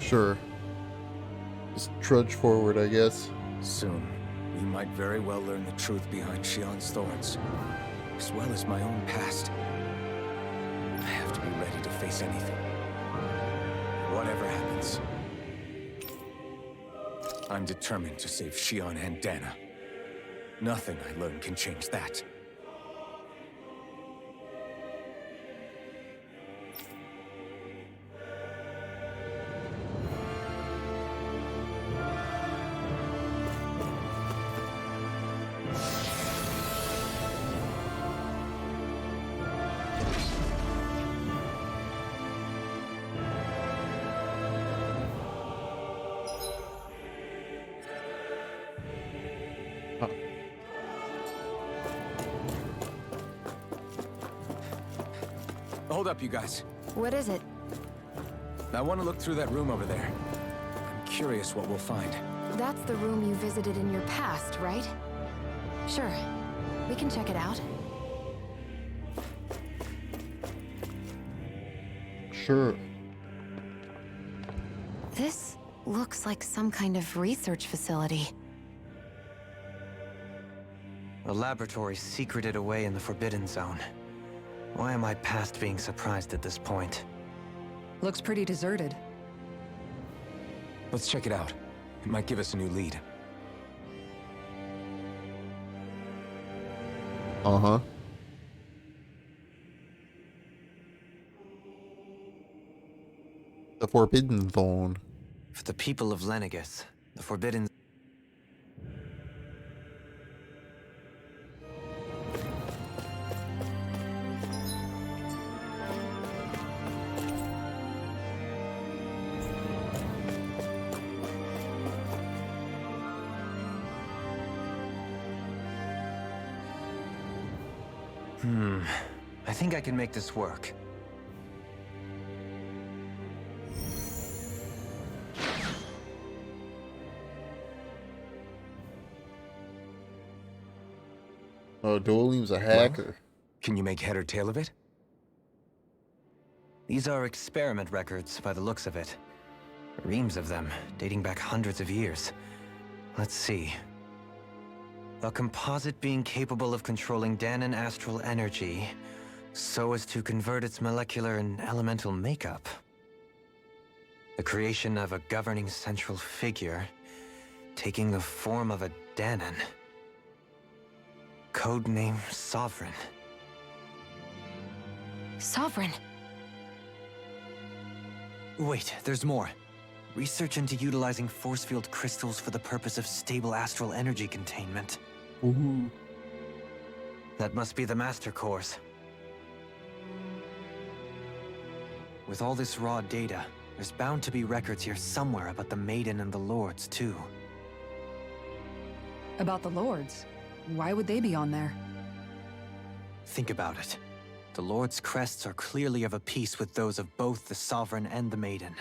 Sure. Just trudge forward, I guess. Soon, we might very well learn the truth behind Shion's thorns, as well as my own past. I have to be ready to face anything. Whatever happens. I'm determined to save Shion and Dana. Nothing I learn can change that. Huh. Hold up, you guys. What is it? I want to look through that room over there. I'm curious what we'll find. That's the room you visited in your past, right? Sure. We can check it out. Sure. This looks like some kind of research facility. A laboratory secreted away in the Forbidden Zone. Why am I past being surprised at this point? Looks pretty deserted. Let's check it out. It might give us a new lead. Uh-huh. The Forbidden Zone. For the people of Lenegus, the Forbidden... I think I can make this work. Oh, Doleem's a hacker. Can you make head or tail of it? These are experiment records by the looks of it. Reams of them, dating back hundreds of years. Let's see. A composite being capable of controlling Danan astral energy so as to convert its molecular and elemental makeup. The creation of a governing central figure, taking the form of a Danan. Codename Sovereign. Sovereign. Wait, there's more. Research into utilizing force field crystals for the purpose of stable astral energy containment. Ooh. That must be the master cores. With all this raw data, there's bound to be records here somewhere about the Maiden and the Lords, too. About the Lords? Why would they be on there? Think about it. The Lord's crests are clearly of a piece with those of both the Sovereign and the Maiden.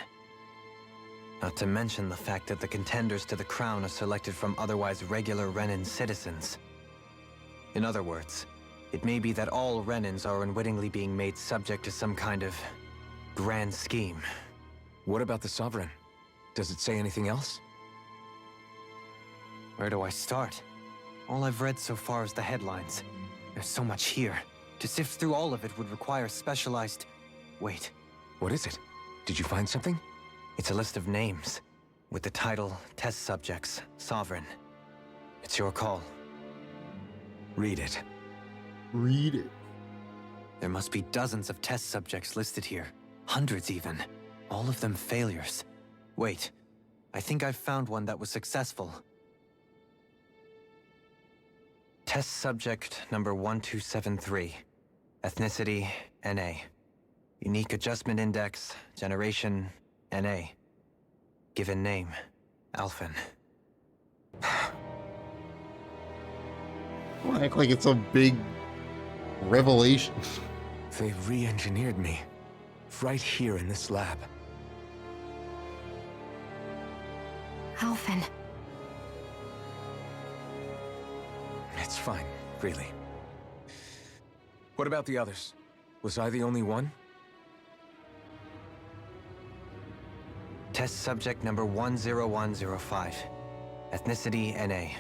Not to mention the fact that the contenders to the crown are selected from otherwise regular Renin citizens. In other words, it may be that all Renins are unwittingly being made subject to some kind of grand scheme. What about the Sovereign? Does it say anything else? Where do I start? All I've read so far is the headlines. There's so much here. To sift through all of it would require specialized... Wait. What is it? Did you find something? It's a list of names, with the title, Test Subjects, Sovereign. It's your call. Read it. Read it. There must be dozens of test subjects listed here. Hundreds even. All of them failures. Wait, I think I've found one that was successful. Test subject number 1273. Ethnicity, NA. Unique adjustment index, generation, NA. Given name, Alphen. Don't act like it's a big revelation. They re-engineered me. Right here in this lab. Alphen. It's fine, really. What about the others? Was I the only one? Test subject number 10105. Ethnicity, NA.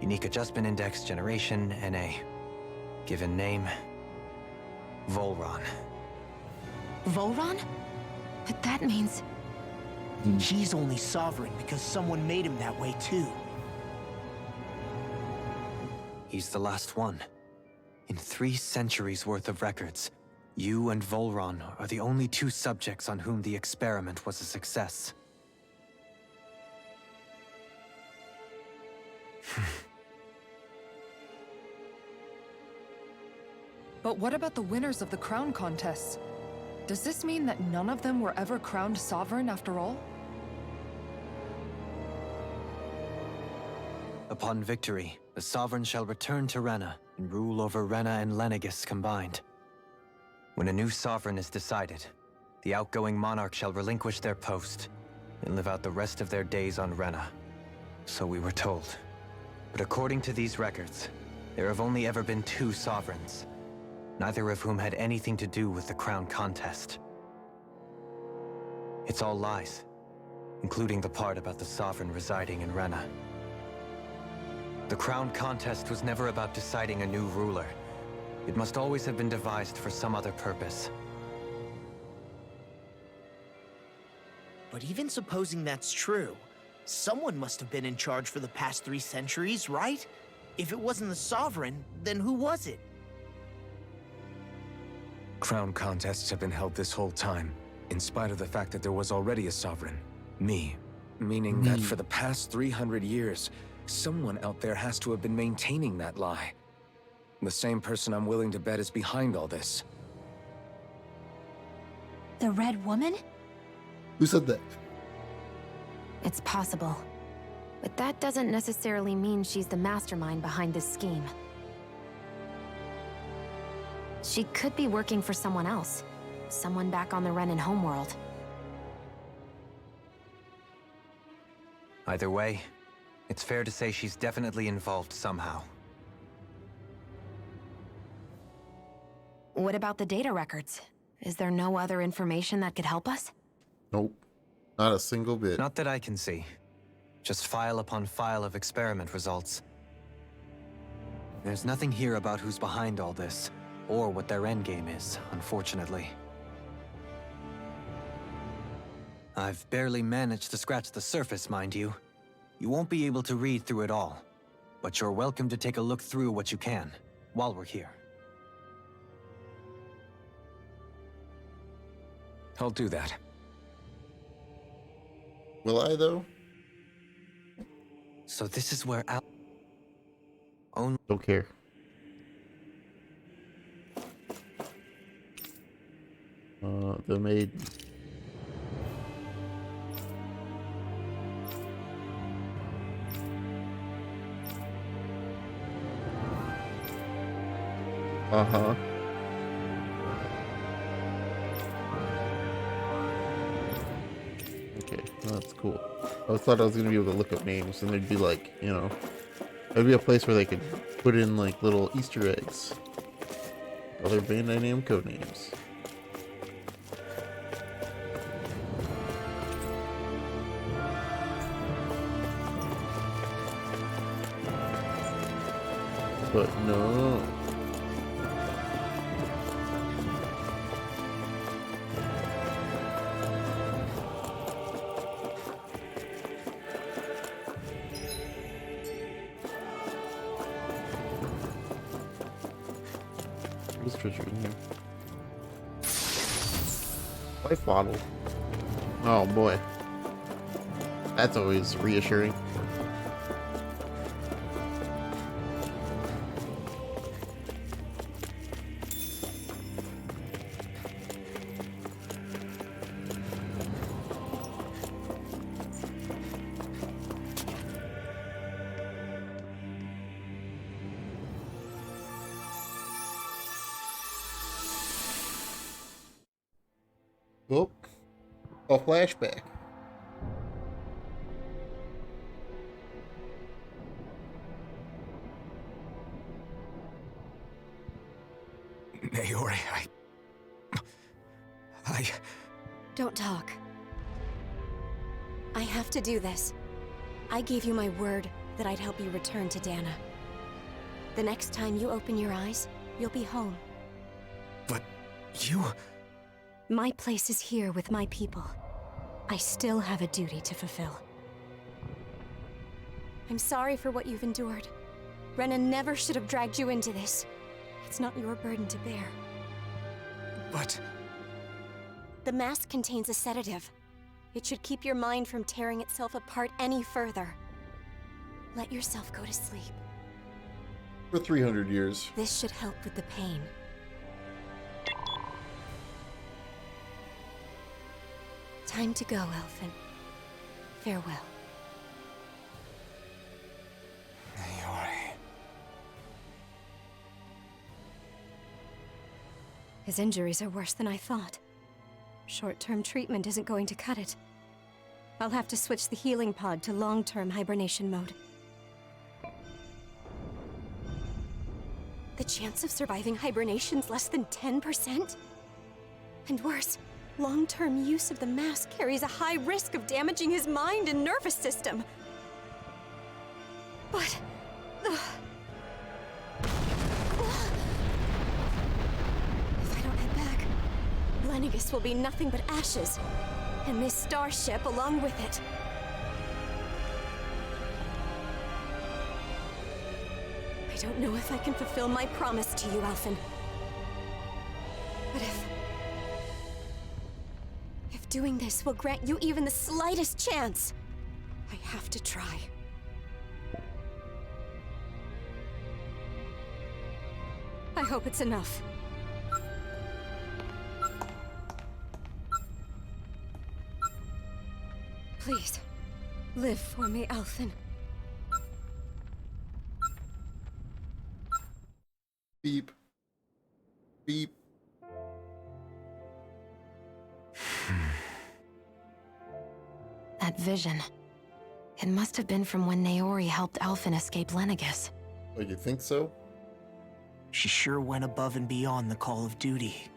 Unique Adjustment Index, Generation, NA. Given name, Volron. Volron? But that means... He's only sovereign because someone made him that way too. He's the last one. In 3 centuries worth of records, you and Volron are the only 2 subjects on whom the experiment was a success. But what about the winners of the crown contests? Does this mean that none of them were ever crowned sovereign after all? Upon victory, the Sovereign shall return to Rena and rule over Rena and Lenegis combined. When a new Sovereign is decided, the outgoing monarch shall relinquish their post and live out the rest of their days on Rena. So we were told. But according to these records, there have only ever been 2 Sovereigns, neither of whom had anything to do with the crown contest. It's all lies, including the part about the Sovereign residing in Rena. The crown contest was never about deciding a new ruler. It must always have been devised for some other purpose. But even supposing that's true, someone must have been in charge for the past 3 centuries, right? If it wasn't the Sovereign, then who was it? Crown contests have been held this whole time, in spite of the fact that there was already a Sovereign. Me. Meaning that for the past 300 years, someone out there has to have been maintaining that lie. The same person I'm willing to bet is behind all this. The Red Woman? Who said that? It's possible. But that doesn't necessarily mean she's the mastermind behind this scheme. She could be working for someone else. Someone back on the Renan homeworld. Either way, it's fair to say she's definitely involved somehow. What about the data records? Is there no other information that could help us? Nope. Not a single bit. Not that I can see. Just file upon file of experiment results. There's nothing here about who's behind all this, or what their endgame is, unfortunately. I've barely managed to scratch the surface, mind you. You won't be able to read through it all, but you're welcome to take a look through what you can, while we're here. I'll do that. Will I, though? So this is where Al... Only... Don't care. The maid. Uh-huh. Okay, well, that's cool. I thought I was gonna be able to look up names and there'd be like, you know, there'd be a place where they could put in like little Easter eggs. Other Bandai Namco names. But no. What's treasure in here? Life bottle. Oh boy. That's always reassuring. Oh, a flashback. Naori, I... Don't talk. I have to do this. I gave you my word that I'd help you return to Dana. The next time you open your eyes, you'll be home. But you... My place is here with my people. I still have a duty to fulfill. I'm sorry for what you've endured. Renan never should have dragged you into this. It's not your burden to bear. But... The mask contains a sedative. It should keep your mind from tearing itself apart any further. Let yourself go to sleep. For 300 years. This should help with the pain. Time to go, Elfin. Farewell. Naori. His injuries are worse than I thought. Short-term treatment isn't going to cut it. I'll have to switch the healing pod to long-term hibernation mode. The chance of surviving hibernation's less than 10%? And worse, long-term use of the mask carries a high risk of damaging his mind and nervous system. But... If I don't head back, Lennigus will be nothing but ashes, and this starship along with it. I don't know if I can fulfill my promise to you, Alphen. But if doing this will grant you even the slightest chance, I have to try. I hope it's enough. Please, live for me, Alphen. Beep. Beep. That vision. It must have been from when Naori helped Alphen escape Lennigus. Oh, you think so? She sure went above and beyond the call of duty.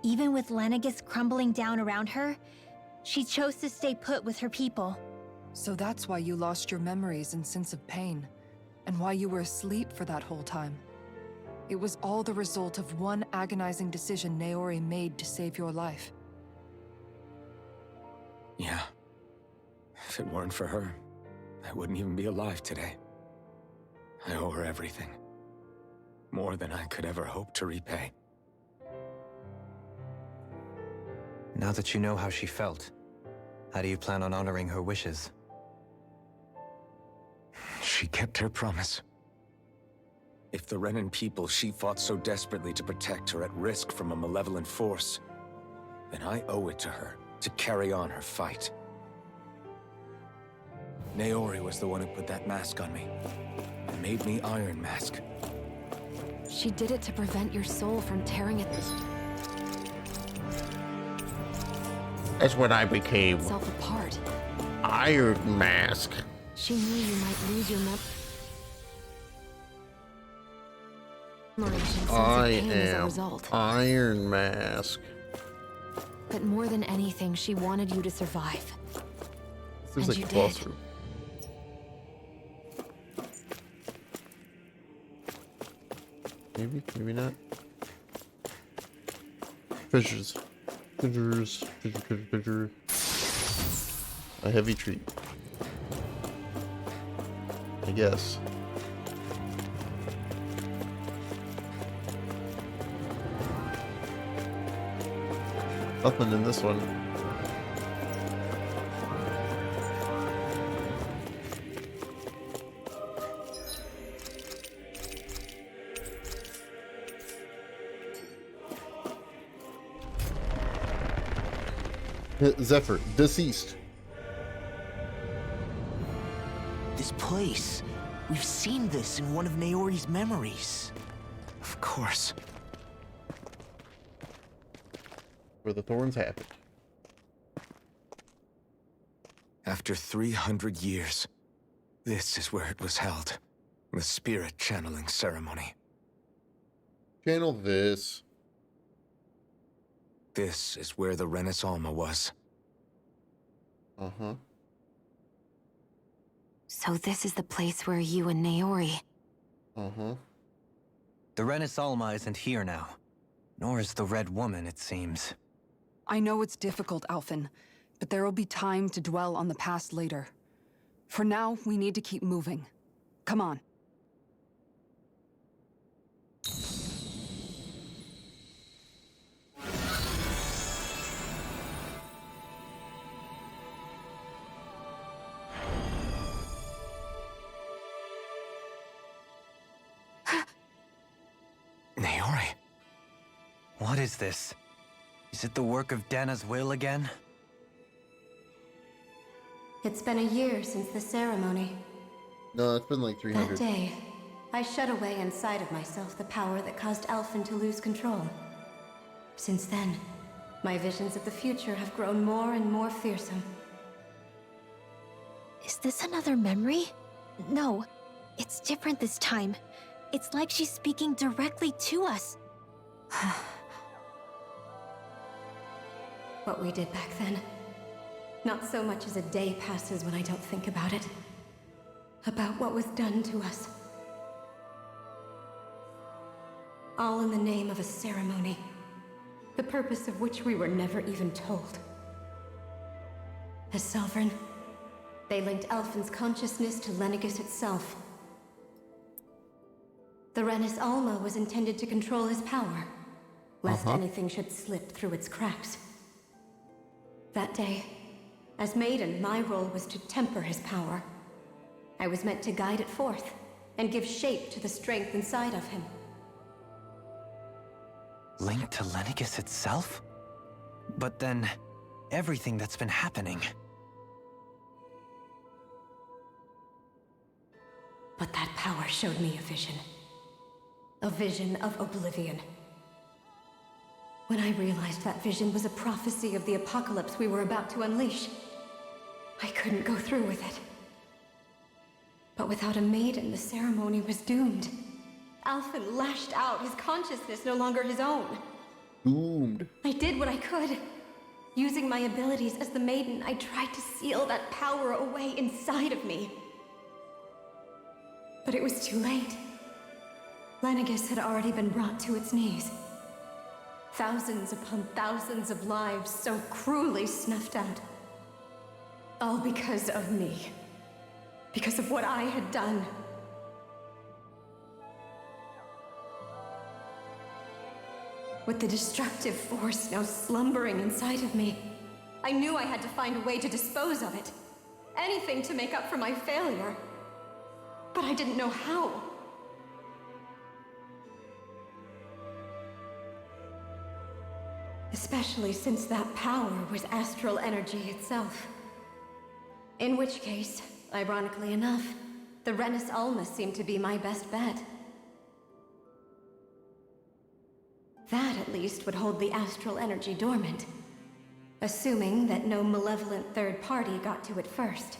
Even with Lennigus crumbling down around her, she chose to stay put with her people. So that's why you lost your memories and sense of pain, and why you were asleep for that whole time. It was all the result of one agonizing decision Naori made to save your life. Yeah. If it weren't for her, I wouldn't even be alive today. I owe her everything. More than I could ever hope to repay. Now that you know how she felt, how do you plan on honoring her wishes? She kept her promise. If the Renan people she fought so desperately to protect are at risk from a malevolent force, then I owe it to her to carry on her fight. Naori was the one who put that mask on me, and made me Iron Mask. She did it to prevent your soul from tearing That's when I became itself apart. Iron Mask. She knew you might lose your memory and sense I of pain as a am result. Iron Mask. But more than anything, she wanted you to survive. This is And like you a boss did. room. Maybe, maybe not. Treasures. Treasures. Treasure. A heavy treat. I guess. Nothing in this one. Zephyr, deceased. This place. We've seen this in one of Naori's memories. Of course. Where the thorns happened. After 300 years, this is where it was held. The spirit channeling ceremony. Channel this. This is where the Renis Alma was. Uh-huh. So this is the place where you and Naori... Uh-huh. The Renis Alma isn't here now. Nor is the Red Woman, it seems. I know it's difficult, Alphen, but there will be time to dwell on the past later. For now, we need to keep moving. Come on. Naori? What is this? Is it the work of Dana's will again? It's been a year since the ceremony. No, it's been like That 300. day, I shut away inside of myself the power that caused Alphen to lose control. Since then, my visions of the future have grown more and more fearsome. Is this another memory? No, it's different this time. It's like she's speaking directly to us. What we did back then. Not so much as a day passes when I don't think about it. About what was done to us. All in the name of a ceremony. The purpose of which we were never even told. As Sovereign, they linked Alphen's consciousness to Lenegis itself. The Renis Alma was intended to control his power, lest anything should slip through its cracks. That day, as Maiden, my role was to temper his power. I was meant to guide it forth, and give shape to the strength inside of him. Linked to Lenegis itself? But then, everything that's been happening. But that power showed me a vision. A vision of oblivion. When I realized that vision was a prophecy of the apocalypse we were about to unleash, I couldn't go through with it. But without a maiden, the ceremony was doomed. Alphen lashed out, his consciousness no longer his own. Doomed. I did what I could. Using my abilities as the maiden, I tried to seal that power away inside of me. But it was too late. Lenegis had already been brought to its knees. Thousands upon thousands of lives so cruelly snuffed out. All because of me. Because of what I had done. With the destructive force now slumbering inside of me, I knew I had to find a way to dispose of it. Anything to make up for my failure. But I didn't know how. Especially since that power was astral energy itself. In which case, ironically enough, the Renis Alma seemed to be my best bet. That, at least, would hold the astral energy dormant. Assuming that no malevolent third party got to it first.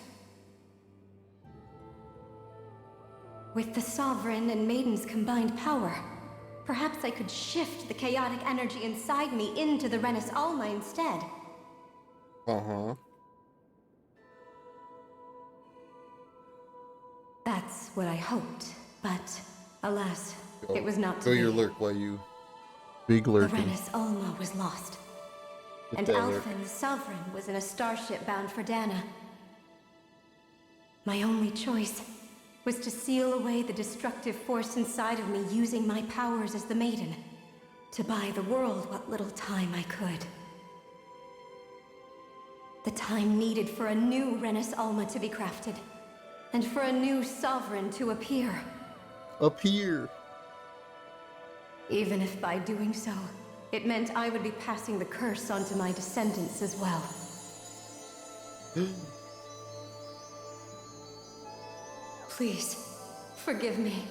With the Sovereign and Maiden's combined power, perhaps I could shift the chaotic energy inside me into the Renis Alma instead. Uh-huh. That's what I hoped, but alas, it was not to Go your be. lurk while you big The lurking. Renis Alma was lost. Get And that lurk. Alphen, the Sovereign, was in a starship bound for Dana. My only choice was to seal away the destructive force inside of me using my powers as the Maiden, to buy the world what little time I could. The time needed for a new Renis Alma to be crafted, and for a new Sovereign to appear. Up here. Even if by doing so, it meant I would be passing the curse onto my descendants as well. Please, forgive me.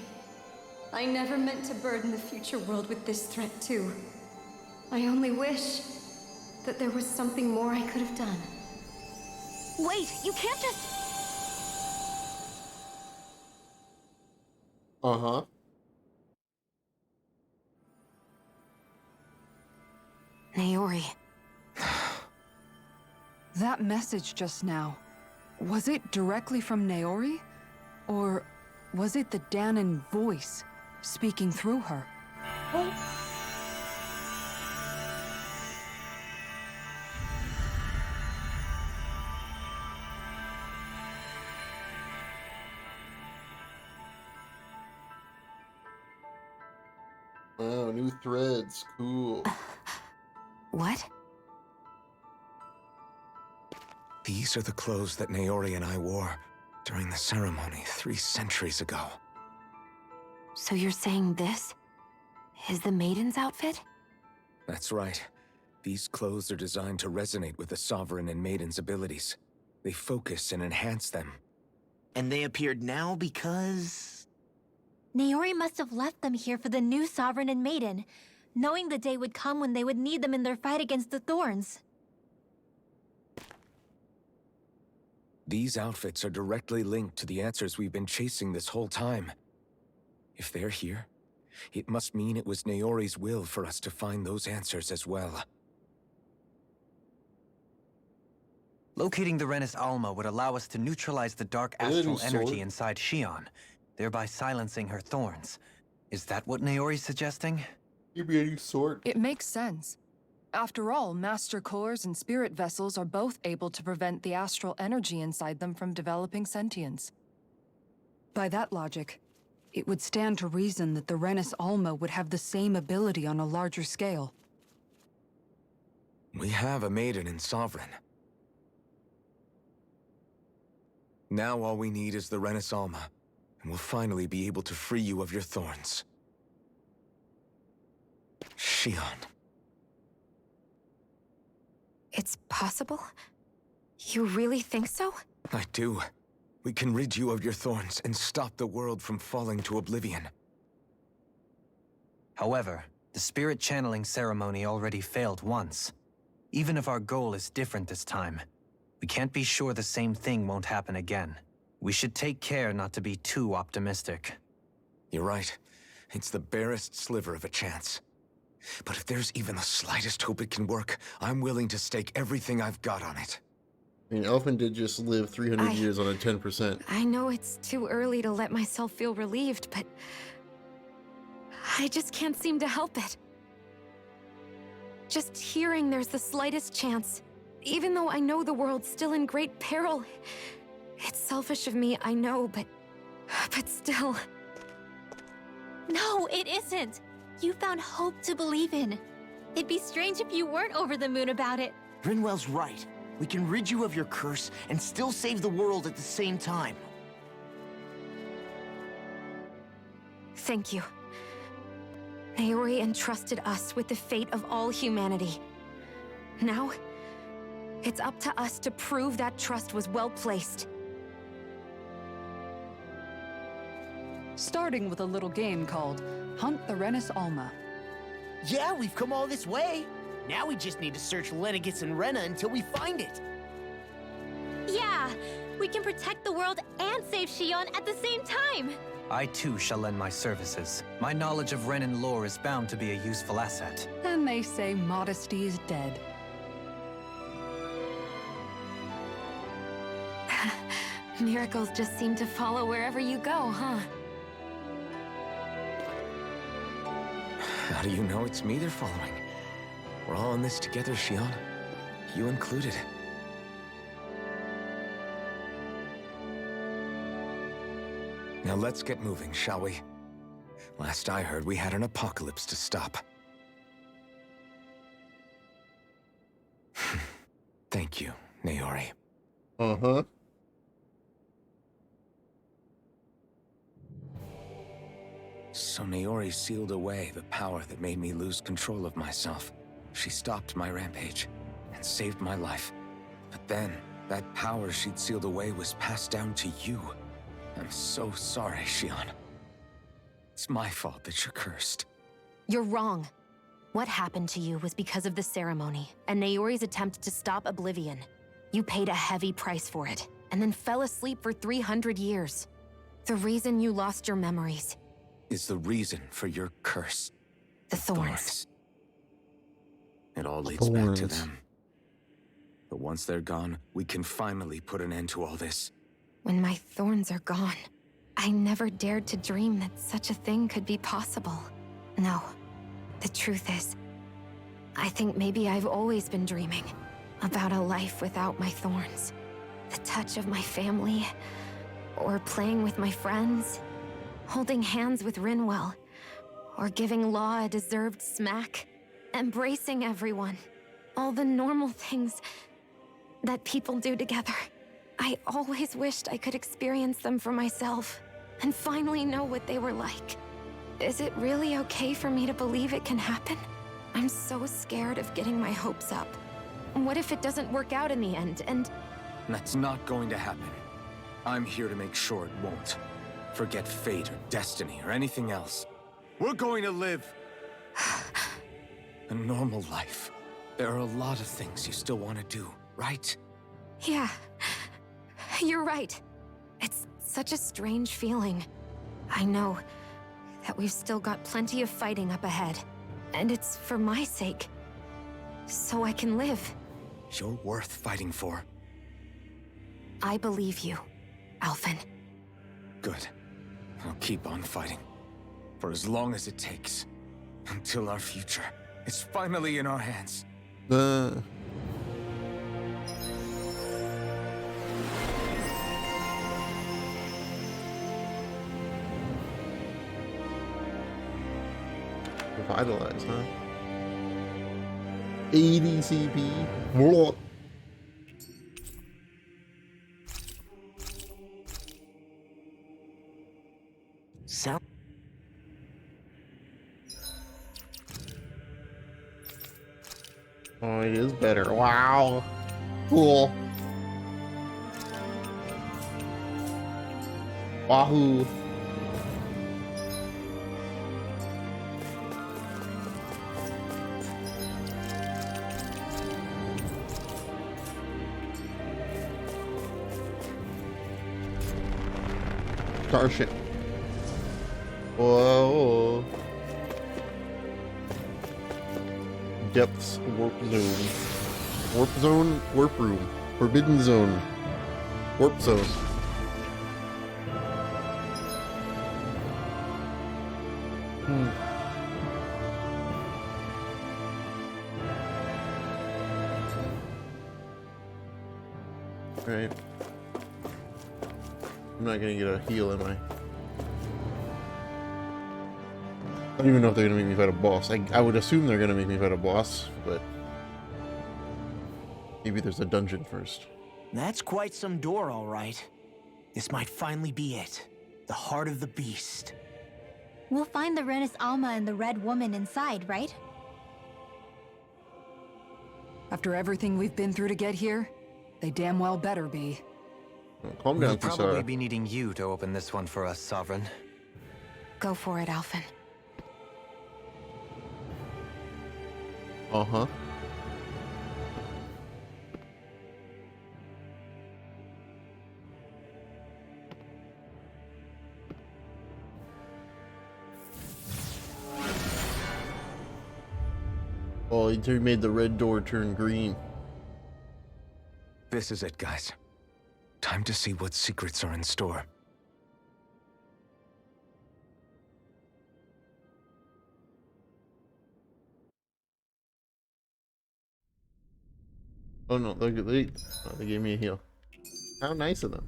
I never meant to burden the future world with this threat too. I only wish that there was something more I could have done. Wait, you can't just... Uh-huh. Naori. That message just now, was it directly from Naori? Or was it the Danon voice speaking through her? Oh, new threads. Cool. What? These are the clothes that Naori and I wore during the ceremony 3 centuries ago. So you're saying this is the maiden's outfit? That's right. These clothes are designed to resonate with the Sovereign and Maiden's abilities. They focus and enhance them. And they appeared now because... Naori must have left them here for the new Sovereign and Maiden, knowing the day would come when they would need them in their fight against the Thorns. These outfits are directly linked to the answers we've been chasing this whole time. If they're here, it must mean it was Naori's will for us to find those answers as well. Locating the Renis Alma would allow us to neutralize the dark Are they astral new energy sword? inside Shion, thereby silencing her thorns. Is that what Naori's suggesting? Give me a new sword. It makes sense. After all, Master Cores and Spirit Vessels are both able to prevent the astral energy inside them from developing sentience. By that logic, it would stand to reason that the Renis Alma would have the same ability on a larger scale. We have a Maiden and Sovereign. Now all we need is the Renis Alma, and we'll finally be able to free you of your thorns. Shion. It's possible? You really think so? I do. We can rid you of your thorns and stop the world from falling to oblivion. However, the spirit channeling ceremony already failed once. Even if our goal is different this time, we can't be sure the same thing won't happen again. We should take care not to be too optimistic. You're right. It's the barest sliver of a chance. But if there's even the slightest hope it can work, I'm willing to stake everything I've got on it. I mean, Elfin did just live 300 years on a 10%. I know it's too early to let myself feel relieved, but I just can't seem to help it. Just hearing there's the slightest chance, even though I know the world's still in great peril. It's selfish of me, I know, but still. No, it isn't! You found hope to believe in. It'd be strange if you weren't over the moon about it. Rinwell's right. We can rid you of your curse and still save the world at the same time. Thank you. Naori entrusted us with the fate of all humanity. Now, it's up to us to prove that trust was well placed. Starting with a little game called Hunt the Renis Alma. Yeah, we've come all this way. Now we just need to search Lenegis and Rena until we find it. Yeah! We can protect the world and save Shion at the same time! I too shall lend my services. My knowledge of Renin lore is bound to be a useful asset. And they say modesty is dead. Miracles just seem to follow wherever you go, huh? How do you know it's me they're following? We're all in this together, Shion. You included. Now let's get moving, shall we? Last I heard, we had an apocalypse to stop. Thank you, Naori. Uh-huh. So Naori sealed away the power that made me lose control of myself. She stopped my rampage and saved my life. But then, that power she'd sealed away was passed down to you. I'm so sorry, Shion. It's my fault that you're cursed. You're wrong. What happened to you was because of the ceremony and Naori's attempt to stop Oblivion. You paid a heavy price for it, and then fell asleep for 300 years. The reason you lost your memories. Is the reason for your curse. The thorns. It all leads back to Thorns. them. The one Once they're gone, we can finally put an end to all this. When my thorns are gone, I never dared to dream that such a thing could be possible. No, the truth is, I think maybe I've always been dreaming about a life without my thorns. The touch of my family, or playing with my friends, holding hands with Rinwell, or giving Law a deserved smack, embracing everyone. All the normal things that people do together. I always wished I could experience them for myself, and finally know what they were like. Is it really okay for me to believe it can happen? I'm so scared of getting my hopes up. What if it doesn't work out in the end, and... That's not going to happen. I'm here to make sure it won't. Forget fate or destiny or anything else. We're going to live a normal life. There are a lot of things you still want to do, right? Yeah, you're right. It's such a strange feeling. I know that we've still got plenty of fighting up ahead, and it's for my sake, so I can live. You're worth fighting for. I believe you, Alphen. Good. I'll keep on fighting. For as long as it takes. Until our future is finally in our hands. Revitalize, huh? 80 CP. Whoa. So Oh, it is better. Wow. Cool. Wahoo. Starship. Whoa. Depths warp zone. Warp zone, warp room. Forbidden zone. Warp zone. Alright. I'm not gonna get a heal, am I? I don't even know if they're gonna make me fight a boss. I would assume they're gonna make me fight a boss, but maybe there's a dungeon first. that's quite some door, all right. This might finally be it. The heart of the beast. We'll find the Renis Alma and the Red Woman inside, right? After everything we've been through to get here, they damn well better be. Calm down, We'll probably Kisara. be needing you to open this one for us, Sovereign. Go for it, Alphen. Uh-huh. Oh, he made the red door turn green. This is it, guys. Time to see what secrets are in store. Oh no, they gave me a heal. How nice of them.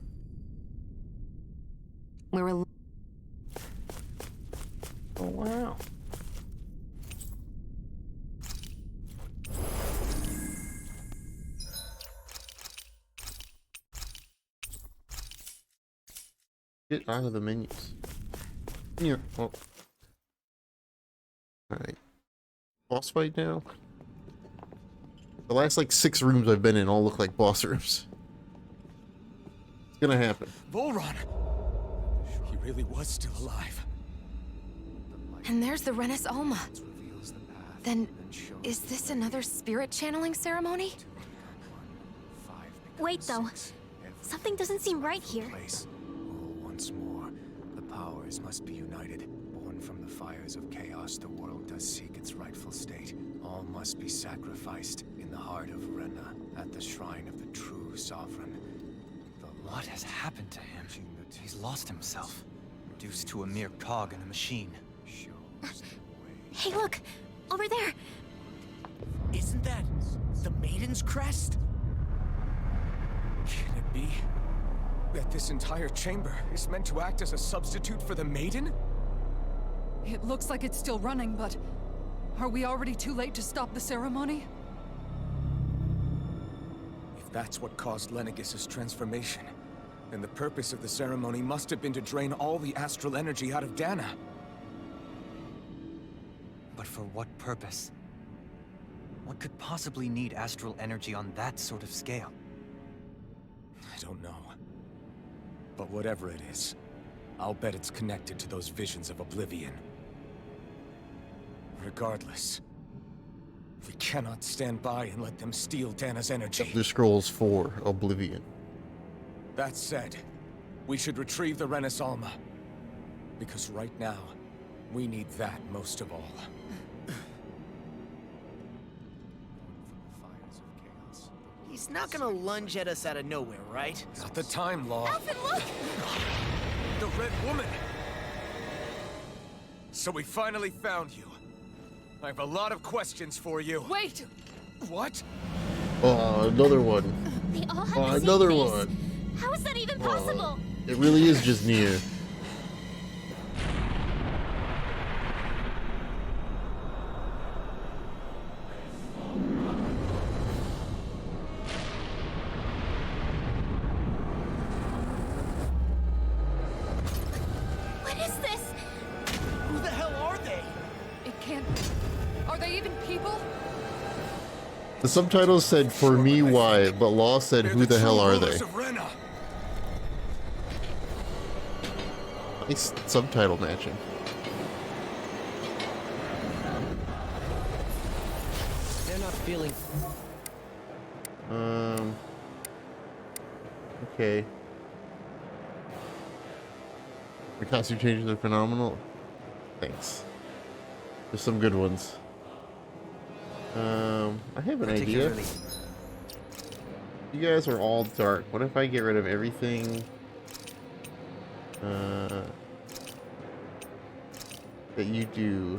We were... Oh wow. Get out of the menus. Here. Oh. Alright. Boss fight now? The last like 6 rooms I've been in all look like boss rooms. It's gonna happen. Volron! He really was still alive. And there's the Renis Alma. Then, is this another spirit channeling ceremony? Wait, though. Something doesn't seem right here. Once more, the powers must be united. Born from the fires of chaos, the world does seek its rightful state. All must be sacrificed in the heart of Rena, at the shrine of the true sovereign. What has happened to him? He's lost himself, reduced to a mere cog in a machine. Hey, look! Over there! Isn't that the Maiden's crest? Can it be that this entire chamber is meant to act as a substitute for the Maiden? It looks like it's still running, but are we already too late to stop the ceremony? If that's what caused Lenegis' transformation, then the purpose of the ceremony must have been to drain all the astral energy out of Dana. But for what purpose? What could possibly need astral energy on that sort of scale? I don't know. But whatever it is, I'll bet it's connected to those visions of oblivion. Regardless, we cannot stand by and let them steal Dana's energy. The Scrolls 4 Oblivion. That said, we should retrieve the Renaissance. Because right now, we need that most of all. He's not gonna lunge at us out of nowhere, right? Not the time, Law. Alphen, look! The Red Woman! So we finally found you. I have a lot of questions for you. Wait! What? Oh, another one. They all have Oh, the same another face. one. How is that even possible? It really is just Nia. What is this? Who the hell are they? It can't... Are they even people? The subtitles said, "For me, why?" But Law said, They're "Who the hell true are rulers they?" of Rena. Nice subtitle matching. They're not feeling... Okay. The costume changes are phenomenal. Thanks. There's some good ones. I have an idea. particularly... You guys are all dark. What if I get rid of everything that you do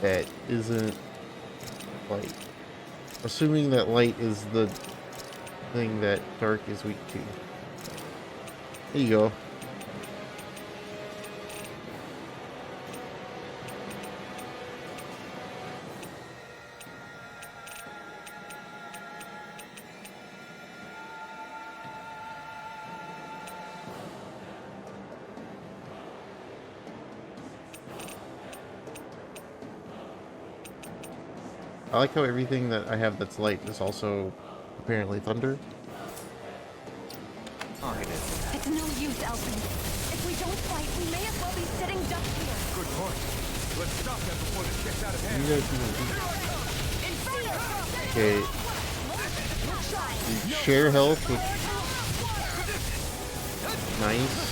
that isn't light? Assuming that light is the thing that dark is weak to. There you go. I like how everything that I have that's light is also apparently thunder. It's no use, Alphen. If we don't fight, we may as well be sitting ducks here. Good point. Let's stop that before this gets out of hand. You guys okay. You share health with... Nice.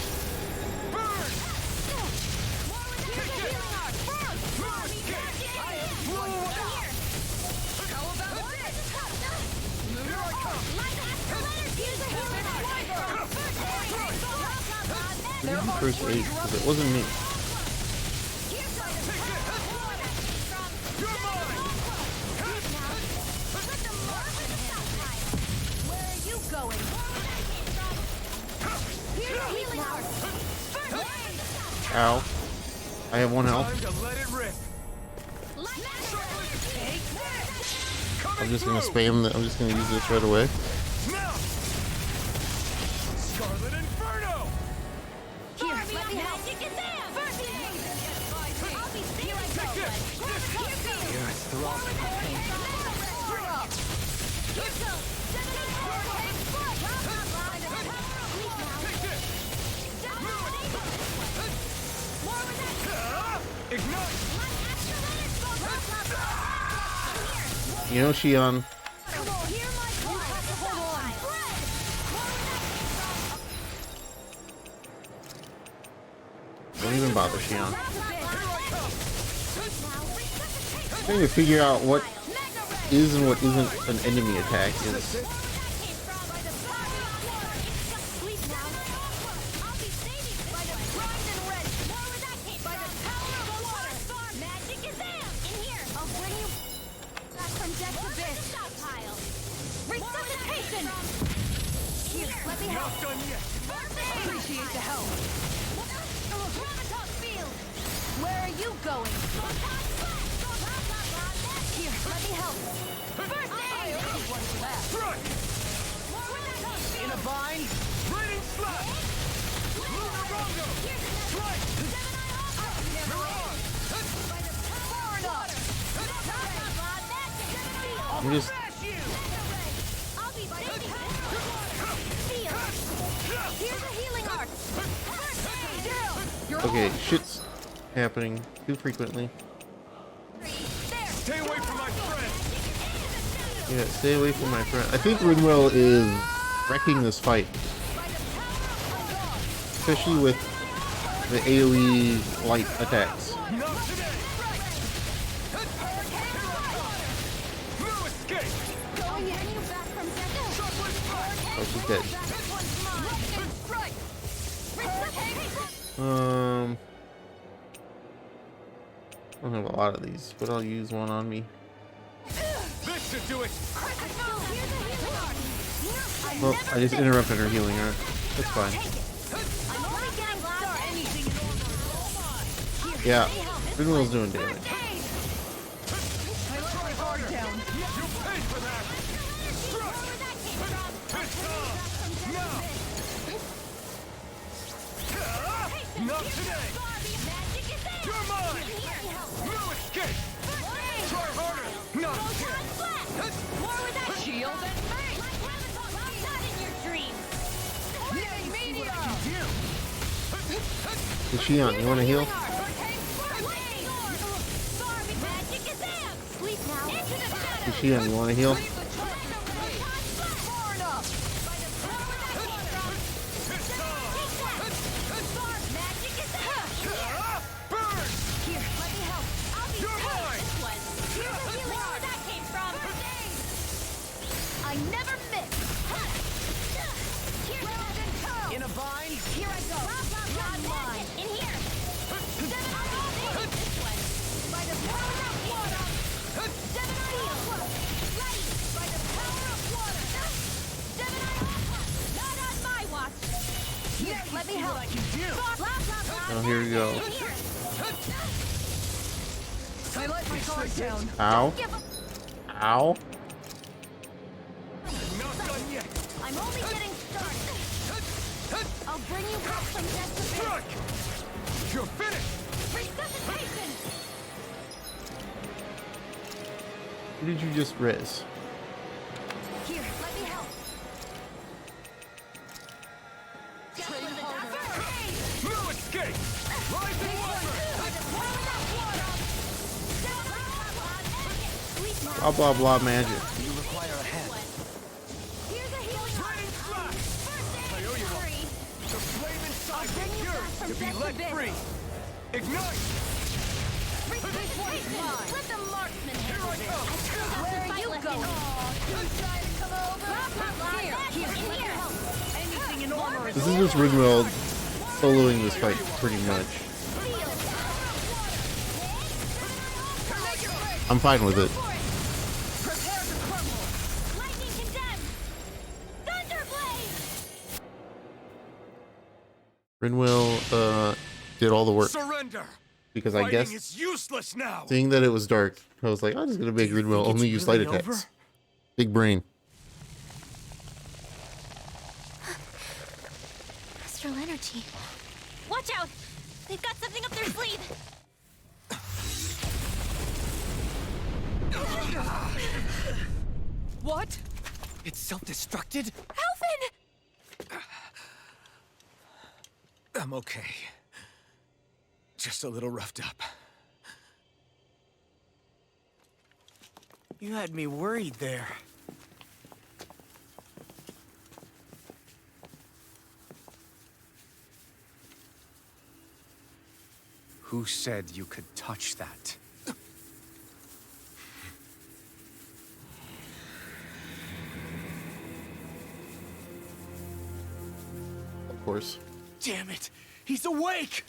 First aid, because it wasn't me. Where are you going? Ow. I have one health. Time to let it rip. I'm just gonna spam the, I'm just gonna use this right away. Now! Scarlet Inferno! Here, let me help. First aid. I'll be here I go. You're throbbing with pain. Here goes. Ignite! You know, Shion, don't even bother, Shion. Trying to figure out what is and what isn't an enemy attack is. Appreciate the help. Where are you going? Here, let me help. First aid! In a vine. Raining slash. Lunarongo. Strike. Mirage. Far enough. I'm just I'll be here's a healing arc. okay. Shit's happening too frequently. Stay away from my friend. Yeah, stay away from my friend. I think Rinwell is wrecking this fight, especially with the AoE light attacks. Not today. No escape. Oh, she's dead. I don't have a lot of these, but I'll use one on me. This should do it. Well, I just interrupted her healing art. That's fine. Yeah, Rinwell's doing damage. Not today. You're mine. No escape. Try harder. Not again. More with that shield and face. Not in your dreams. Yay, meteor. Shion, you want to heal? Shion, you want to heal? I never miss. In a vine. Here I go. Not mine. In here. By the power of water. Ready. By the power of water. Not on my watch. Here, let me help. Oh, here we go. I let my guard down. Ow. Ow. Not done yet. I'm only getting started. I'll bring you back from death to Strike. You're finished. resuscitation. Who did you just res? Here, let me help. No escape. Rising water. Blah blah blah magic. You require a hand. Here's a healing Raining slash. I owe you one. free. The flame inside I'll bring is you yours back from to be death to let biz. free. Ignite. Resuscitation. Let the marksman handle Here I this. come. I still got Where some are fight you left going? in trying to come over? Here, in here. Anything in armor is This is just Rinwell soloing this fight pretty much. I'm fine with it. prepare to crumble. Lightning condemned. Thunderblade. Rinwell did all the work Surrender. because I Fighting guess is useless now. seeing that it was dark, I was like, I'm just gonna make Do you Rinwell think only it's use light really attacks. over? Big brain. Astral energy. Watch out. They've got something up their sleeve. What? It's self-destructed? Alvin! I'm okay. Just a little roughed up. You had me worried there. Who said you could touch that? course. Damn it! He's awake!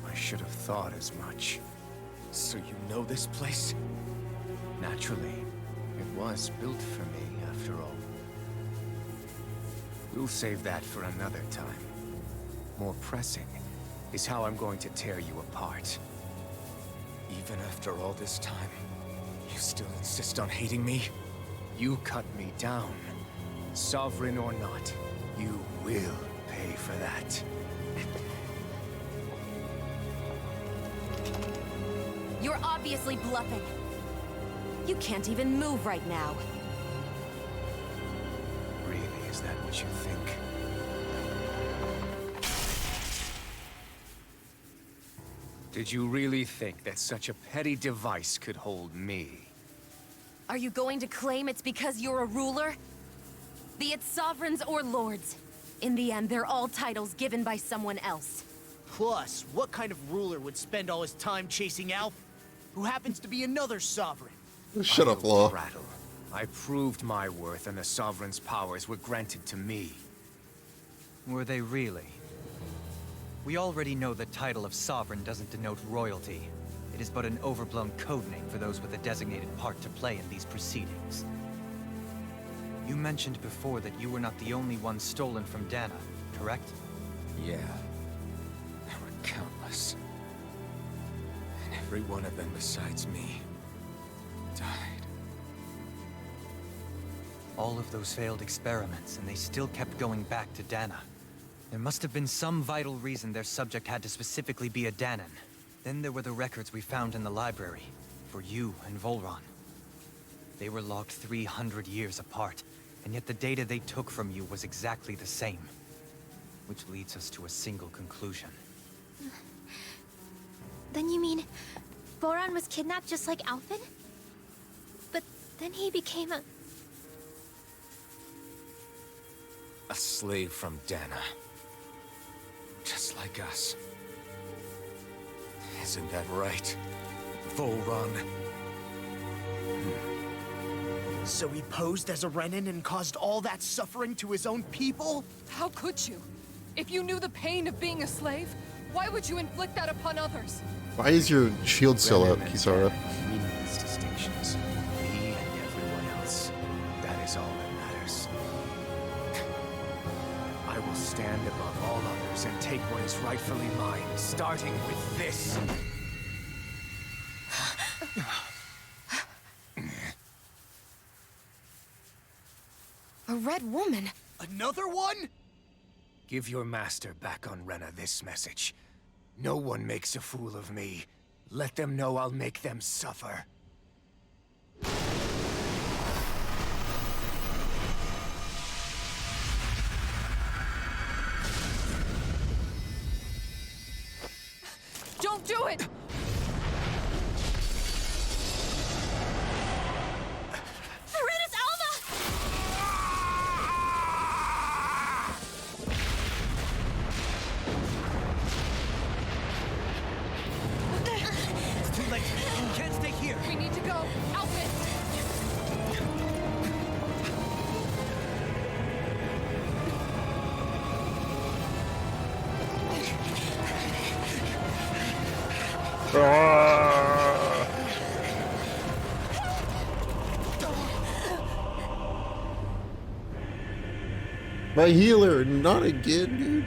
I should have thought as much. So you know this place? Naturally. It was built for me, after all. We'll save that for another time. More pressing is how I'm going to tear you apart. Even after all this time, you still insist on hating me? You cut me down. Sovereign or not, you will pay for that. You're obviously bluffing. You can't even move right now. Really, is that what you think? Did you really think that such a petty device could hold me? Are you going to claim it's because you're a ruler? Be it sovereigns or lords. In the end, they're all titles given by someone else. Plus, what kind of ruler would spend all his time chasing Alf, who happens to be another sovereign? Shut up, Idle Law. prattle. I proved my worth and the Sovereign's powers were granted to me. Were they really? We already know the title of Sovereign doesn't denote royalty. It is but an overblown codename for those with a designated part to play in these proceedings. You mentioned before that you were not the only one stolen from Dana, correct? Yeah. There were countless. And every one of them besides me died. All of those failed experiments, and they still kept going back to Dana. There must have been some vital reason their subject had to specifically be a Danan. Then there were the records we found in the library, for you and Volron. They were logged 300 years apart, and yet the data they took from you was exactly the same. Which leads us to a single conclusion. Then you mean Boran was kidnapped just like Alphen? But then he became a... A slave from Dana. Just like us. Isn't that right, Volron? So he posed as a Renin and caused all that suffering to his own people? How could you? If you knew the pain of being a slave, why would you inflict that upon others? Why is your shield still up, Renin and Kisara? Dana, meaningless distinctions. Me and everyone else. That is all that matters. I will stand above all others and take what is rightfully mine, starting with this. A red woman? Another one? Give your master back on Rena this message. No one makes a fool of me. Let them know I'll make them suffer. Don't do it! Serenus Alva! It's too late. You can't stay here. We need to go. Alphen! My healer, not again, dude.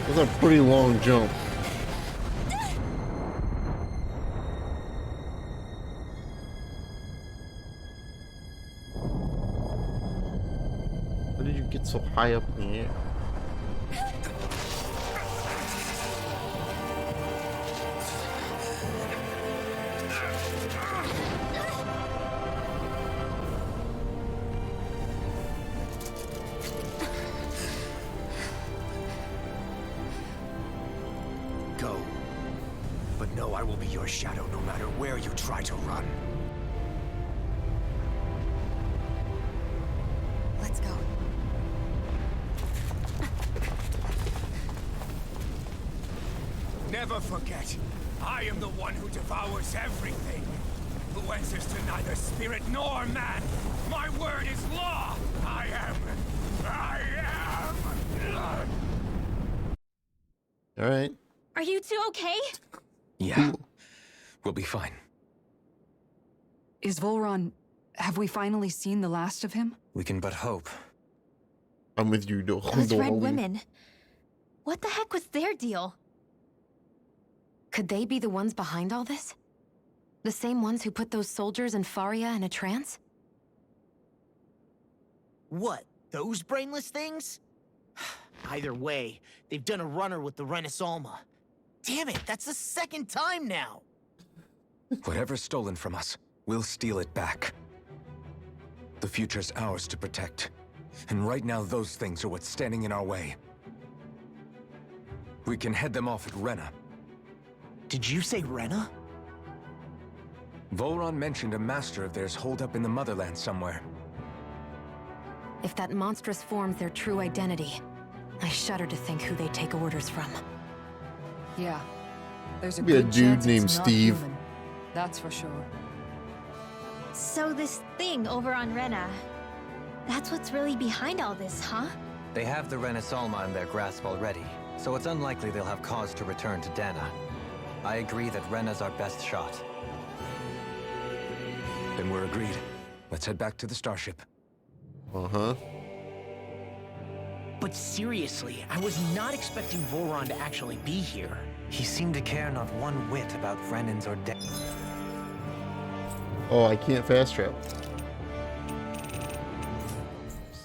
That's a pretty long jump. How did you get so high up in the air? Go. But no, I will be your shadow no matter where you try to run. Let's go. Never forget, I am the one who devours everything. Who answers to neither spirit nor man. My word is law. I am. All right. Are you two okay? Yeah, we'll be fine. Is Volron... Have we finally seen the last of him? We can but hope. I'm with you, though. Those red women. What the heck was their deal? Could they be the ones behind all this? The same ones who put those soldiers in Faria in a trance? What? Those brainless things? Either way, they've done a runner with the Renasalma. Damn it, that's the second time now! Whatever's stolen from us, we'll steal it back. The future's ours to protect. And right now, those things are what's standing in our way. We can head them off at Rena. Did you say Rena? Volron mentioned a master of theirs holed up in the motherland somewhere. If that monstrous form's their true identity, I shudder to think who they take orders from. Yeah. There's a Be a good dude chance named it's not Steve. human. That's for sure. So this thing over on Rena, that's what's really behind all this, huh? They have the Renasalma in their grasp already, so it's unlikely they'll have cause to return to Dana. I agree that Rena's our best shot. Then we're agreed. Let's head back to the starship. Uh-huh. But seriously, I was not expecting Volron to actually be here. He seemed to care not one whit about Renans or Dana. Oh, I can't fast travel.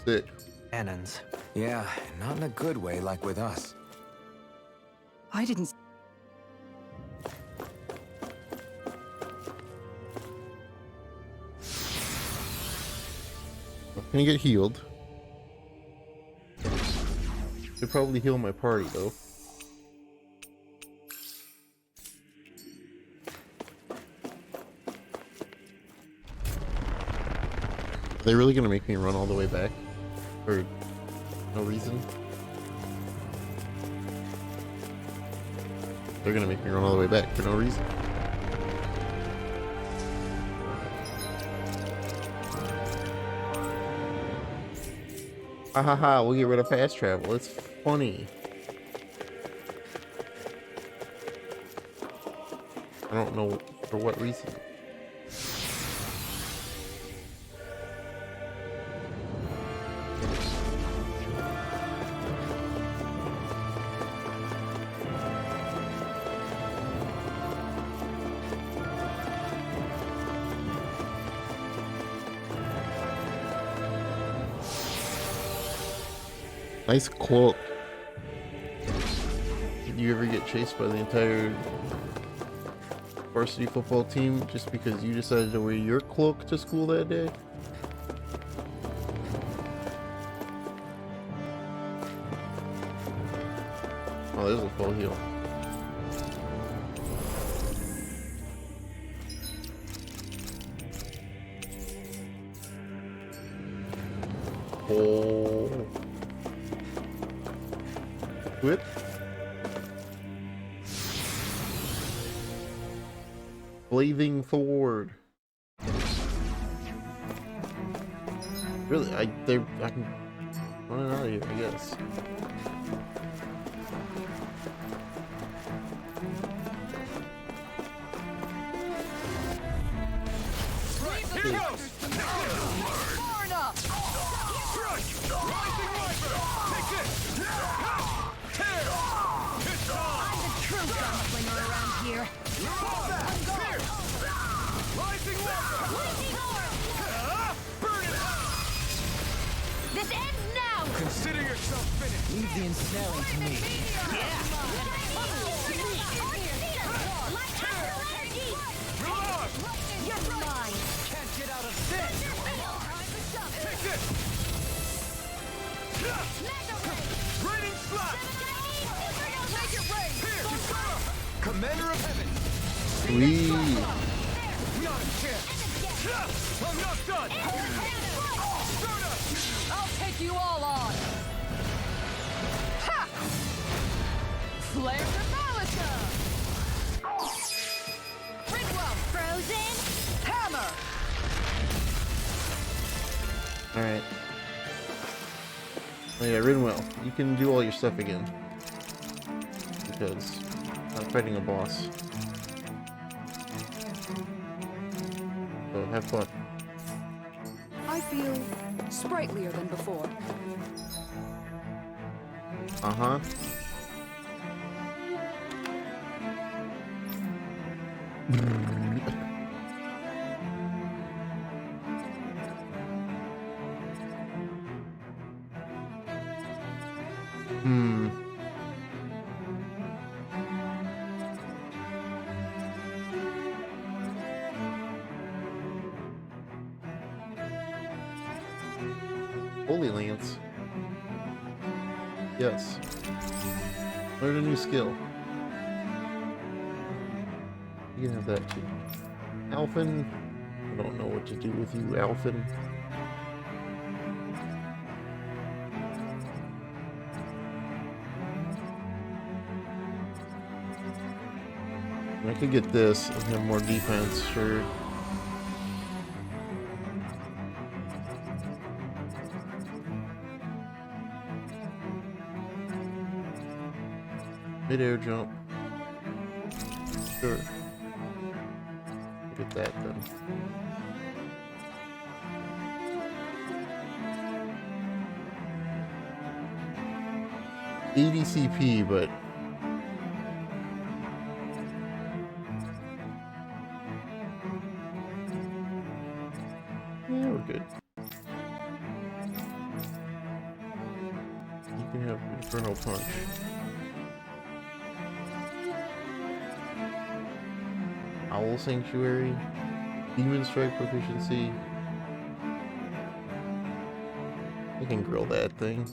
Sick. Danans. Yeah, not in a good way like with us. I didn't... I'm gonna get healed. Should probably heal my party, though. Are they really gonna make me run all the way back? For no reason? They're gonna make me run all the way back for no reason. Ha ha ha, we'll get rid of fast travel. It's funny. I don't know for what reason. Nice cloak. Did you ever get chased by the entire varsity football team just because you decided to wear your cloak to school that day? Oh, there's a full heal. Oh. Whip. Blazing forward. Really, I can run it out of here, I guess. Here goes! Far enough! Take it! I'm the true gunslinger around here. Rising water! Burn it! This ends now! Consider yourself finished. Leave the ensnaring to me. Reload! You're mine! Can't get out of this! Take this! Raining slap! Here! Commander of Heaven! We. Not a chance. I'm not done. I'll take you all on. Ha! Flare Demolitor! Ridwell! Frozen! Hammer! Alright. Oh yeah, Rinwell, you can do all your stuff again. Because I'm fighting a boss. So have fun. I feel sprightlier than before. Uh-huh. Holy Lance. Yes. Learn a new skill. You can have that too. Alphen. I don't know what to do with you, Alphen. I could get this and have more defense, sure. Mid-air jump. Sure. Look at that then. ADCP, but yeah, we're good. You can have Infernal Punch. Owl Sanctuary, Demon Strike proficiency. I can grill that thing.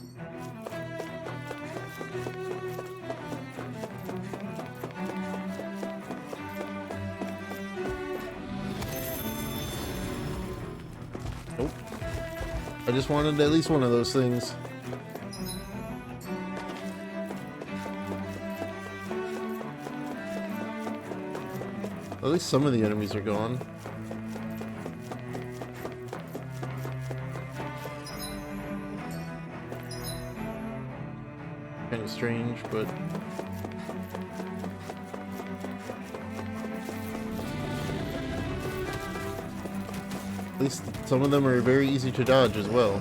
Nope. I just wanted at least one of those things. At least some of the enemies are gone. Kind of strange, but at least some of them are very easy to dodge as well.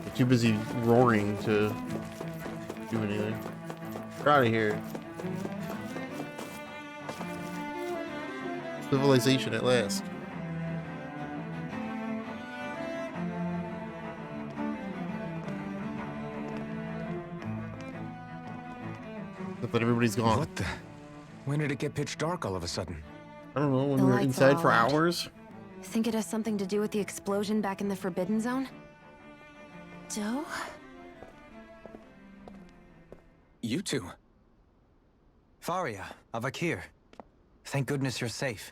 They're too busy roaring to do anything. We're out of here. Civilization at last. But everybody's gone. What the? When did it get pitch dark all of a sudden? I don't know, when The we were lights inside are for all out. hours? Think it has something to do with the explosion back in the Forbidden Zone? Doe? You two. Faria, Avakir. Thank goodness you're safe.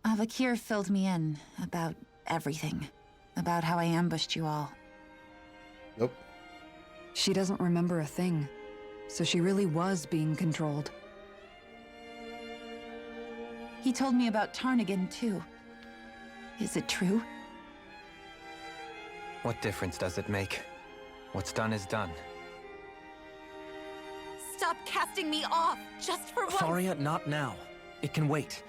Avakir filled me in about everything. About how I ambushed you all. Nope. She doesn't remember a thing, so she really was being controlled. He told me about Tarnigan, too. Is it true? What difference does it make? What's done is done. Stop casting me off, just for once! Faria, not now. It can wait.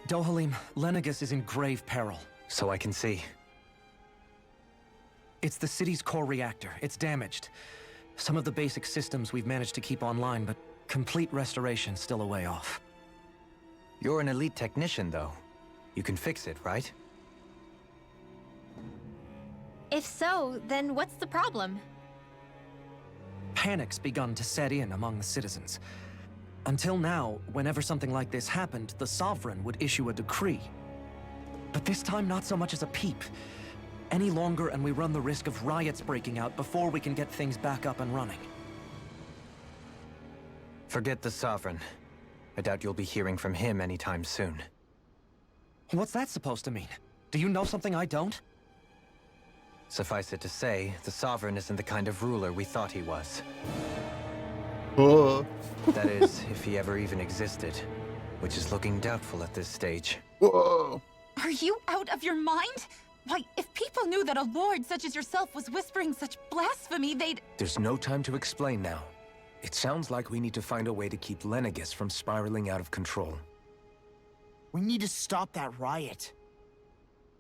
Dohalim, Lenegus is in grave peril. So I can see. It's the city's core reactor. It's damaged. Some of the basic systems we've managed to keep online, but complete restoration's still a way off. You're an elite technician, though. You can fix it, right? If so, then what's the problem? Panic's begun to set in among the citizens. Until now, whenever something like this happened, the Sovereign would issue a decree. But this time, not so much as a peep. any longer and we run the risk of riots breaking out before we can get things back up and running. Forget the Sovereign. I doubt you'll be hearing from him anytime soon. What's that supposed to mean? Do you know something I don't? Suffice it to say, the Sovereign isn't the kind of ruler we thought he was. Oh. That is, if he ever even existed, which is looking doubtful at this stage. Whoa. Are you out of your mind? Why, if people knew that a lord such as yourself was whispering such blasphemy, they'd... There's no time to explain now. It sounds like we need to find a way to keep Lenegis from spiraling out of control. We need to stop that riot.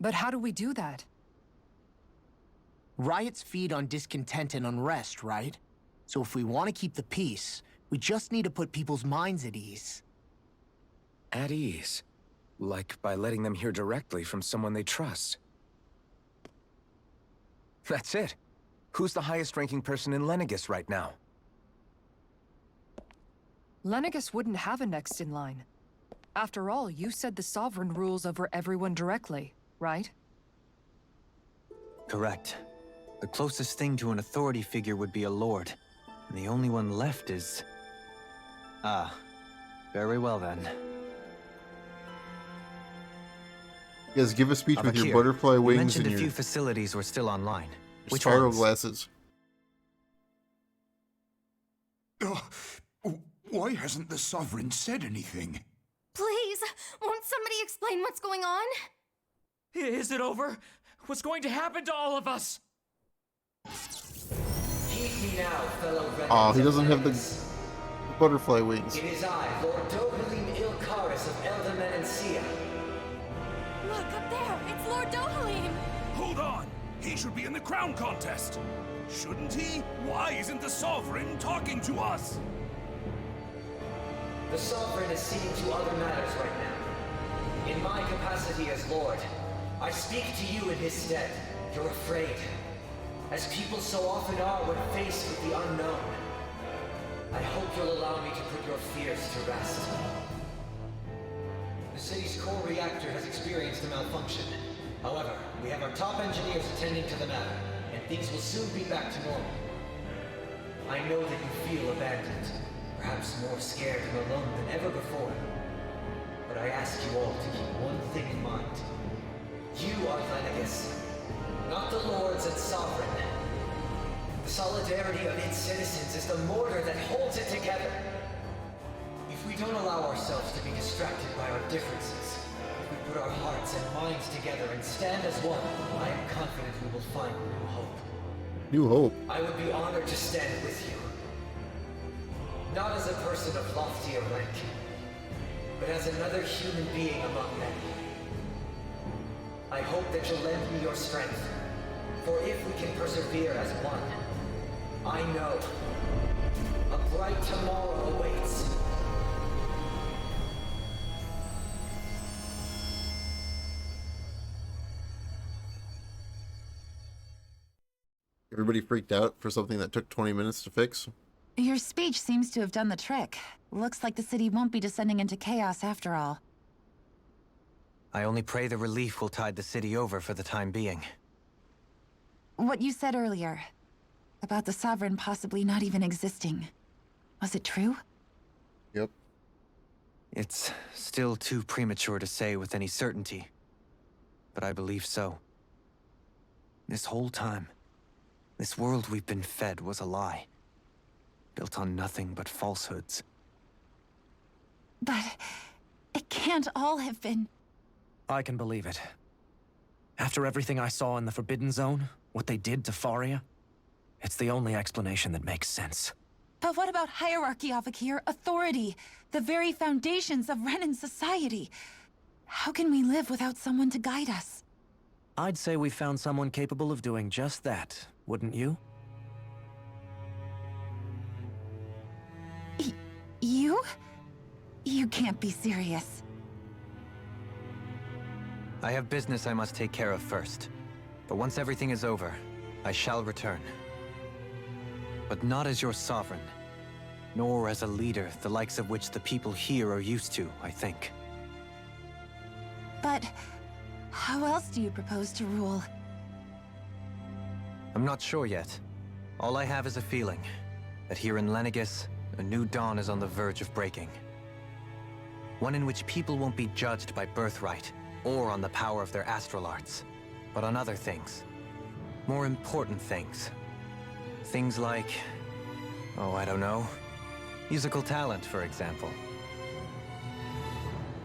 But how do we do that? Riots feed on discontent and unrest, right? So if we want to keep the peace, we just need to put people's minds at ease. At ease? Like by letting them hear directly from someone they trust. That's it. Who's the highest-ranking person in Lenegis right now? Lenegis wouldn't have a next in line. After all, you said the Sovereign rules over everyone directly, right? Correct. The closest thing to an authority figure would be a lord. And the only one left is... Ah. Very well then. You guys give a speech with your Abakir, butterfly you wings mentioned and a your few facilities were still online. Which spiral ones? glasses. Why hasn't the Sovereign said anything? Please, won't somebody explain what's going on? Is it over? What's going to happen to all of us? Heed me now, fellow Renegades. Oh, he doesn't have the butterfly wings. It is I, Lord Dohalim Ilkaris of Eldaman and Sia. Look, up there! It's Lord Dohalim! Hold on! He should be in the crown contest! Shouldn't he? Why isn't the Sovereign talking to us? The Sovereign is seeing to other matters right now. In my capacity as Lord, I speak to you in his stead. You're afraid. As people so often are when faced with the unknown. I hope you'll allow me to put your fears to rest. The city's core reactor has experienced a malfunction. However, we have our top engineers attending to the matter, and things will soon be back to normal. I know that you feel abandoned, perhaps more scared and alone than ever before. But I ask you all to keep one thing in mind. You are Lenegis, not the Lords and Sovereign. The solidarity of its citizens is the mortar that holds it together. If we don't allow ourselves to be distracted by our differences, if we put our hearts and minds together and stand as one, I am confident we will find new hope. New hope. I would be honored to stand with you. Not as a person of loftier rank, but as another human being among many. I hope that you'll lend me your strength, for if we can persevere as one, I know a bright tomorrow awaits. Everybody freaked out for something that took 20 minutes to fix. Your speech seems to have done the trick. Looks like the city won't be descending into chaos after all. I only pray the relief will tide the city over for the time being. What you said earlier, about the Sovereign possibly not even existing, was it true? Yep. It's still too premature to say with any certainty, but I believe so. This whole time, this world we've been fed was a lie, built on nothing but falsehoods. But it can't all have been... I can believe it. After everything I saw in the Forbidden Zone, what they did to Faria, it's the only explanation that makes sense. But what about hierarchy, Avakir? Authority? The very foundations of Renan society? How can we live without someone to guide us? I'd say we found someone capable of doing just that, wouldn't you? You? You can't be serious. I have business I must take care of first. But once everything is over, I shall return. But not as your sovereign, nor as a leader the likes of which the people here are used to, I think. But how else do you propose to rule? I'm not sure yet. All I have is a feeling that here in Lenegis, a new dawn is on the verge of breaking. One in which people won't be judged by birthright or on the power of their astral arts, but on other things. More important things. Things like, oh, I don't know, musical talent, for example.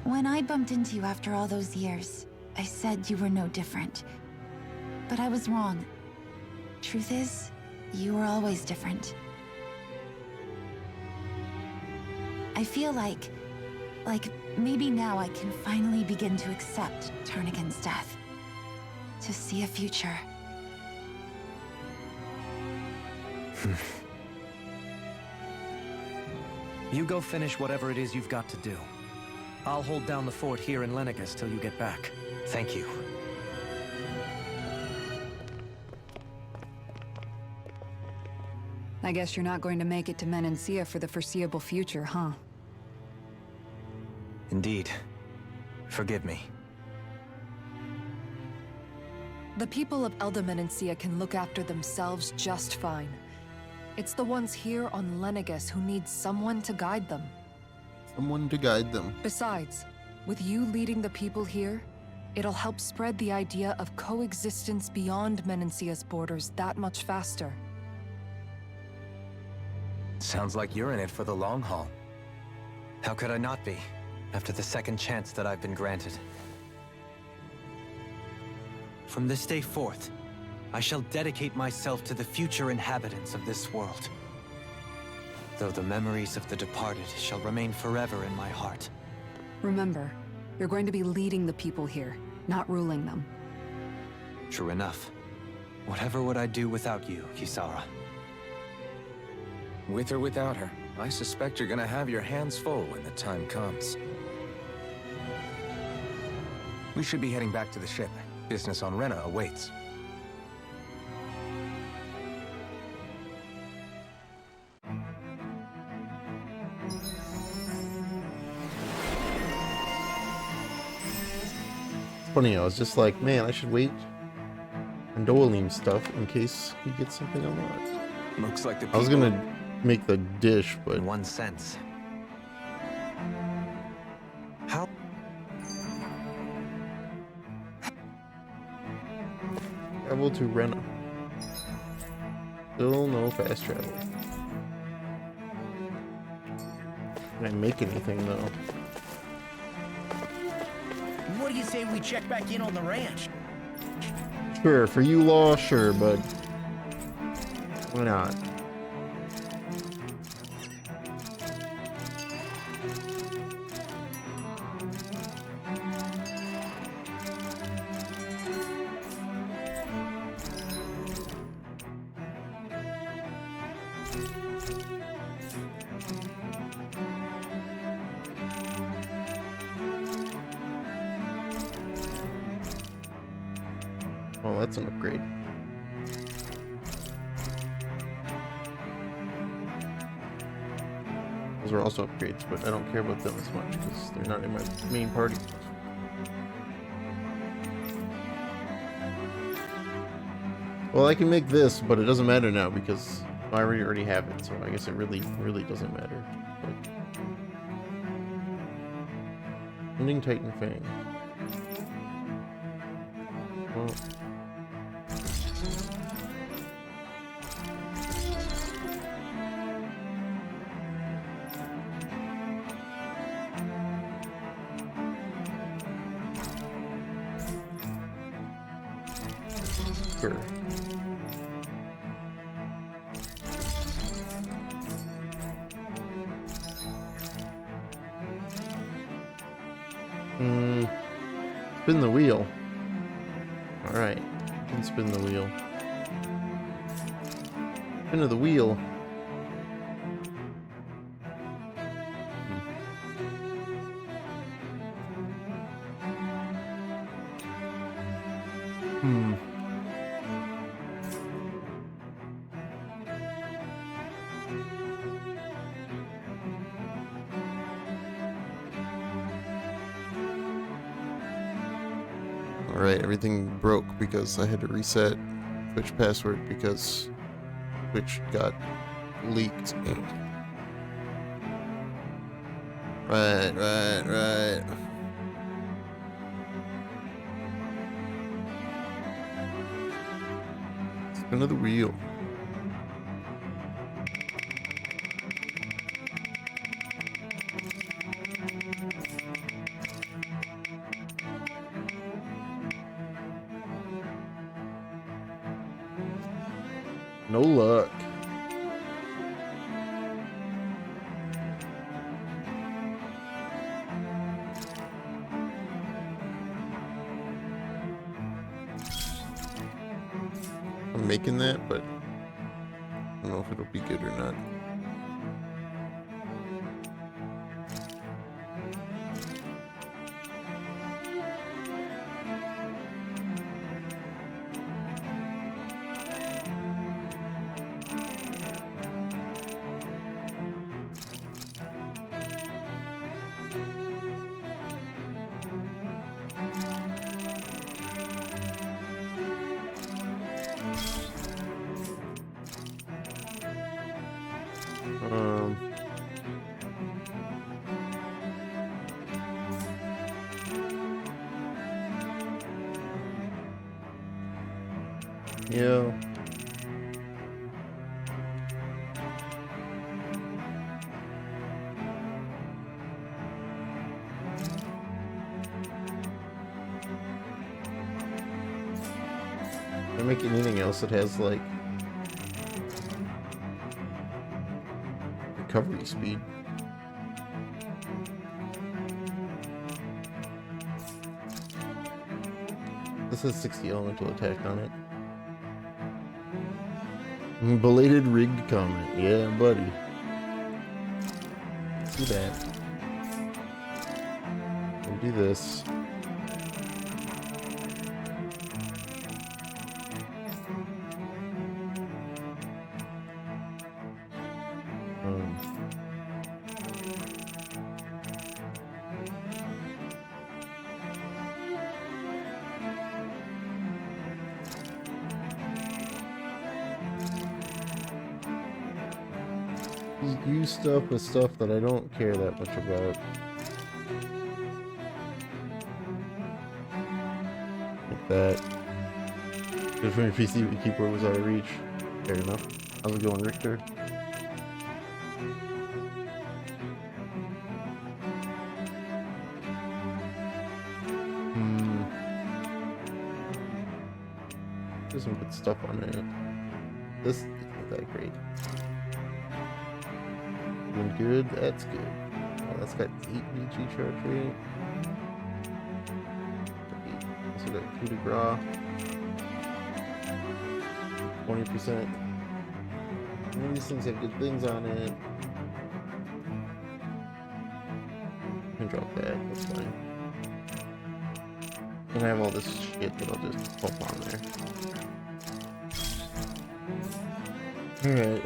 When I bumped into you after all those years, I said you were no different. But I was wrong. Truth is, you were always different. I feel like maybe now I can finally begin to accept Turnigan's death. To see a future. You go finish whatever it is you've got to do. I'll hold down the fort here in Lenegis till you get back. Thank you. I guess you're not going to make it to Menancia for the foreseeable future, huh? Indeed. Forgive me. The people of Elda Menancia can look after themselves just fine. It's the ones here on Lenegis who need someone to guide them. Someone to guide them. Besides, with you leading the people here, it'll help spread the idea of coexistence beyond Menancia's borders that much faster. Sounds like you're in it for the long haul. How could I not be, after the second chance that I've been granted? From this day forth, I shall dedicate myself to the future inhabitants of this world. Though the memories of the departed shall remain forever in my heart. Remember, you're going to be leading the people here, not ruling them. True enough. Whatever would I do without you, Kisara? With or without her, I suspect you're gonna have your hands full when the time comes. We should be heading back to the ship. Business on Rena awaits. It's funny, I was just like, man, I should wait on Doelim stuff in case we get something unlocked. Looks like the I was gonna make the dish, but in one sense. How? Travel to Rena. Still no fast travel. Can I make anything though? What do you say we check back in on the ranch? Sure, for you, Law, sure, but why not? Oh, that's an upgrade. Those are also upgrades, but I don't care about them as much because they're not in my main party. Well, I can make this, but it doesn't matter now because I already have it, so I guess it really doesn't matter. But... Ending Titan Fang. Well... Sure. Spin the wheel. Alright, can spin the wheel. Spin of the wheel. Alright, everything broke because I had to reset Twitch password because Twitch got leaked. Right. Spin of the wheel. No luck. I'm making that, but I don't know if it'll be good or not. Yeah. Can I make anything else that has like recovery speed? This has 60 elemental attack on it. Belated rigged comment. Yeah, buddy. See that. We'll do this. Use stuff with stuff that I don't care that much about. Like that. Good for your PC, but keyboard was out of reach. Fair enough. How's it going, Richter? There's some good stuff on it. This isn't that great. Doing good, that's good. Oh, that's got 8 VG charge rate. Also got coup de grace. 20%. None of these things have good things on it. I can drop that, that's fine. And I have all this shit that I'll just pop on there. Alright.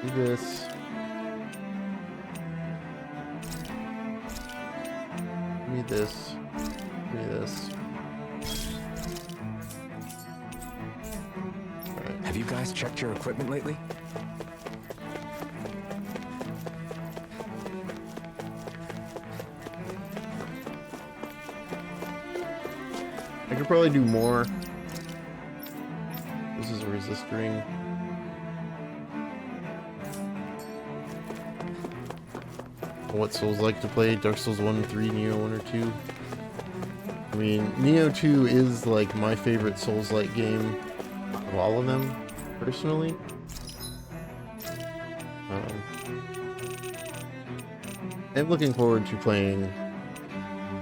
Do this. Give me this. Give me this. Alright. Have you guys checked your equipment lately? I could probably do more. This is a resist ring. What Souls like to play? Dark Souls 1 and 3, Neo 1 or 2. I mean, Neo 2 is like my favorite Souls-like game of all of them, personally. I'm looking forward to playing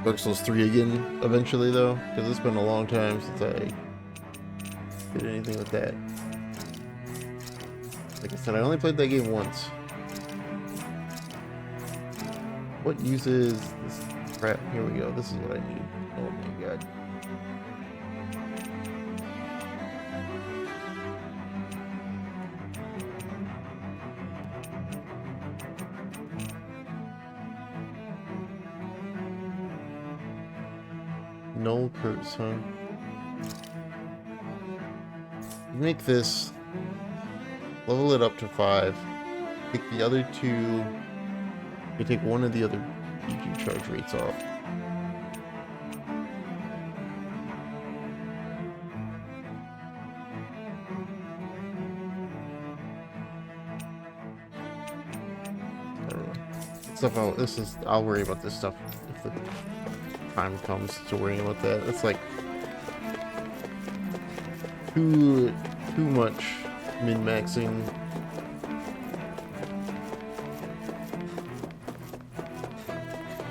Dark Souls 3 again eventually, though, because it's been a long time since I did anything with that. Like I said, I only played that game once. What uses this crap? Here we go. This is what I need. Oh my god. Null curse, huh? make this, level it up to 5, take the other two, you take one of the other PG charge rates off. I'll worry about this stuff if the time comes to worrying about that. It's like too much min-maxing.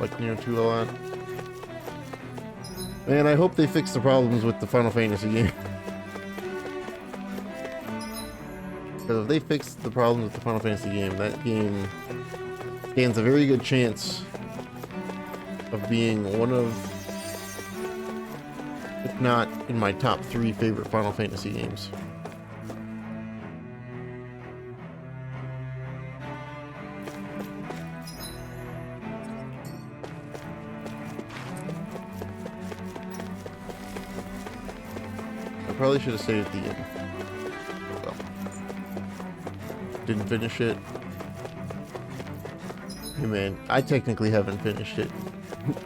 Like Neo 2 a lot. Man, I hope they fix the problems with the Final Fantasy game. Because if they fix the problems with the Final Fantasy game, that game stands a very good chance of being one of, if not in my top 3 favorite Final Fantasy games. I probably should have stayed at the end. Well, didn't finish it. Hey man, I technically haven't finished it.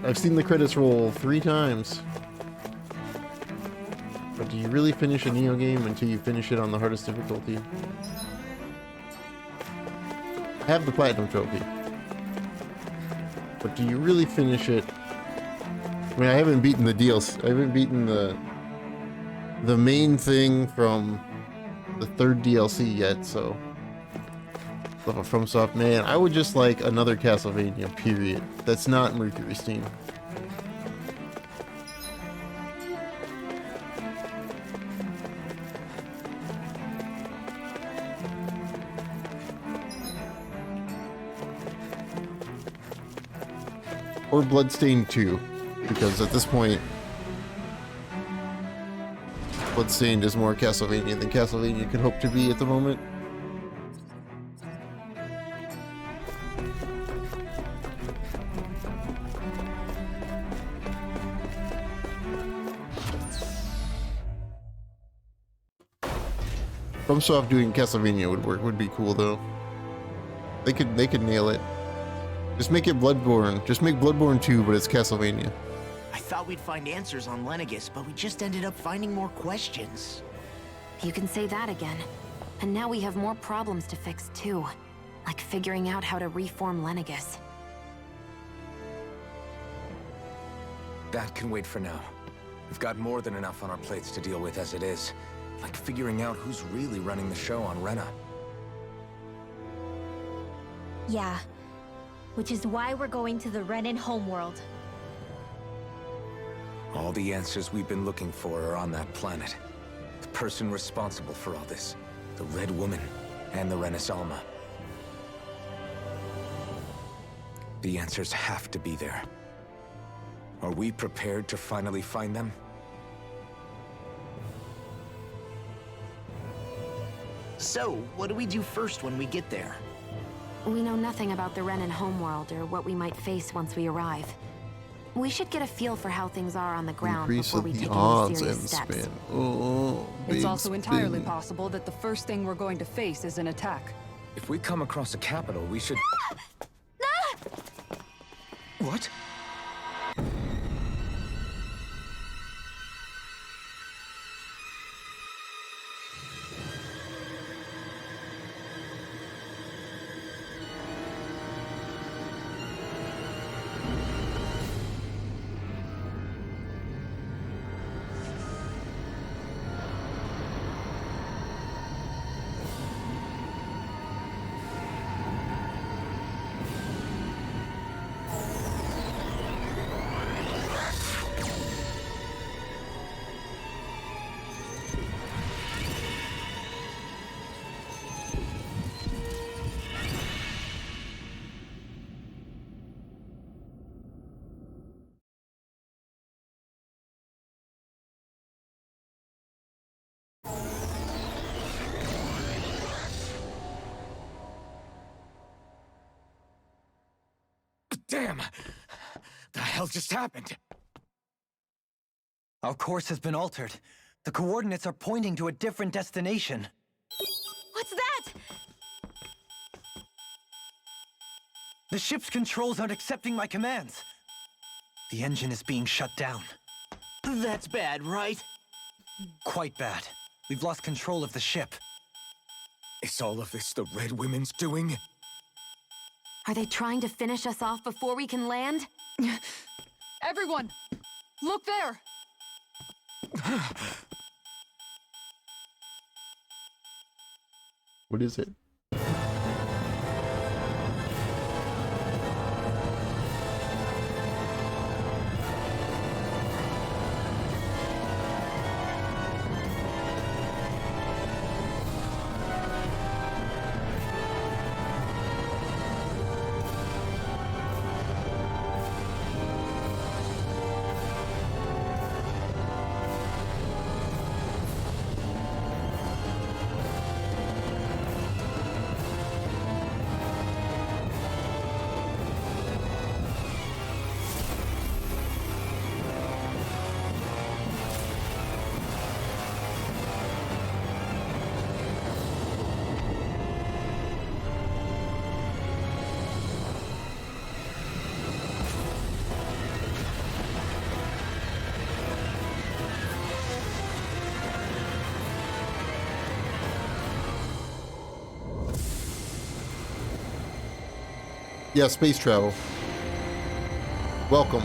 I've seen the credits roll 3 times. But do you really finish a Neo game until you finish it on the hardest difficulty? I have the Platinum Trophy. But do you really finish it? I mean, I haven't beaten the DLC. I haven't beaten the main thing from the 3rd DLC yet, so... FromSoft, man, I would just like another Castlevania, period. That's not Mercury Steam. Or Bloodstained 2, because at this point, Bloodstained is more Castlevania than Castlevania could hope to be at the moment. FromSoft doing Castlevania would be cool though. They could nail it. Just make it Bloodborne. Just make Bloodborne 2, but it's Castlevania. I thought we'd find answers on Lenegus, but we just ended up finding more questions. You can say that again. And now we have more problems to fix too. Like figuring out how to reform Lenegus. That can wait for now. We've got more than enough on our plates to deal with as it is. Like figuring out who's really running the show on Rena. Yeah. Which is why we're going to the Renan homeworld. All the answers we've been looking for are on that planet. The person responsible for all this. The Red Woman and the Renis Alma. The answers have to be there. Are we prepared to finally find them? So, what do we do first when we get there? We know nothing about the Renan homeworld or what we might face once we arrive. We should get a feel for how things are on the ground Increase before we of the take any odds serious and steps. spin. Oh, It's big also entirely spin. possible that the first thing we're going to face is an attack. If we come across a capital, we should... What? Damn! The hell just happened? Our course has been altered. The coordinates are pointing to a different destination. What's that? The ship's controls aren't accepting my commands. The engine is being shut down. That's bad, right? Quite bad. We've lost control of the ship. Is all of this the Red Women's doing? Are they trying to finish us off before we can land? Everyone! Look there! What is it? Yeah, space travel. Welcome.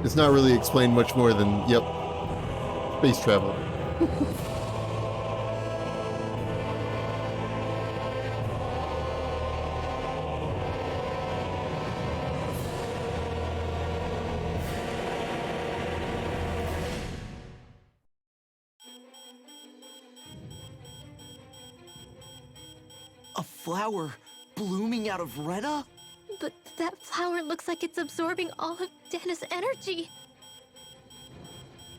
It's not really explained much more than, yep, space travel. A flower blooming out of Rena? But that flower looks like it's absorbing all of Dana's energy.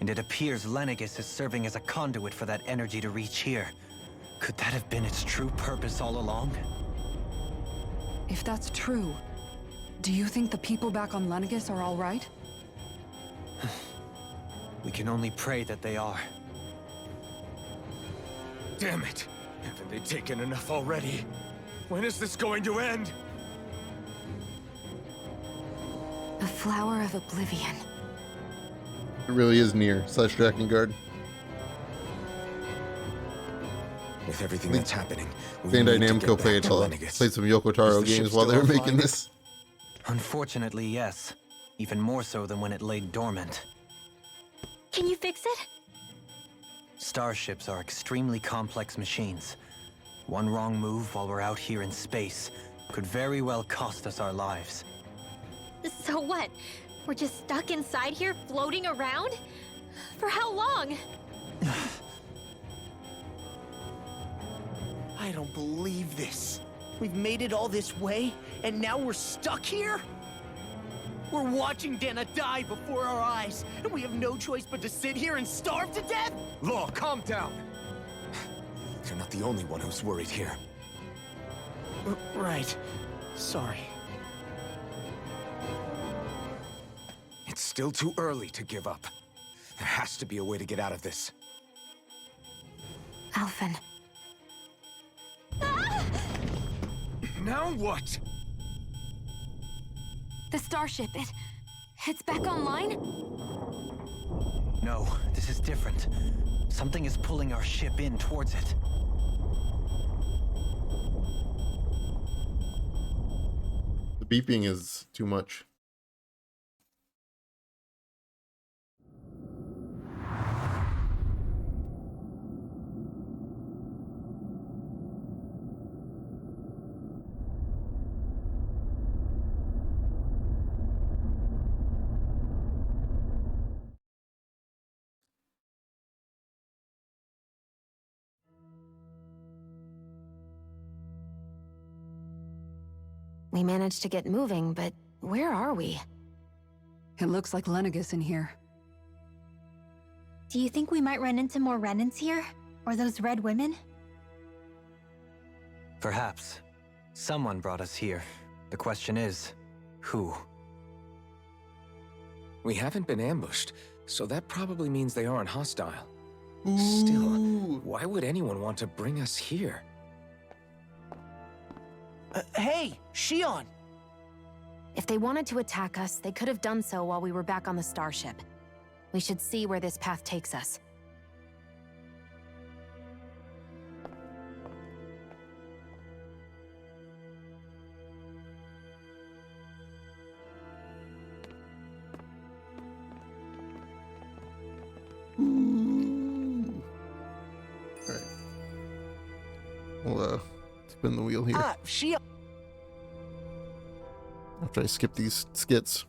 And it appears Lenegis is serving as a conduit for that energy to reach here. Could that have been its true purpose all along? If that's true, do you think the people back on Lenegis are all right? We can only pray that they are. Damn it! Haven't they taken enough already? When is this going to end? The flower of oblivion. It really is near / Drakengard. With everything that's happening, we Bandai need to Namco get played back to Lenegis. some Yoko Taro Is the ship games while they still were making offline? this. Unfortunately, yes. Even more so than when it lay dormant. Can you fix it? Starships are extremely complex machines. One wrong move while we're out here in space could very well cost us our lives. So what? We're just stuck inside here, floating around? For how long? I don't believe this. We've made it all this way, and now we're stuck here? We're watching Dana die before our eyes, and we have no choice but to sit here and starve to death? Law, calm down! You're not the only one who's worried here. Right. Sorry. It's still too early to give up. There has to be a way to get out of this. Alphen. Now what? The starship, it's back online? No, this is different. Something is pulling our ship in towards it. The beeping is too much. We managed to get moving, but where are we? It looks like Lenegis in here. Do you think we might run into more Renans here? Or those red women? Perhaps. Someone brought us here. The question is, who? We haven't been ambushed, so that probably means they aren't hostile. Still, why would anyone want to bring us here? Hey, Shion! If they wanted to attack us, they could have done so while we were back on the starship. We should see where this path takes us. Alright. We'll spin the wheel here. Shion! After I skip these skits.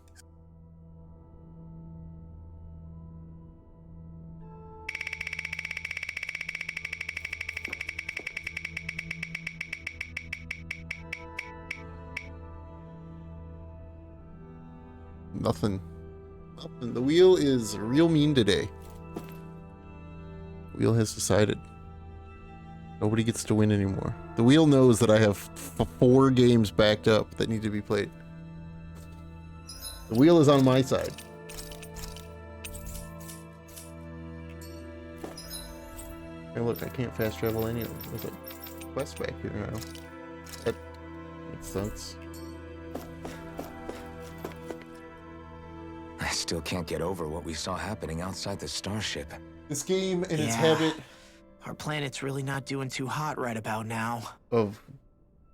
Nothing. Nothing. The wheel is real mean today. The wheel has decided. Nobody gets to win anymore. The wheel knows that I have 4 games backed up that need to be played. The wheel is on my side. Hey, look, I can't fast travel any of them. There's a quest back here now. That makes sense. I still can't get over what we saw happening outside the starship. This game and its habit Our planet's really not doing too hot right about now. of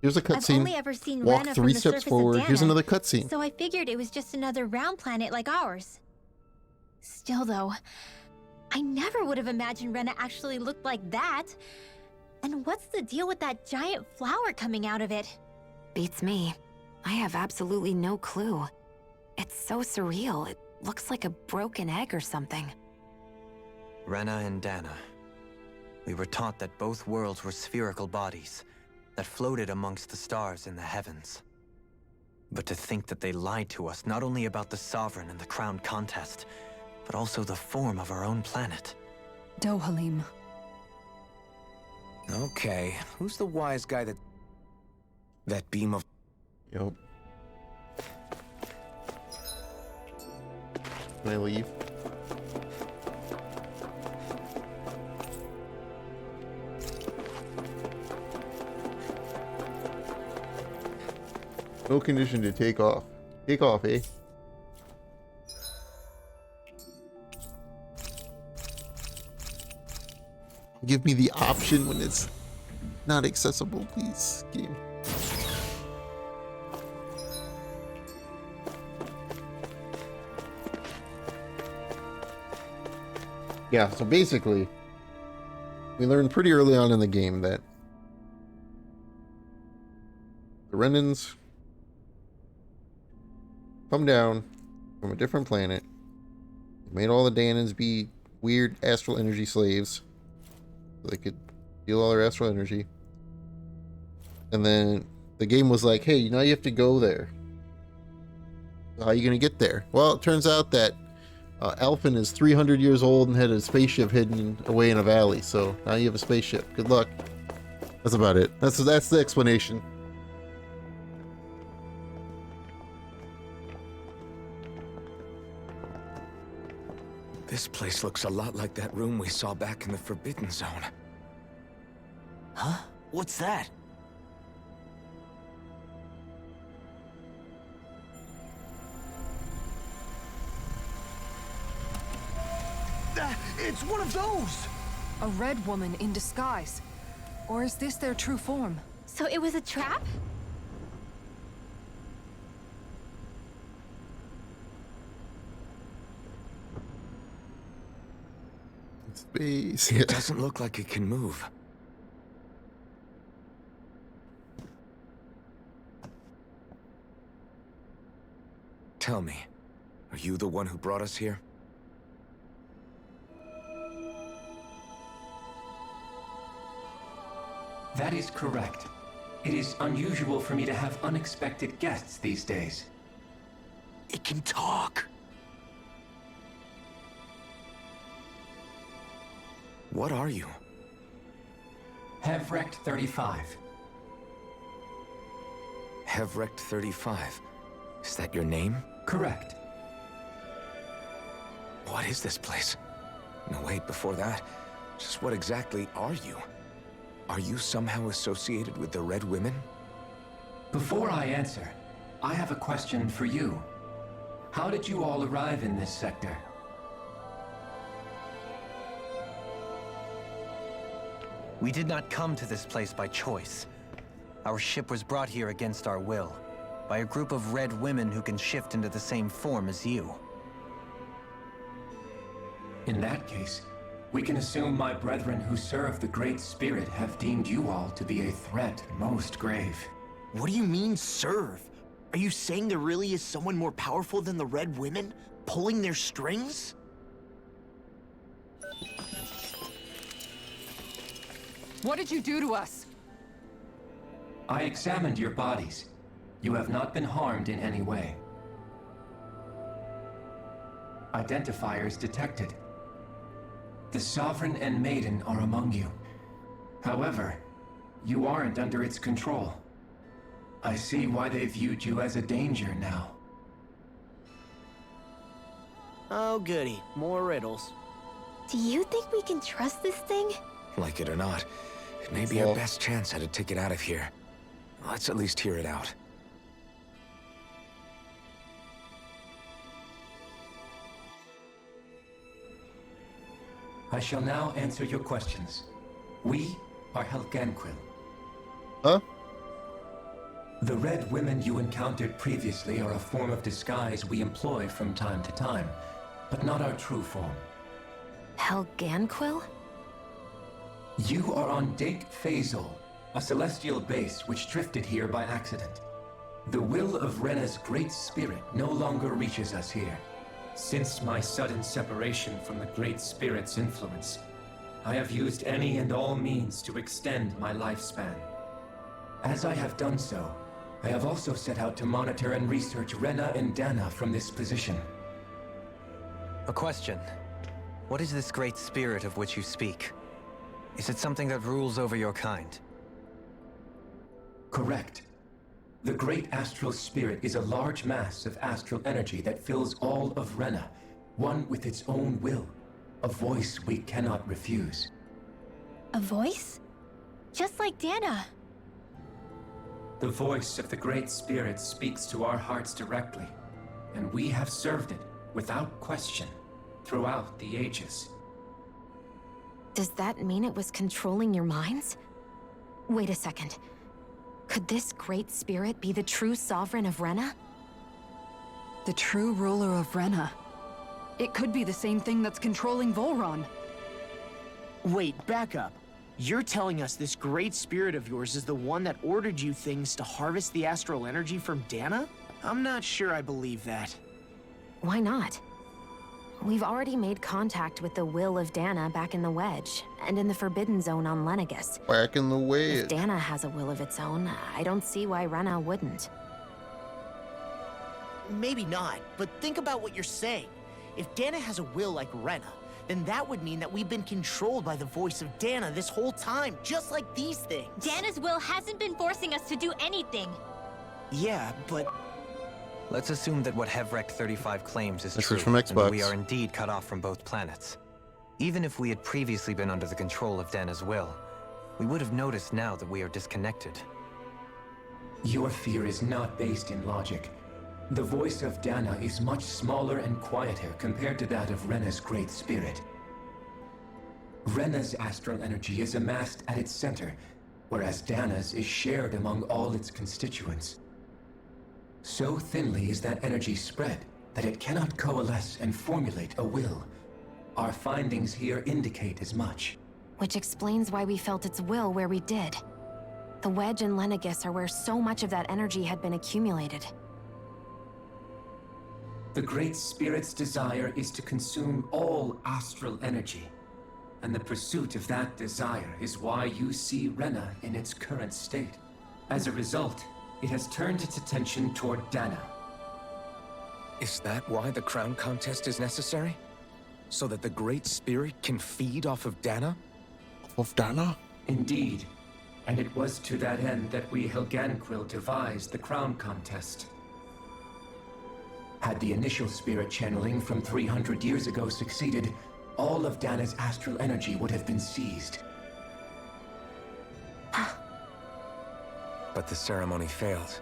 here's a I've only cutscene. ever seen Walk Rena 3 from the steps surface forward. of Here's Dana, another cutscene. so I figured it was just another round planet like ours. Still, though, I never would have imagined Rena actually looked like that. And what's the deal with that giant flower coming out of it? Beats me. I have absolutely no clue. It's so surreal. It looks like a broken egg or something. Rena and Dana. We were taught that both worlds were spherical bodies that floated amongst the stars in the heavens. But to think that they lied to us not only about the Sovereign and the Crown contest, but also the form of our own planet. Dohalim. Okay, who's the wise guy that beam of... Yep. Can I leave? No condition to take off. Take off, eh? Give me the option when it's not accessible, please, game. Yeah, so basically, we learned pretty early on in the game that the Renans come down from a different planet, made all the Danans be weird astral energy slaves so they could steal all their astral energy. And then the game was like, hey, now you have to go there. So how are you going to get there? Well, it turns out that Alphen is 300 years old and had a spaceship hidden away in a valley. So now you have a spaceship. Good luck. That's about it. That's the explanation. This place looks a lot like that room we saw back in the Forbidden Zone. Huh? What's that? It's one of those! A red woman in disguise. Or is this their true form? So it was a trap? Space. It doesn't look like it can move. Tell me, are you the one who brought us here? That is correct. It is unusual for me to have unexpected guests these days. It can talk. What are you? Hevrect 35. Hevrect 35. Is that your name? Correct. What is this place? No, wait, before that, just what exactly are you? Are you somehow associated with the Red Women? Before I answer, I have a question for you. How did you all arrive in this sector? We did not come to this place by choice. Our ship was brought here against our will, by a group of red women who can shift into the same form as you. In that case, we can assume my brethren who serve the Great Spirit have deemed you all to be a threat most grave. What do you mean, serve? Are you saying there really is someone more powerful than the Red Women, pulling their strings? What did you do to us? I examined your bodies. You have not been harmed in any way. Identifiers detected. The Sovereign and Maiden are among you. However, you aren't under its control. I see why they viewed you as a danger now. Oh, goody. More riddles. Do you think we can trust this thing? Like it or not, it may be our best chance at a ticket out of here. Let's at least hear it out. I shall now answer your questions. We are Helganquil. Huh? The red women you encountered previously are a form of disguise we employ from time to time, but not our true form. Helganquil? You are on Dake Phasol, a celestial base which drifted here by accident. The will of Rena's great spirit no longer reaches us here. Since my sudden separation from the Great Spirit's influence, I have used any and all means to extend my lifespan. As I have done so, I have also set out to monitor and research Rena and Dana from this position. A question. What is this great spirit of which you speak? Is it something that rules over your kind? Correct. The Great Astral Spirit is a large mass of astral energy that fills all of Rena, one with its own will, a voice we cannot refuse. A voice? Just like Dana. The voice of the Great Spirit speaks to our hearts directly, and we have served it, without question, throughout the ages. Does that mean it was controlling your minds? Wait a second. Could this great spirit be the true sovereign of Rena? The true ruler of Rena. It could be the same thing that's controlling Volron. Wait, back up. You're telling us this great spirit of yours is the one that ordered you things to harvest the astral energy from Dana? I'm not sure I believe that. Why not? We've already made contact with the will of Dana back in the Wedge, and in the Forbidden Zone on Lenegus. Back in the Wedge. If Dana has a will of its own, I don't see why Rena wouldn't. Maybe not, but think about what you're saying. If Dana has a will like Rena, then that would mean that we've been controlled by the voice of Dana this whole time, just like these things. Dana's will hasn't been forcing us to do anything. Yeah, but... Let's assume that what Hevrek 35 claims is This true, is from and that Xbox. we are indeed cut off from both planets. Even if we had previously been under the control of Dana's will, we would have noticed now that we are disconnected. Your fear is not based in logic. The voice of Dana is much smaller and quieter compared to that of Rena's great spirit. Rena's astral energy is amassed at its center, whereas Dana's is shared among all its constituents. So thinly is that energy spread that it cannot coalesce and formulate a will. Our findings here indicate as much. Which explains why we felt its will where we did. The Wedge and Lenegus are where so much of that energy had been accumulated. The Great Spirit's desire is to consume all astral energy, and the pursuit of that desire is why you see Rena in its current state. As a result, it has turned its attention toward Dana. Is that why the crown contest is necessary? So that the Great Spirit can feed off of Dana? Of Dana? Indeed, and it was to that end that we Helganquil devised the crown contest. Had the initial spirit channeling from 300 years ago succeeded, all of Dana's astral energy would have been seized. But the ceremony failed.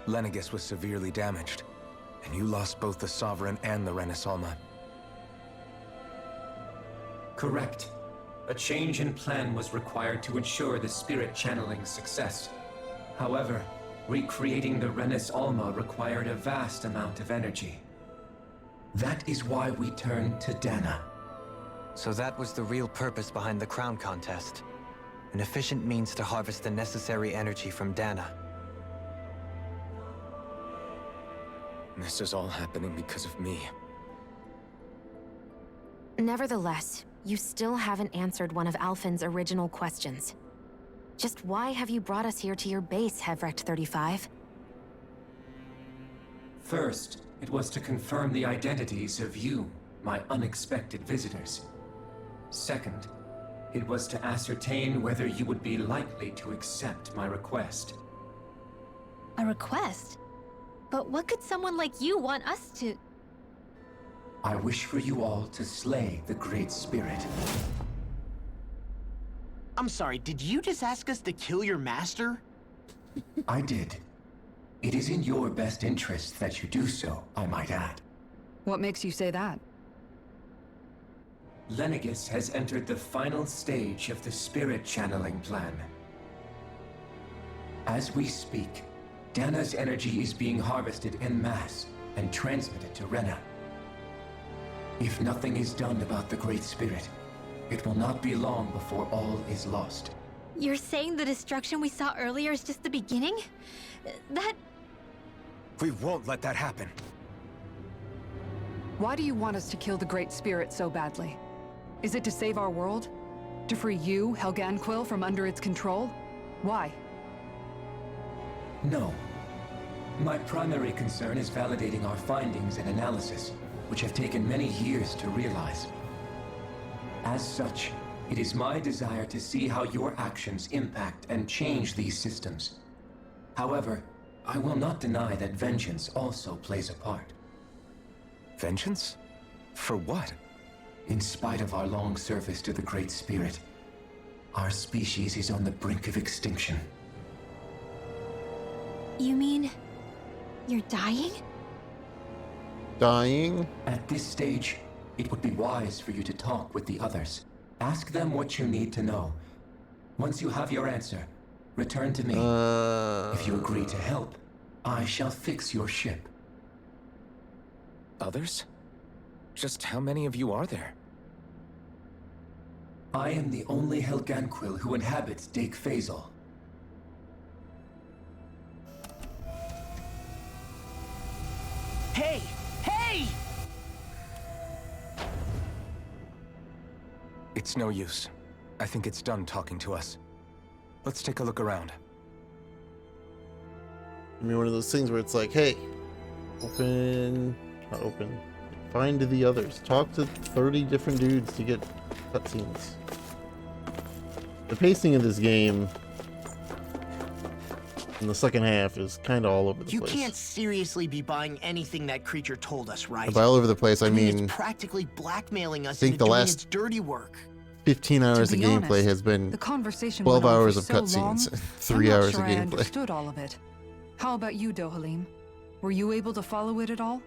Lenegis was severely damaged, and you lost both the Sovereign and the Renis Alma. Correct. A change in plan was required to ensure the spirit channeling's success. However, recreating the Renis Alma required a vast amount of energy. That is why we turned to Dana. So that was the real purpose behind the crown contest. An efficient means to harvest the necessary energy from Dana. This is all happening because of me. Nevertheless, you still haven't answered one of Alphen's original questions. Just why have you brought us here to your base, Hevrecht 35? First, it was to confirm the identities of you, my unexpected visitors. Second, it was to ascertain whether you would be likely to accept my request. A request? But what could someone like you want us to... I wish for you all to slay the Great Spirit. I'm sorry, did you just ask us to kill your master? I did. It is in your best interest that you do so, I might add. What makes you say that? Lenegis has entered the final stage of the spirit channeling plan. As we speak, Dana's energy is being harvested en masse and transmitted to Rena. If nothing is done about the Great Spirit, it will not be long before all is lost. You're saying the destruction we saw earlier is just the beginning? That... We won't let that happen. Why do you want us to kill the Great Spirit so badly? Is it to save our world? To free you, Helganquil, from under its control? Why? No. My primary concern is validating our findings and analysis, which have taken many years to realize. As such, it is my desire to see how your actions impact and change these systems. However, I will not deny that vengeance also plays a part. Vengeance? For what? In spite of our long service to the Great Spirit, our species is on the brink of extinction. You mean... you're dying? Dying? At this stage, it would be wise for you to talk with the others. Ask them what you need to know. Once you have your answer, return to me. If you agree to help, I shall fix your ship. Others? Just how many of you are there? I am the only Helganquil who inhabits Dake Phasal. Hey! Hey! It's no use. I think it's done talking to us. Let's take a look around. I mean, one of those things where it's like, hey, not open, find the others. Talk to 30 different dudes to get cutscenes. The pacing of this game in the second half is kind of all over the place. You can't seriously be buying anything that creature told us, right? And by all over the place, I mean it's practically blackmailing us think into the doing last its dirty work. 15 hours of gameplay honest, has been the conversation 12 went on hours for of so cutscenes, long, 3 I'm not hours sure of I gameplay. understood all of it. How about you, Dohalim? Were you able to follow it at all?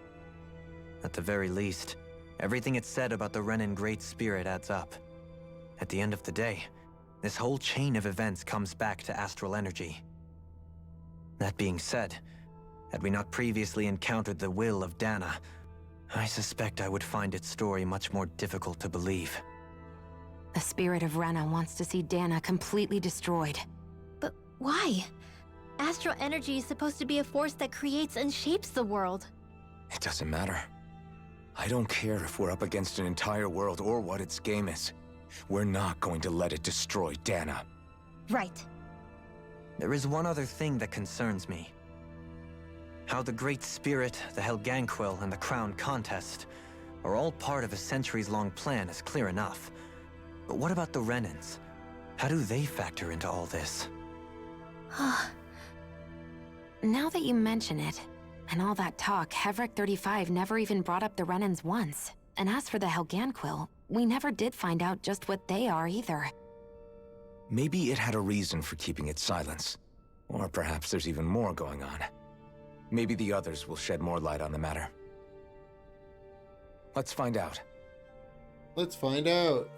At the very least, everything it said about the Renin Great Spirit adds up. At the end of the day, this whole chain of events comes back to astral energy. That being said, had we not previously encountered the will of Dana, I suspect I would find its story much more difficult to believe. The spirit of Rena wants to see Dana completely destroyed. But why? Astral energy is supposed to be a force that creates and shapes the world. It doesn't matter. I don't care if we're up against an entire world or what its game is. We're not going to let it destroy Dana. Right. There is one other thing that concerns me. How the Great Spirit, the Helganquil, and the Crown Contest are all part of a centuries-long plan is clear enough. But what about the Renins? How do they factor into all this? Now that you mention it, And all that talk, Hevrek 35 never even brought up the Renans once. And as for the Helganquil, we never did find out just what they are either. Maybe it had a reason for keeping its silence. Or perhaps there's even more going on. Maybe the others will shed more light on the matter. Let's find out. Let's find out.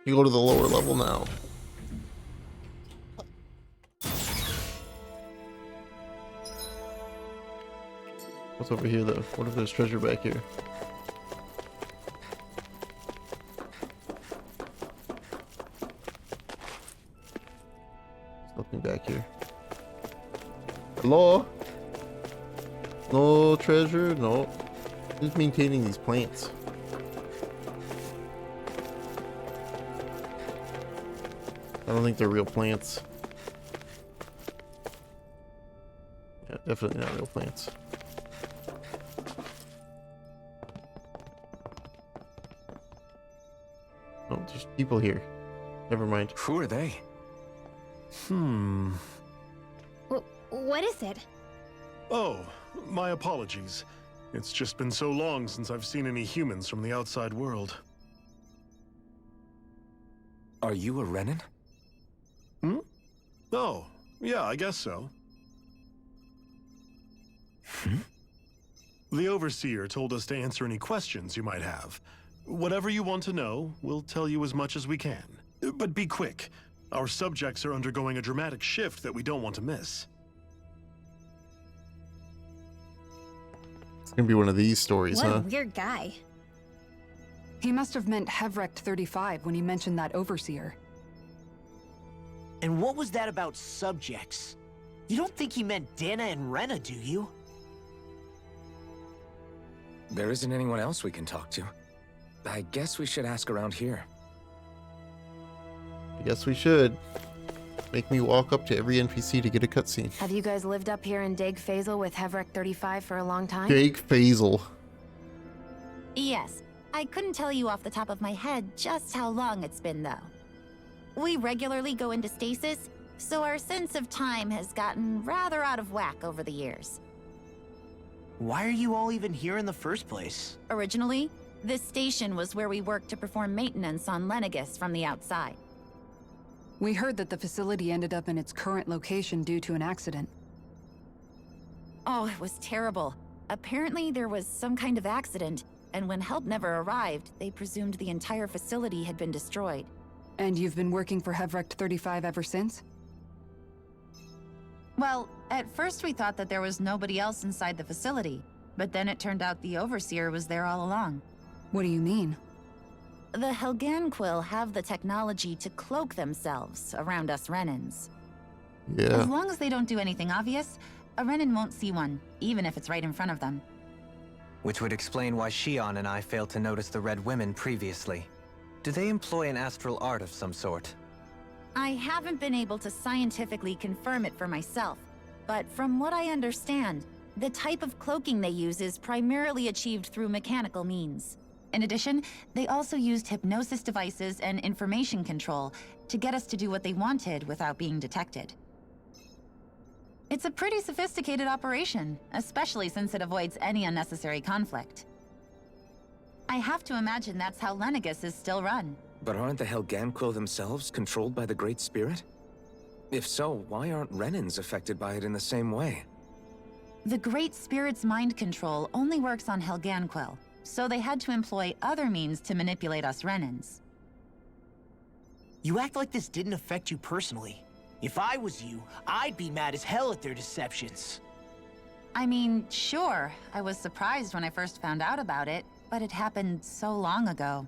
You go to the lower level now. What's over here though? What if there's treasure back here? There's nothing back here. Hello? No treasure? No. Who's maintaining these plants? I don't think they're real plants. Yeah, definitely not real plants. Oh, there's people here. Never mind. Who are they? What is it? Oh, my apologies. It's just been so long since I've seen any humans from the outside world. Are you a Renan? Oh, yeah, I guess so. The Overseer told us to answer any questions you might have. Whatever you want to know, we'll tell you as much as we can. But be quick. Our subjects are undergoing a dramatic shift that we don't want to miss. It's gonna be one of these stories, What huh? a weird guy. He must have meant Hevrek 35 when he mentioned that Overseer. And what was that about subjects? You don't think he meant Dana and Rena, do you? There isn't anyone else we can talk to. I guess we should ask around here. I guess we should. Make me walk up to every NPC to get a cutscene. Have you guys lived up here in Dag Fazel with Hevrek 35 for a long time? Jake Fazel. Yes. I couldn't tell you off the top of my head just how long it's been, though. We regularly go into stasis, so our sense of time has gotten rather out of whack over the years. Why are you all even here in the first place? Originally, this station was where we worked to perform maintenance on Lenegis from the outside. We heard that the facility ended up in its current location due to an accident. Oh, it was terrible. Apparently there was some kind of accident, and when help never arrived, they presumed the entire facility had been destroyed. And you've been working for Hevrek 35 ever since? Well, at first we thought that there was nobody else inside the facility, but then it turned out the Overseer was there all along. What do you mean? The Helganquil have the technology to cloak themselves around us Renans. Yeah. As long as they don't do anything obvious, a Renan won't see one, even if it's right in front of them. Which would explain why Shion and I failed to notice the Red Women previously. Do they employ an astral art of some sort? I haven't been able to scientifically confirm it for myself, but from what I understand, the type of cloaking they use is primarily achieved through mechanical means. In addition, they also used hypnosis devices and information control to get us to do what they wanted without being detected. It's a pretty sophisticated operation, especially since it avoids any unnecessary conflict. I have to imagine that's how Lenegis is still run. But aren't the Helganquil themselves controlled by the Great Spirit? If so, why aren't Renans affected by it in the same way? The Great Spirit's mind control only works on Helganquil, so they had to employ other means to manipulate us Renans. You act like this didn't affect you personally. If I was you, I'd be mad as hell at their deceptions. I mean, sure, I was surprised when I first found out about it, but it happened so long ago.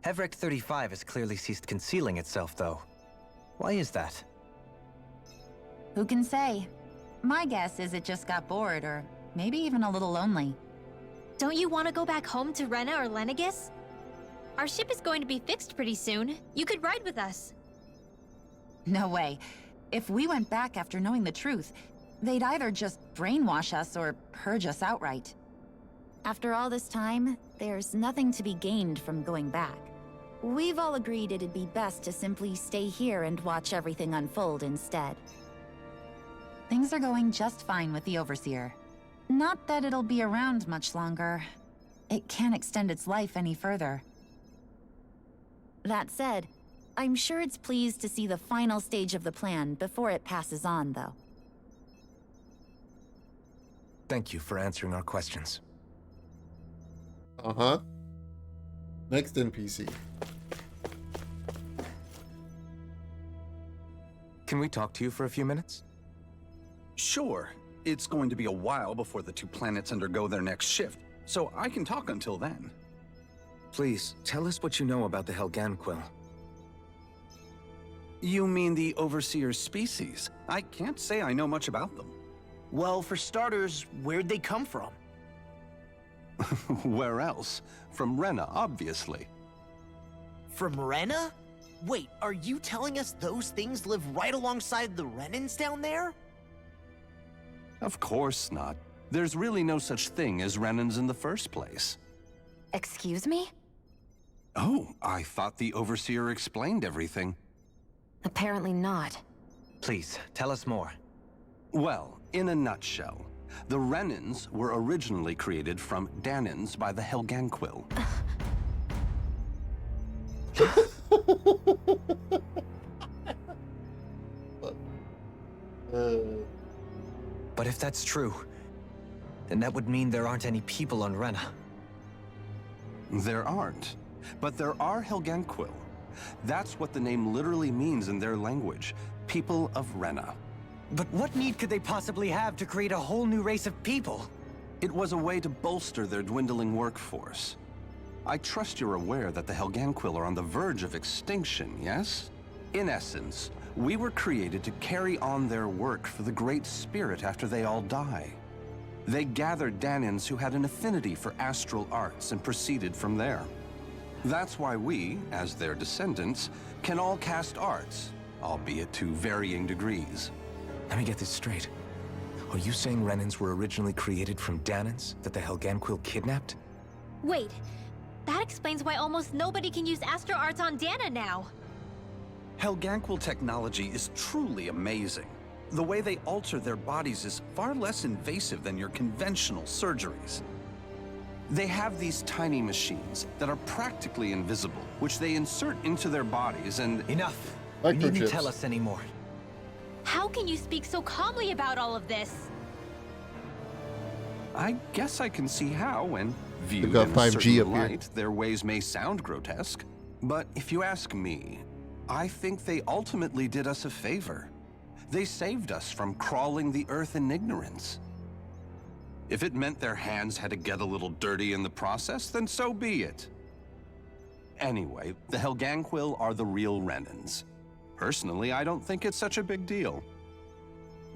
Hevrek 35 has clearly ceased concealing itself, though. Why is that? Who can say? My guess is it just got bored, or maybe even a little lonely. Don't you want to go back home to Rena or Lenegis? Our ship is going to be fixed pretty soon. You could ride with us. No way. If we went back after knowing the truth, they'd either just brainwash us or purge us outright. After all this time, there's nothing to be gained from going back. We've all agreed it'd be best to simply stay here and watch everything unfold instead. Things are going just fine with the Overseer. Not that it'll be around much longer. It can't extend its life any further. That said, I'm sure it's pleased to see the final stage of the plan before it passes on, though. Thank you for answering our questions. Uh-huh. Next NPC. Can we talk to you for a few minutes? Sure. It's going to be a while before the two planets undergo their next shift, so I can talk until then. Please, tell us what you know about the Helganquil. You mean the Overseer's species? I can't say I know much about them. Well, for starters, where'd they come from? Where else? From Rena, obviously. From Rena? Wait, are you telling us those things live right alongside the Renans down there? Of course not. There's really no such thing as Renans in the first place. Excuse me? Oh, I thought the Overseer explained everything. Apparently not. Please, tell us more. Well, in a nutshell, the Renans were originally created from Danans by the Helganquil. But if that's true, then that would mean there aren't any people on Rena. There aren't, but there are Helganquil. That's what the name literally means in their language, people of Rena. But what need could they possibly have to create a whole new race of people? It was a way to bolster their dwindling workforce. I trust you're aware that the Helganquil are on the verge of extinction, yes? In essence, we were created to carry on their work for the Great Spirit after they all die. They gathered Danans who had an affinity for astral arts and proceeded from there. That's why we, as their descendants, can all cast arts, albeit to varying degrees. Let me get this straight. Are you saying Renans were originally created from Danans that the Helganquil kidnapped? Wait, that explains why almost nobody can use Astro Arts on Dana now. Helganquil technology is truly amazing. The way they alter their bodies is far less invasive than your conventional surgeries. They have these tiny machines that are practically invisible, which they insert into their bodies and... Enough! You needn't tell us anymore. How can you speak so calmly about all of this? I guess I can see how, when viewed got in 5G a certain up here. light, their ways may sound grotesque. But if you ask me, I think they ultimately did us a favor. They saved us from crawling the earth in ignorance. If it meant their hands had to get a little dirty in the process, then so be it. Anyway, the Helganquil are the real Renans. Personally, I don't think it's such a big deal.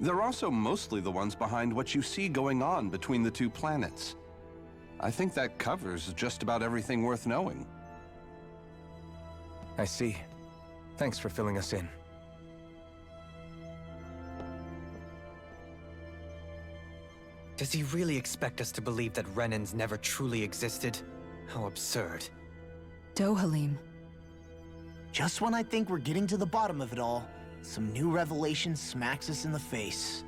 They're also mostly the ones behind what you see going on between the two planets. I think that covers just about everything worth knowing. I see. Thanks for filling us in. Does he really expect us to believe that Renans never truly existed? How absurd. Dohalim. Just when I think we're getting to the bottom of it all, some new revelation smacks us in the face.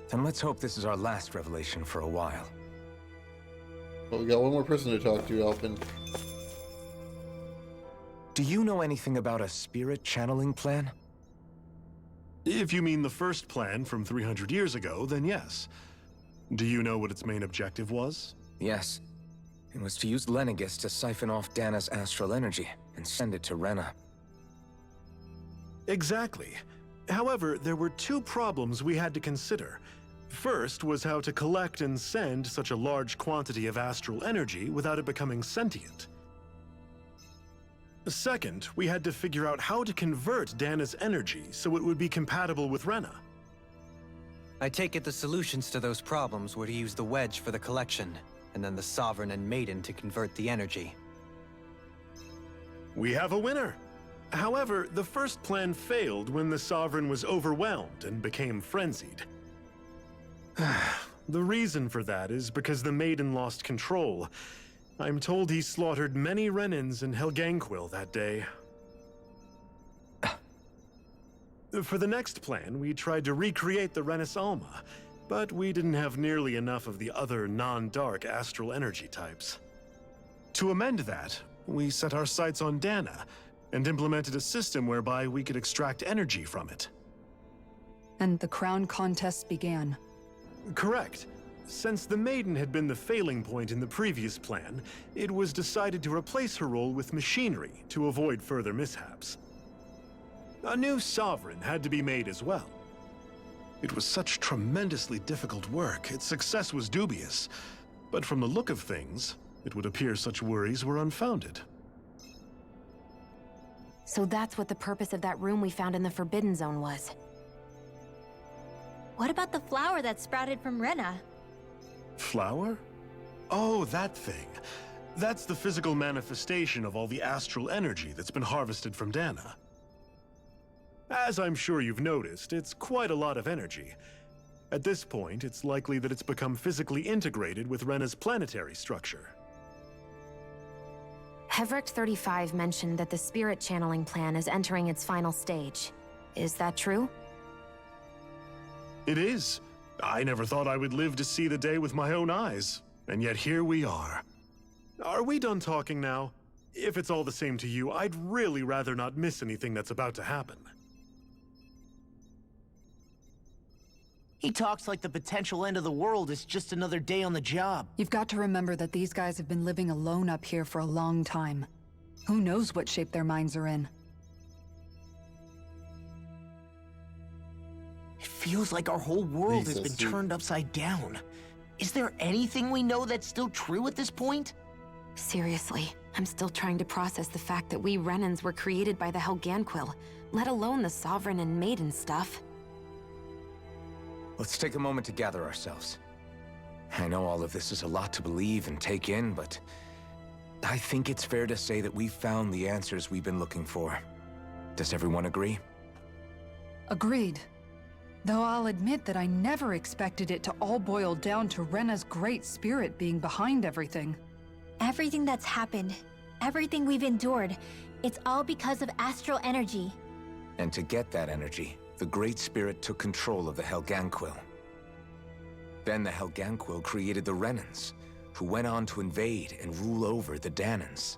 Then let's hope this is our last revelation for a while. Well, we got one more person to talk to, Alpin. Do you know anything about a spirit channeling plan? If you mean the first plan from 300 years ago, then yes. Do you know what its main objective was? Yes. It was to use Lenegis to siphon off Dana's astral energy and send it to Rena. Exactly. However, there were two problems we had to consider. First was how to collect and send such a large quantity of astral energy without it becoming sentient. Second, we had to figure out how to convert Dana's energy so it would be compatible with Rena. I take it the solutions to those problems were to use the wedge for the collection, and then the Sovereign and Maiden to convert the energy. We have a winner! However, the first plan failed when the Sovereign was overwhelmed and became frenzied. The reason for that is because the Maiden lost control. I'm told he slaughtered many Renans in Helganquil that day. For the next plan, we tried to recreate the Renis Alma, but we didn't have nearly enough of the other non-dark astral energy types. To amend that, we set our sights on Dana, and implemented a system whereby we could extract energy from it. And the crown contest began. Correct. Since the Maiden had been the failing point in the previous plan, it was decided to replace her role with machinery to avoid further mishaps. A new sovereign had to be made as well. It was such tremendously difficult work, its success was dubious. But from the look of things, it would appear such worries were unfounded. So that's what the purpose of that room we found in the Forbidden Zone was. What about the flower that sprouted from Rena? Flower? Oh, that thing. That's the physical manifestation of all the astral energy that's been harvested from Dana. As I'm sure you've noticed, it's quite a lot of energy. At this point, it's likely that it's become physically integrated with Rena's planetary structure. Hevricht 35 mentioned that the spirit channeling plan is entering its final stage. Is that true? It is. I never thought I would live to see the day with my own eyes, and yet here we are. Are we done talking now? If it's all the same to you, I'd really rather not miss anything that's about to happen. He talks like the potential end of the world is just another day on the job. You've got to remember that these guys have been living alone up here for a long time. Who knows what shape their minds are in? It feels like our whole world has been turned upside down. Is there anything we know that's still true at this point? Seriously, I'm still trying to process the fact that we Renans were created by the Helganquil, let alone the Sovereign and Maiden stuff. Let's take a moment to gather ourselves. I know all of this is a lot to believe and take in, but I think it's fair to say that we've found the answers we've been looking for. Does everyone agree? Agreed. Though I'll admit that I never expected it to all boil down to Rena's great spirit being behind everything. Everything that's happened, everything we've endured, it's all because of astral energy. And to get that energy, the Great Spirit took control of the Helganquil. Then the Helganquil created the Renans, who went on to invade and rule over the Danans.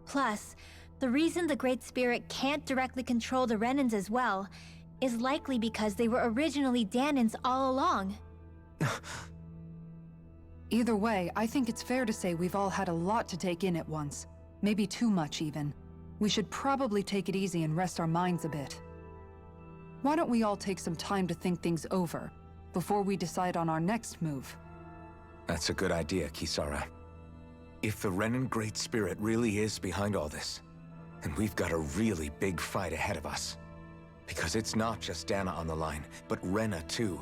Plus, the reason the Great Spirit can't directly control the Renans as well is likely because they were originally Danans all along. Either way, I think it's fair to say we've all had a lot to take in at once. Maybe too much, even. We should probably take it easy and rest our minds a bit. Why don't we all take some time to think things over, before we decide on our next move? That's a good idea, Kisara. If the Renan Great Spirit really is behind all this, then we've got a really big fight ahead of us. Because it's not just Dana on the line, but Rena too.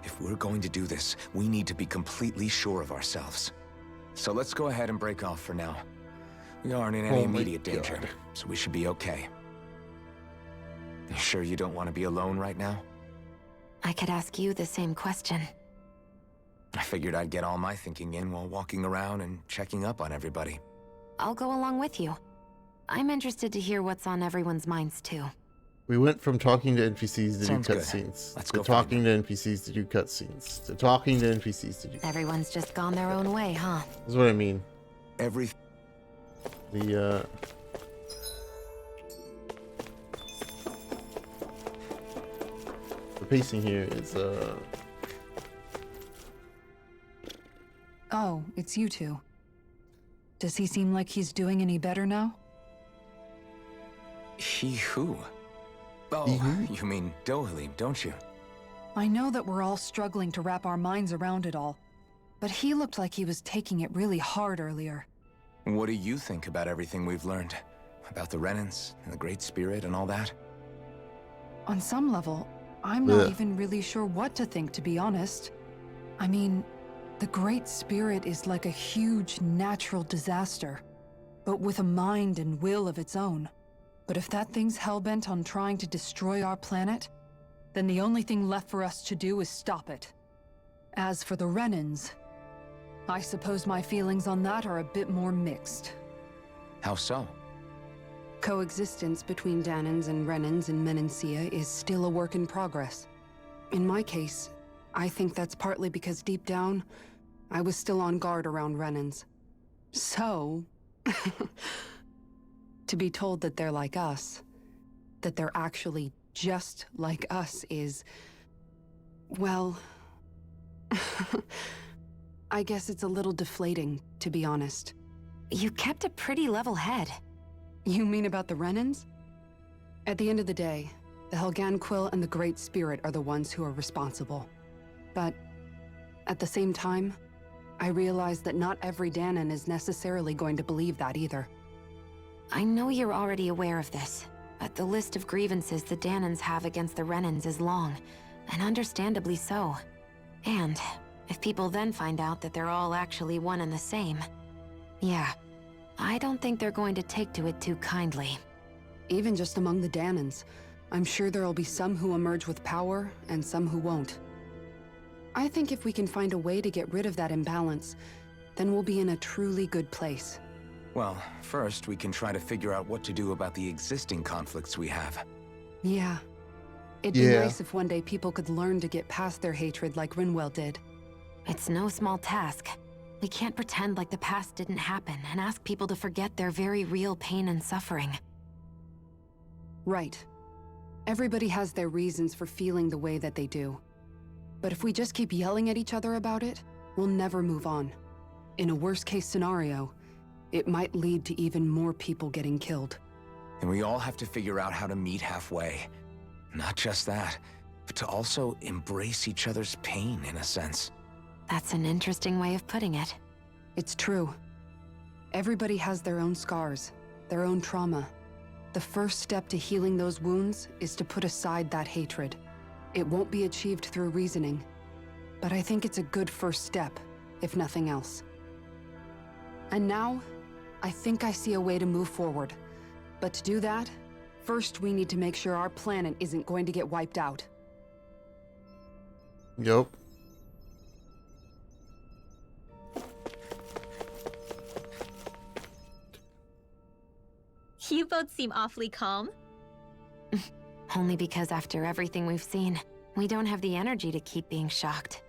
If we're going to do this, we need to be completely sure of ourselves. So let's go ahead and break off for now. We aren't in any immediate danger, so we should be okay. You sure you don't want to be alone right now? I could ask you the same question. I figured I'd get all my thinking in while walking around and checking up on everybody. I'll go along with you. I'm interested to hear what's on everyone's minds too. We went from talking to NPCs to Sounds do good. cutscenes, Let's to go talking to NPCs to do cutscenes, to talking to NPCs to do... Everyone's just gone their own way, huh? That's what I mean. The pacing here is, Oh, it's you two. Does he seem like he's doing any better now? He who? Oh, you mean Dohalim, don't you? I know that we're all struggling to wrap our minds around it all, but he looked like he was taking it really hard earlier. What do you think about everything we've learned? About the Renans and the Great Spirit and all that? On some level, I'm not even really sure what to think, to be honest. I mean, the Great Spirit is like a huge natural disaster, but with a mind and will of its own. But if that thing's hellbent on trying to destroy our planet, then the only thing left for us to do is stop it. As for the Renans, I suppose my feelings on that are a bit more mixed. How so? Coexistence between Danans and Renans in Menancia is still a work in progress. In my case, I think that's partly because deep down, I was still on guard around Renans. So, to be told that they're like us, that they're actually just like us is, well, I guess it's a little deflating, to be honest. You kept a pretty level head. You mean about the Renans? At the end of the day, the Helgan Quill and the Great Spirit are the ones who are responsible. But at the same time, I realize that not every Danan is necessarily going to believe that either. I know you're already aware of this, but the list of grievances the Danans have against the Renans is long, and understandably so. And if people then find out that they're all actually one and the same, yeah, I don't think they're going to take to it too kindly. Even just among the Danans, I'm sure there'll be some who emerge with power and some who won't. I think if we can find a way to get rid of that imbalance, then we'll be in a truly good place. Well, first we can try to figure out what to do about the existing conflicts we have. Yeah. It'd be nice if one day people could learn to get past their hatred like Rinwell did. It's no small task. We can't pretend like the past didn't happen and ask people to forget their very real pain and suffering. Right. Everybody has their reasons for feeling the way that they do. But if we just keep yelling at each other about it, we'll never move on. In a worst-case scenario, it might lead to even more people getting killed. And we all have to figure out how to meet halfway. Not just that, but to also embrace each other's pain, in a sense. That's an interesting way of putting it. It's true. Everybody has their own scars, their own trauma. The first step to healing those wounds is to put aside that hatred. It won't be achieved through reasoning, but I think it's a good first step, if nothing else. And now, I think I see a way to move forward. But to do that, first we need to make sure our planet isn't going to get wiped out. Yup. You both seem awfully calm. Only because after everything we've seen, we don't have the energy to keep being shocked.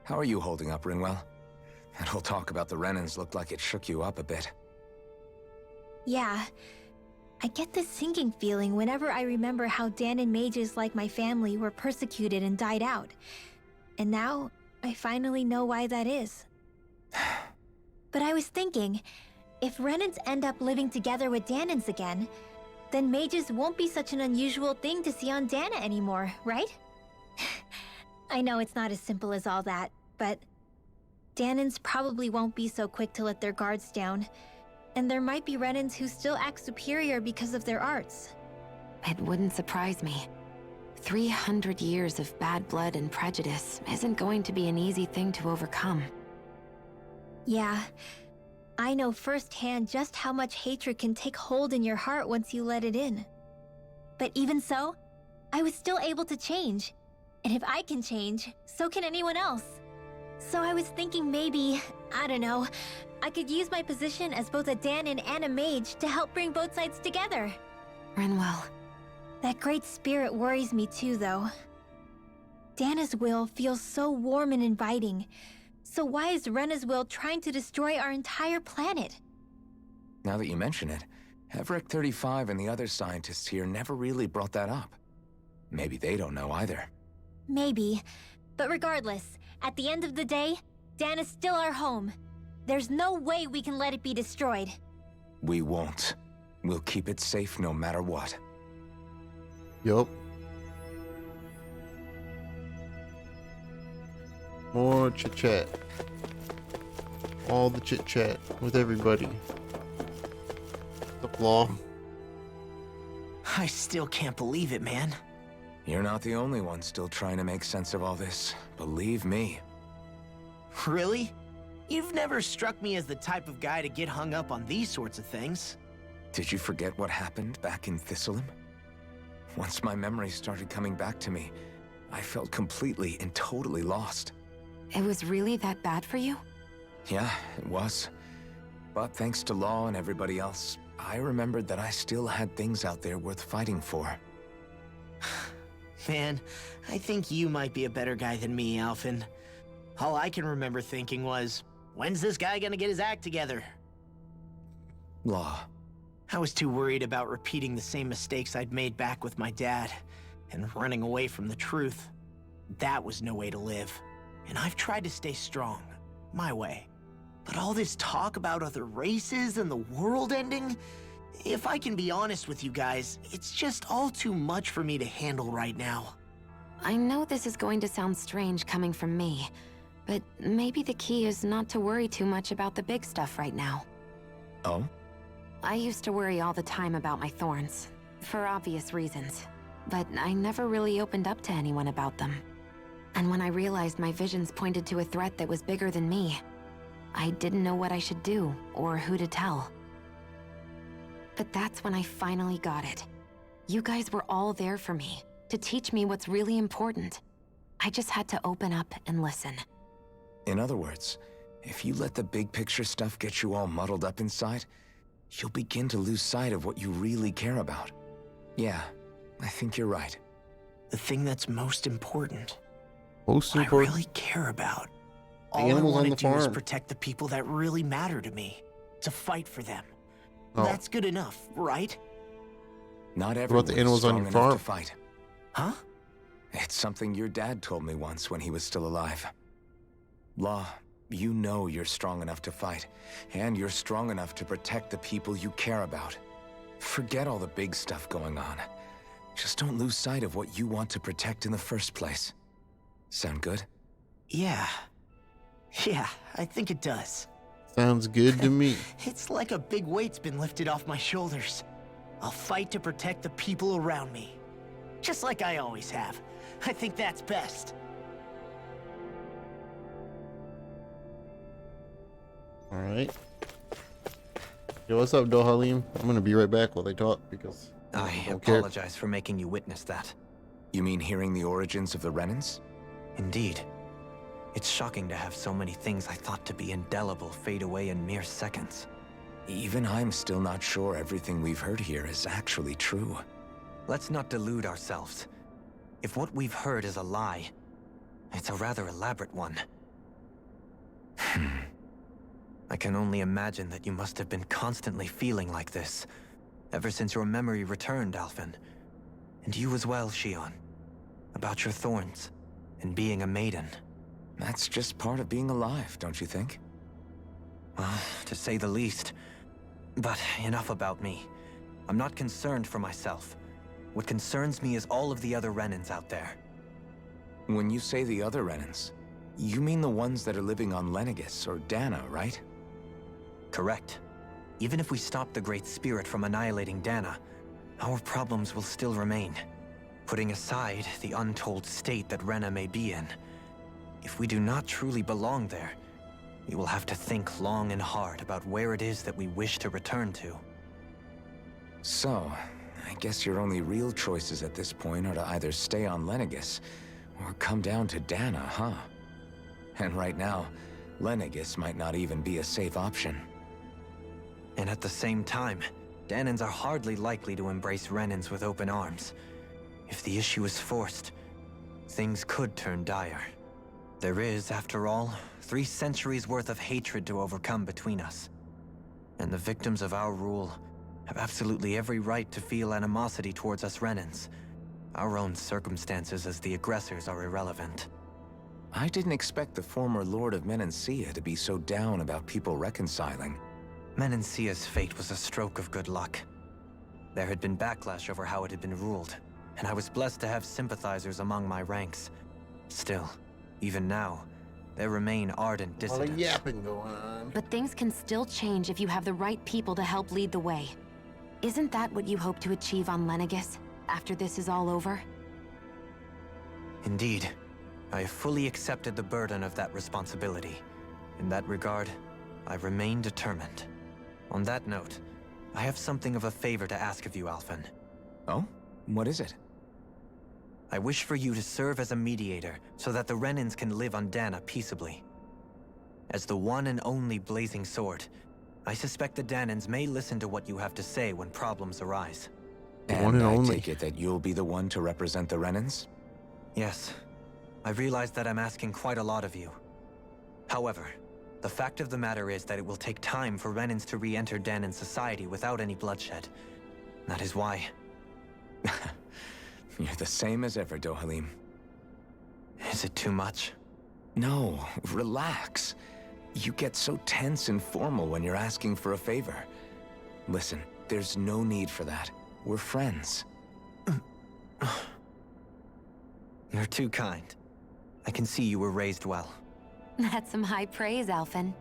How are you holding up, Rinwell? That whole talk about the Renans looked like it shook you up a bit. Yeah. I get this sinking feeling whenever I remember how Danan mages like my family were persecuted and died out. And now, I finally know why that is. But I was thinking, if Renans end up living together with Danans again, then mages won't be such an unusual thing to see on Dana anymore, right? I know it's not as simple as all that, but Danans probably won't be so quick to let their guards down, and there might be Renans who still act superior because of their arts. It wouldn't surprise me. 300 years of bad blood and prejudice isn't going to be an easy thing to overcome. Yeah. I know firsthand just how much hatred can take hold in your heart once you let it in. But even so, I was still able to change. And if I can change, so can anyone else. So I was thinking maybe, I don't know, I could use my position as both a Danan and a mage to help bring both sides together. Rinwell. That great spirit worries me too, though. Dana's will feels so warm and inviting. So why is Rena's will trying to destroy our entire planet? Now that you mention it, Everett 35 and the other scientists here never really brought that up. Maybe they don't know either. Maybe. But regardless, at the end of the day, Dan is still our home. There's no way we can let it be destroyed. We won't. We'll keep it safe no matter what. Yup. More chit-chat. All the chit-chat with everybody. The law. I still can't believe it, man. You're not the only one still trying to make sense of all this. Believe me. Really? You've never struck me as the type of guy to get hung up on these sorts of things. Did you forget what happened back in Thistleum? Once my memories started coming back to me, I felt completely and totally lost. It was really that bad for you? Yeah, it was. But thanks to Law and everybody else, I remembered that I still had things out there worth fighting for. Man, I think you might be a better guy than me, Alphen. All I can remember thinking was, when's this guy gonna get his act together? Law. I was too worried about repeating the same mistakes I'd made back with my dad, and running away from the truth. That was no way to live. And I've tried to stay strong, my way. But all this talk about other races and the world ending, if I can be honest with you guys, it's just all too much for me to handle right now. I know this is going to sound strange coming from me, but maybe the key is not to worry too much about the big stuff right now. Oh? I used to worry all the time about my thorns, for obvious reasons, but I never really opened up to anyone about them. And when I realized my visions pointed to a threat that was bigger than me, I didn't know what I should do or who to tell. But that's when I finally got it. You guys were all there for me, to teach me what's really important. I just had to open up and listen. In other words, if you let the big picture stuff get you all muddled up inside, you'll begin to lose sight of what you really care about. Yeah, I think you're right. The thing that's most important. Most what important? I really care about. The All I animals on want the to do is farm. protect the people that really matter to me. To fight for them. Oh. That's good enough, right? Not What about everyone the is animals on strong your enough farm? to fight. Huh? It's something your dad told me once when he was still alive. Law, you know you're strong enough to fight, and you're strong enough to protect the people you care about. Forget all the big stuff going on. Just don't lose sight of what you want to protect in the first place. Sound good? Yeah. Yeah, I think it does. Sounds good to me. It's like a big weight's been lifted off my shoulders. I'll fight to protect the people around me. Just like I always have. I think that's best. Alright. Yo, what's up, Dohalim? I'm gonna be right back while they talk, because I don't care. apologize for making you witness that. You mean hearing the origins of the Renans? Indeed. It's shocking to have so many things I thought to be indelible fade away in mere seconds. Even I'm still not sure everything we've heard here is actually true. Let's not delude ourselves. If what we've heard is a lie, it's a rather elaborate one. I can only imagine that you must have been constantly feeling like this, ever since your memory returned, Alphen. And you as well, Shion. About your thorns, and being a maiden. That's just part of being alive, don't you think? Well, to say the least. But enough about me. I'm not concerned for myself. What concerns me is all of the other Renans out there. When you say the other Renans, you mean the ones that are living on Lenegis or Dana, right? Correct. Even if we stop the Great Spirit from annihilating Dana, our problems will still remain. Putting aside the untold state that Rena may be in, if we do not truly belong there, we will have to think long and hard about where it is that we wish to return to. So, I guess your only real choices at this point are to either stay on Lenegis, or come down to Dana, huh? And right now, Lenegis might not even be a safe option. And at the same time, Danans are hardly likely to embrace Renans with open arms. If the issue is forced, things could turn dire. There is, after all, 3 centuries worth of hatred to overcome between us. And the victims of our rule have absolutely every right to feel animosity towards us Renans. Our own circumstances as the aggressors are irrelevant. I didn't expect the former Lord of Menancia to be so down about people reconciling. Menancia's fate was a stroke of good luck. There had been backlash over how it had been ruled, and I was blessed to have sympathizers among my ranks. Still, even now, there remain ardent A lot of dissidents. yapping going on. But things can still change if you have the right people to help lead the way. Isn't that what you hope to achieve on Lenegis, after this is all over? Indeed. I have fully accepted the burden of that responsibility. In that regard, I remain determined. On that note, I have something of a favor to ask of you, Alphen. Oh? What is it? I wish for you to serve as a mediator so that the Renans can live on Dana peaceably. As the one and only blazing sword, I suspect the Danans may listen to what you have to say when problems arise. And I take it that you'll be the one to represent the Renans? Yes. I realize that I'm asking quite a lot of you. However, the fact of the matter is that it will take time for Renans to re-enter Danan society without any bloodshed. That is why... You're the same as ever, Dohalim. Is it too much? No, relax. You get so tense and formal when you're asking for a favor. Listen, there's no need for that. We're friends. You're too kind. I can see you were raised well. That's some high praise, Alphen.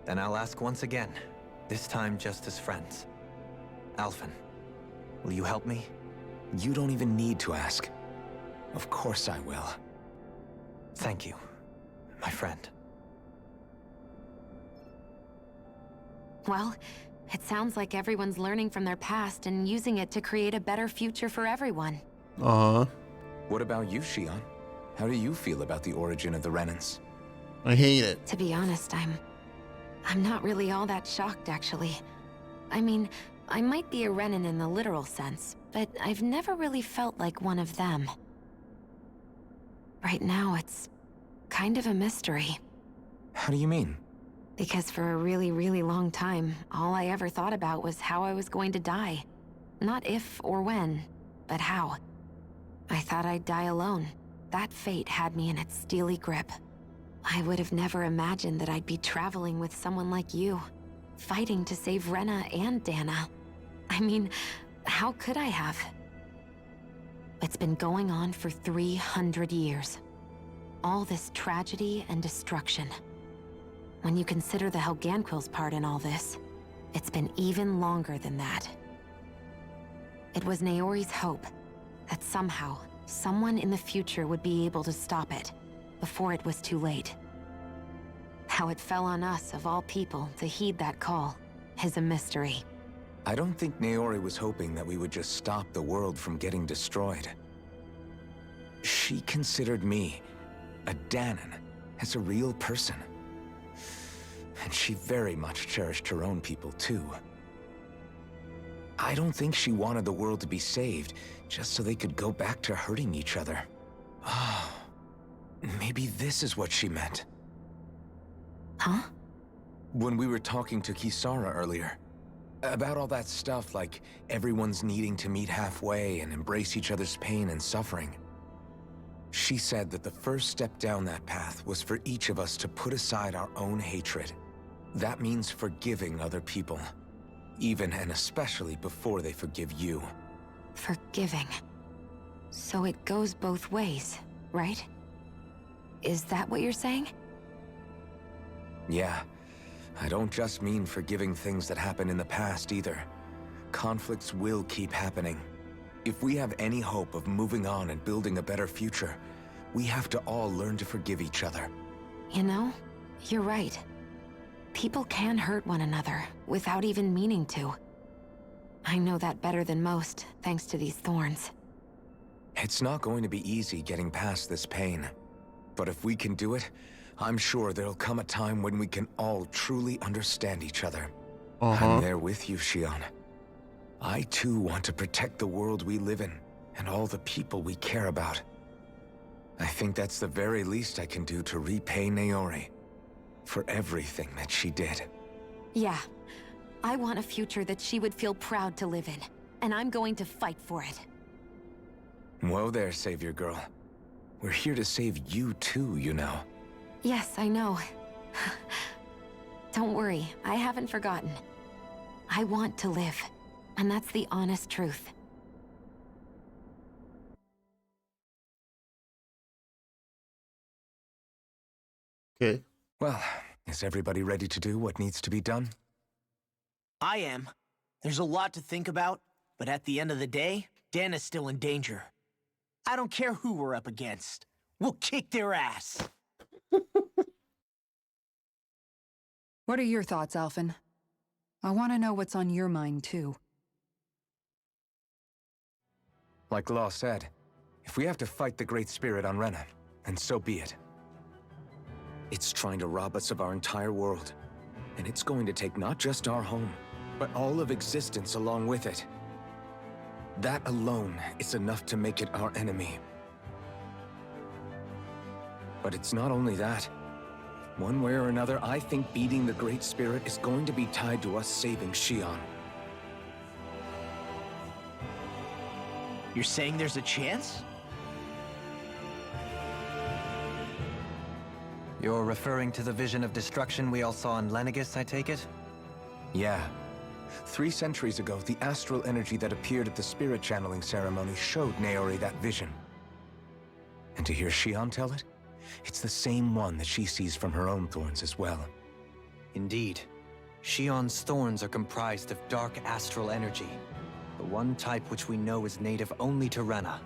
Then I'll ask once again, this time just as friends. Alphen, will you help me? You don't even need to ask. Of course I will. Thank you, my friend. Well, it sounds like everyone's learning from their past and using it to create a better future for everyone. What about you, Shion? How do you feel about the origin of the Renans? I hate it. To be honest, I'm not really all that shocked, actually. I mean, I might be a Renan in the literal sense, but I've never really felt like one of them. Right now, it's kind of a mystery. How do you mean? Because for a really, really long time, all I ever thought about was how I was going to die. Not if or when, but how. I thought I'd die alone. That fate had me in its steely grip. I would have never imagined that I'd be traveling with someone like you, fighting to save Rena and Dana. I mean, how could I have? It's been going on for 300 years. All this tragedy and destruction. When you consider the Helganquil's part in all this, it's been even longer than that. It was Naori's hope that somehow, someone in the future would be able to stop it before it was too late. How it fell on us, of all people, to heed that call is a mystery. I don't think Naori was hoping that we would just stop the world from getting destroyed. She considered me, a Danan, as a real person. And she very much cherished her own people, too. I don't think she wanted the world to be saved, just so they could go back to hurting each other. Oh, maybe this is what she meant. Huh? When we were talking to Kisara earlier, about all that stuff like everyone's needing to meet halfway and embrace each other's pain and suffering. She said that the first step down that path was for each of us to put aside our own hatred. That means forgiving other people, even and especially before they forgive you. Forgiving. So it goes both ways, right? Is that what you're saying? Yeah. I don't just mean forgiving things that happened in the past either. Conflicts will keep happening. If we have any hope of moving on and building a better future, we have to all learn to forgive each other. You know, you're right. People can hurt one another without even meaning to. I know that better than most, thanks to these thorns. It's not going to be easy getting past this pain. But if we can do it, I'm sure there'll come a time when we can all truly understand each other. I'm there with you, Shion. I too want to protect the world we live in, and all the people we care about. I think that's the very least I can do to repay Naori for everything that she did. Yeah. I want a future that she would feel proud to live in, and I'm going to fight for it. Whoa there, Savior Girl. We're here to save you too, you know. Yes, I know. Don't worry, I haven't forgotten. I want to live, and that's the honest truth. Okay. Well, is everybody ready to do what needs to be done? I am. There's a lot to think about, but at the end of the day, Dana's still in danger. I don't care who we're up against. We'll kick their ass. What are your thoughts, Alphen? I want to know what's on your mind, too. Like Law said, If we have to fight the Great Spirit on Rena, then so be it. It's trying to rob us of our entire world. And it's going to take not just our home, but all of existence along with it. That alone is enough to make it our enemy. But it's not only that. One way or another, I think beating the Great Spirit is going to be tied to us saving Xion. You're saying there's a chance? You're referring to the vision of destruction we all saw in Lenegis, I take it? Yeah. 3 centuries ago, the astral energy that appeared at the spirit channeling ceremony showed Naori that vision. And to hear Xion tell it, it's the same one that she sees from her own thorns as well. Indeed. Xion's thorns are comprised of dark astral energy, the one type which we know is native only to Rena.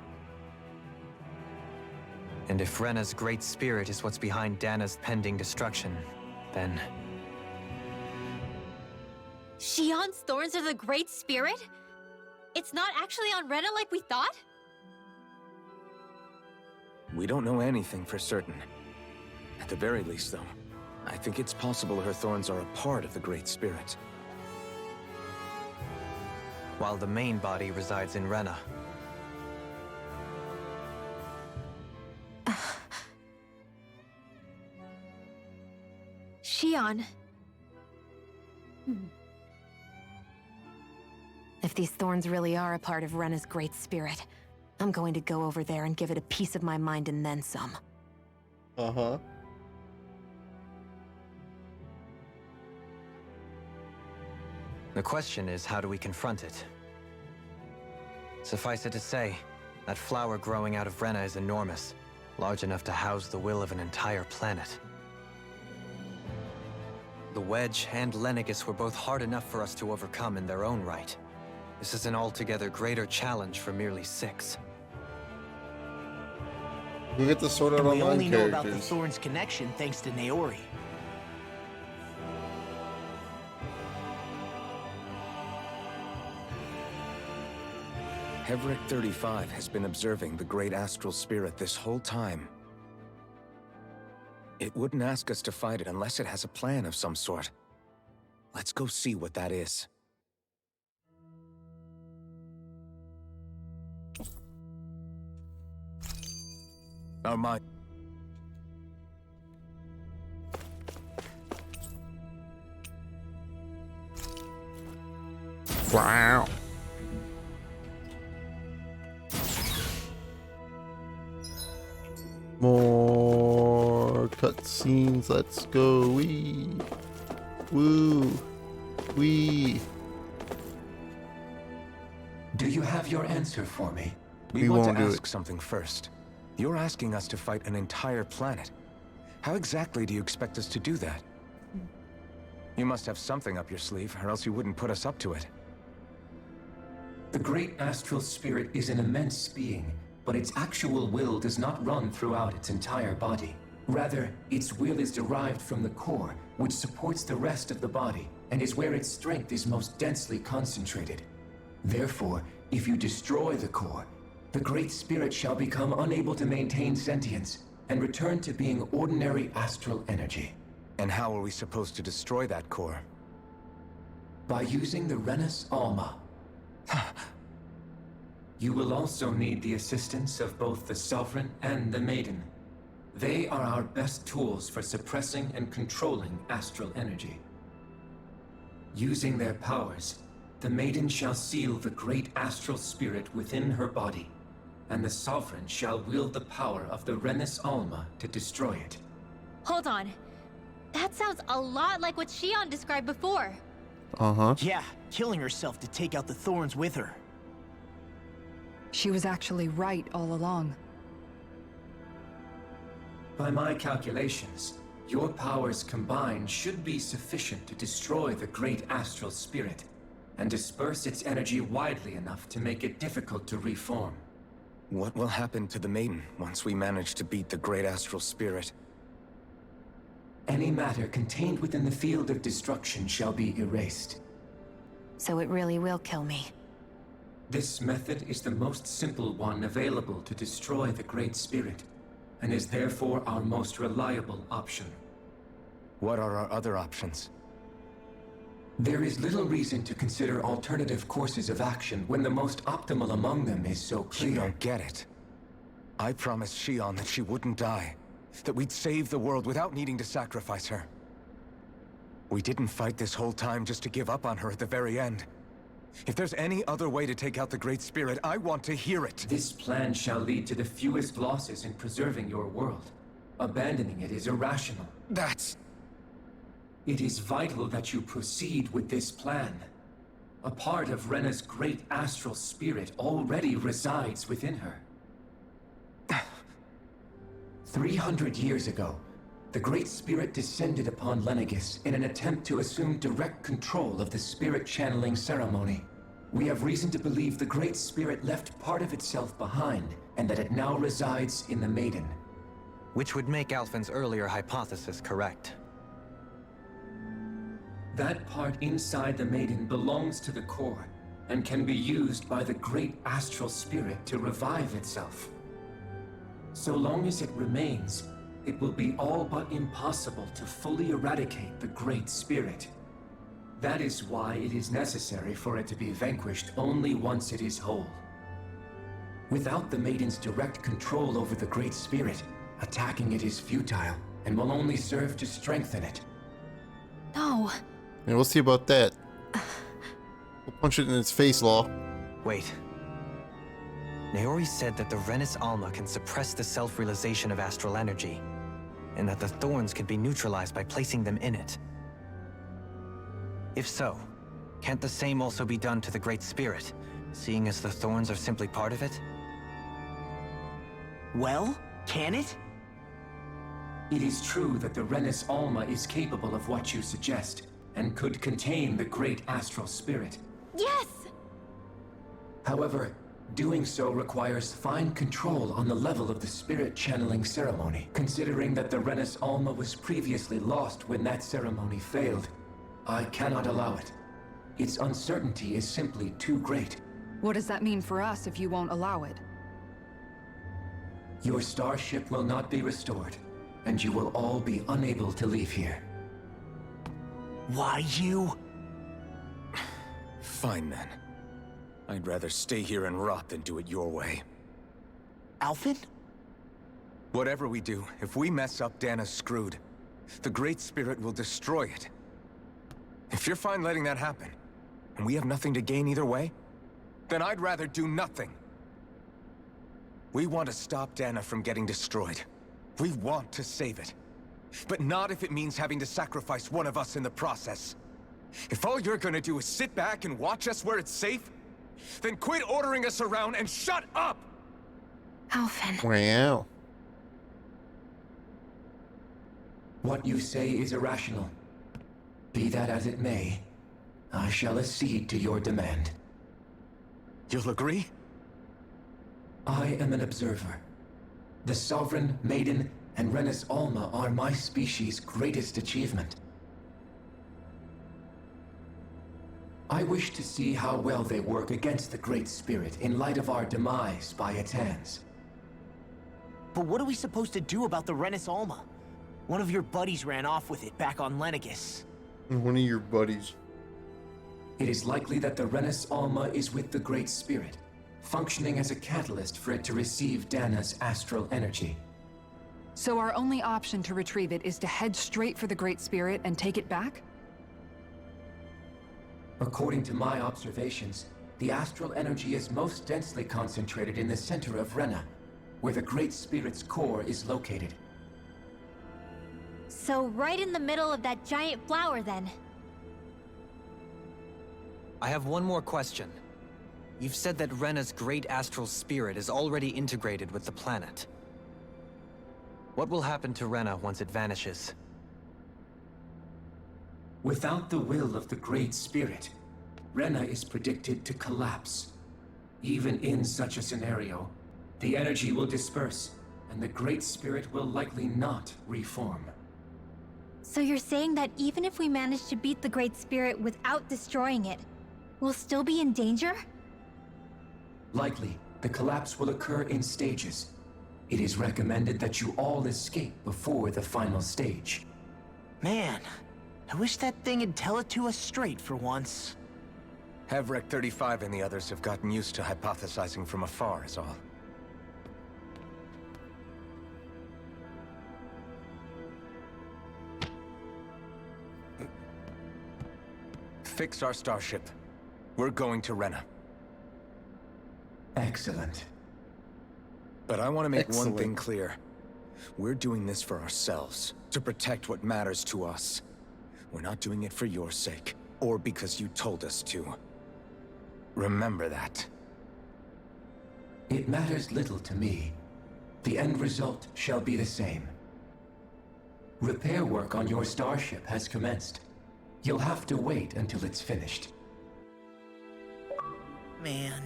And if Rena's Great Spirit is what's behind Dana's pending destruction, then... Xion's thorns are the Great Spirit? It's not actually on Rena like we thought? We don't know anything for certain. At the very least, though, I think it's possible her thorns are a part of the Great Spirit. While the main body resides in Rena. Xion. If these thorns really are a part of Rena's Great Spirit, I'm going to go over there and give it a piece of my mind and then some. Uh-huh. The question is, how do we confront it? Suffice it to say, that flower growing out of Rena is enormous, large enough to house the will of an entire planet. The Wedge and Lenegis were both hard enough for us to overcome in their own right. This is an altogether greater challenge for merely 6. We get to sort out And we online only know about the characters. Thorns connection thanks to Naori. Hevric 35 has been observing the Great Astral Spirit this whole time. It wouldn't ask us to fight it unless it has a plan of some sort. Let's go see what that is. Our mind. Wow. More cutscenes. Let's go. Wee. Woo. Wee. Do you have your answer for me? We want to ask something first. You're asking us to fight an entire planet. How exactly do you expect us to do that? You must have something up your sleeve, or else you wouldn't put us up to it. The Great Astral Spirit is an immense being, but its actual will does not run throughout its entire body. Rather, its will is derived from the core, which supports the rest of the body, and is where its strength is most densely concentrated. Therefore, if you destroy the core, the Great Spirit shall become unable to maintain sentience, and return to being ordinary astral energy. And how are we supposed to destroy that core? By using the Renus Alma. You will also need the assistance of both the Sovereign and the Maiden. They are our best tools for suppressing and controlling astral energy. Using their powers, the Maiden shall seal the Great Astral Spirit within her body, and the Sovereign shall wield the power of the Renus Alma to destroy it. Hold on. That sounds a lot like what Xion described before. Uh-huh. Yeah, killing herself to take out the Thorns with her. She was actually right all along. By my calculations, your powers combined should be sufficient to destroy the Great Astral Spirit, and disperse its energy widely enough to make it difficult to reform. What will happen to the Maiden once we manage to beat the Great Astral Spirit? Any matter contained within the field of destruction shall be erased. So it really will kill me. This method is the most simple one available to destroy the Great Spirit, and is therefore our most reliable option. What are our other options? There is little reason to consider alternative courses of action when the most optimal among them is so clear. You don't get it. I promised Shion that she wouldn't die, that we'd save the world without needing to sacrifice her. We didn't fight this whole time just to give up on her at the very end. If there's any other way to take out the Great Spirit, I want to hear it. This plan shall lead to the fewest losses in preserving your world. Abandoning it is irrational. It is vital that you proceed with this plan. A part of Rena's great astral spirit already resides within her. 300 years ago, the Great Spirit descended upon Lenegis in an attempt to assume direct control of the spirit channeling ceremony. We have reason to believe the Great Spirit left part of itself behind, and that it now resides in the Maiden. Which would make Alphen's earlier hypothesis correct. That part inside the Maiden belongs to the core, and can be used by the great astral spirit to revive itself. So long as it remains, it will be all but impossible to fully eradicate the Great Spirit. That is why it is necessary for it to be vanquished only once it is whole. Without the Maiden's direct control over the Great Spirit, attacking it is futile, and will only serve to strengthen it. No. And we'll see about that. We'll punch it in its face, Law. Wait. Naori said that the Renis Alma can suppress the self-realization of astral energy, and that the thorns can be neutralized by placing them in it. If so, can't the same also be done to the Great Spirit, seeing as the thorns are simply part of it? Well, can it? It is true that the Renis Alma is capable of what you suggest, and could contain the great astral spirit. Yes! However, doing so requires fine control on the level of the spirit channeling ceremony, considering that the Renis Alma was previously lost when that ceremony failed. I cannot allow it. Its uncertainty is simply too great. What does that mean for us if you won't allow it? Your starship will not be restored, and you will all be unable to leave here. Why you? Fine then. I'd rather stay here and rot than do it your way. Alphen? Whatever we do, if we mess up, Dana's screwed. The Great Spirit will destroy it. If you're fine letting that happen, and we have nothing to gain either way, then I'd rather do nothing. We want to stop Dana from getting destroyed. We want to save it. But not if it means having to sacrifice one of us in the process. If all you're gonna do is sit back and watch us where it's safe, then quit ordering us around and shut up! Alphen. Wow. What you say is irrational. Be that as it may, I shall accede to your demand. You'll agree? I am an observer. The Sovereign, Maiden, and Renis Alma are my species' greatest achievement. I wish to see how well they work against the Great Spirit in light of our demise by its hands. But what are we supposed to do about the Renis Alma? One of your buddies ran off with it back on Lenegis. One of your buddies. It is likely that the Renis Alma is with the Great Spirit, functioning as a catalyst for it to receive Dana's astral energy. So our only option to retrieve it is to head straight for the Great Spirit and take it back? According to my observations, the astral energy is most densely concentrated in the center of Rena, where the Great Spirit's core is located. So right in the middle of that giant flower, then. I have one more question. You've said that Rena's great astral spirit is already integrated with the planet. What will happen to Rena once it vanishes? Without the will of the Great Spirit, Rena is predicted to collapse. Even in such a scenario, the energy will disperse, and the Great Spirit will likely not reform. So you're saying that even if we manage to beat the Great Spirit without destroying it, we'll still be in danger? Likely, the collapse will occur in stages. It is recommended that you all escape before the final stage. Man, I wish that thing would tell it to us straight for once. Havrek 35 and the others have gotten used to hypothesizing from afar, is all. Fix our starship. We're going to Rena. Excellent. But I want to make one thing clear. We're doing this for ourselves, to protect what matters to us. We're not doing it for your sake, or because you told us to. Remember that. It matters little to me. The end result shall be the same. Repair work on your starship has commenced. You'll have to wait until it's finished. Man,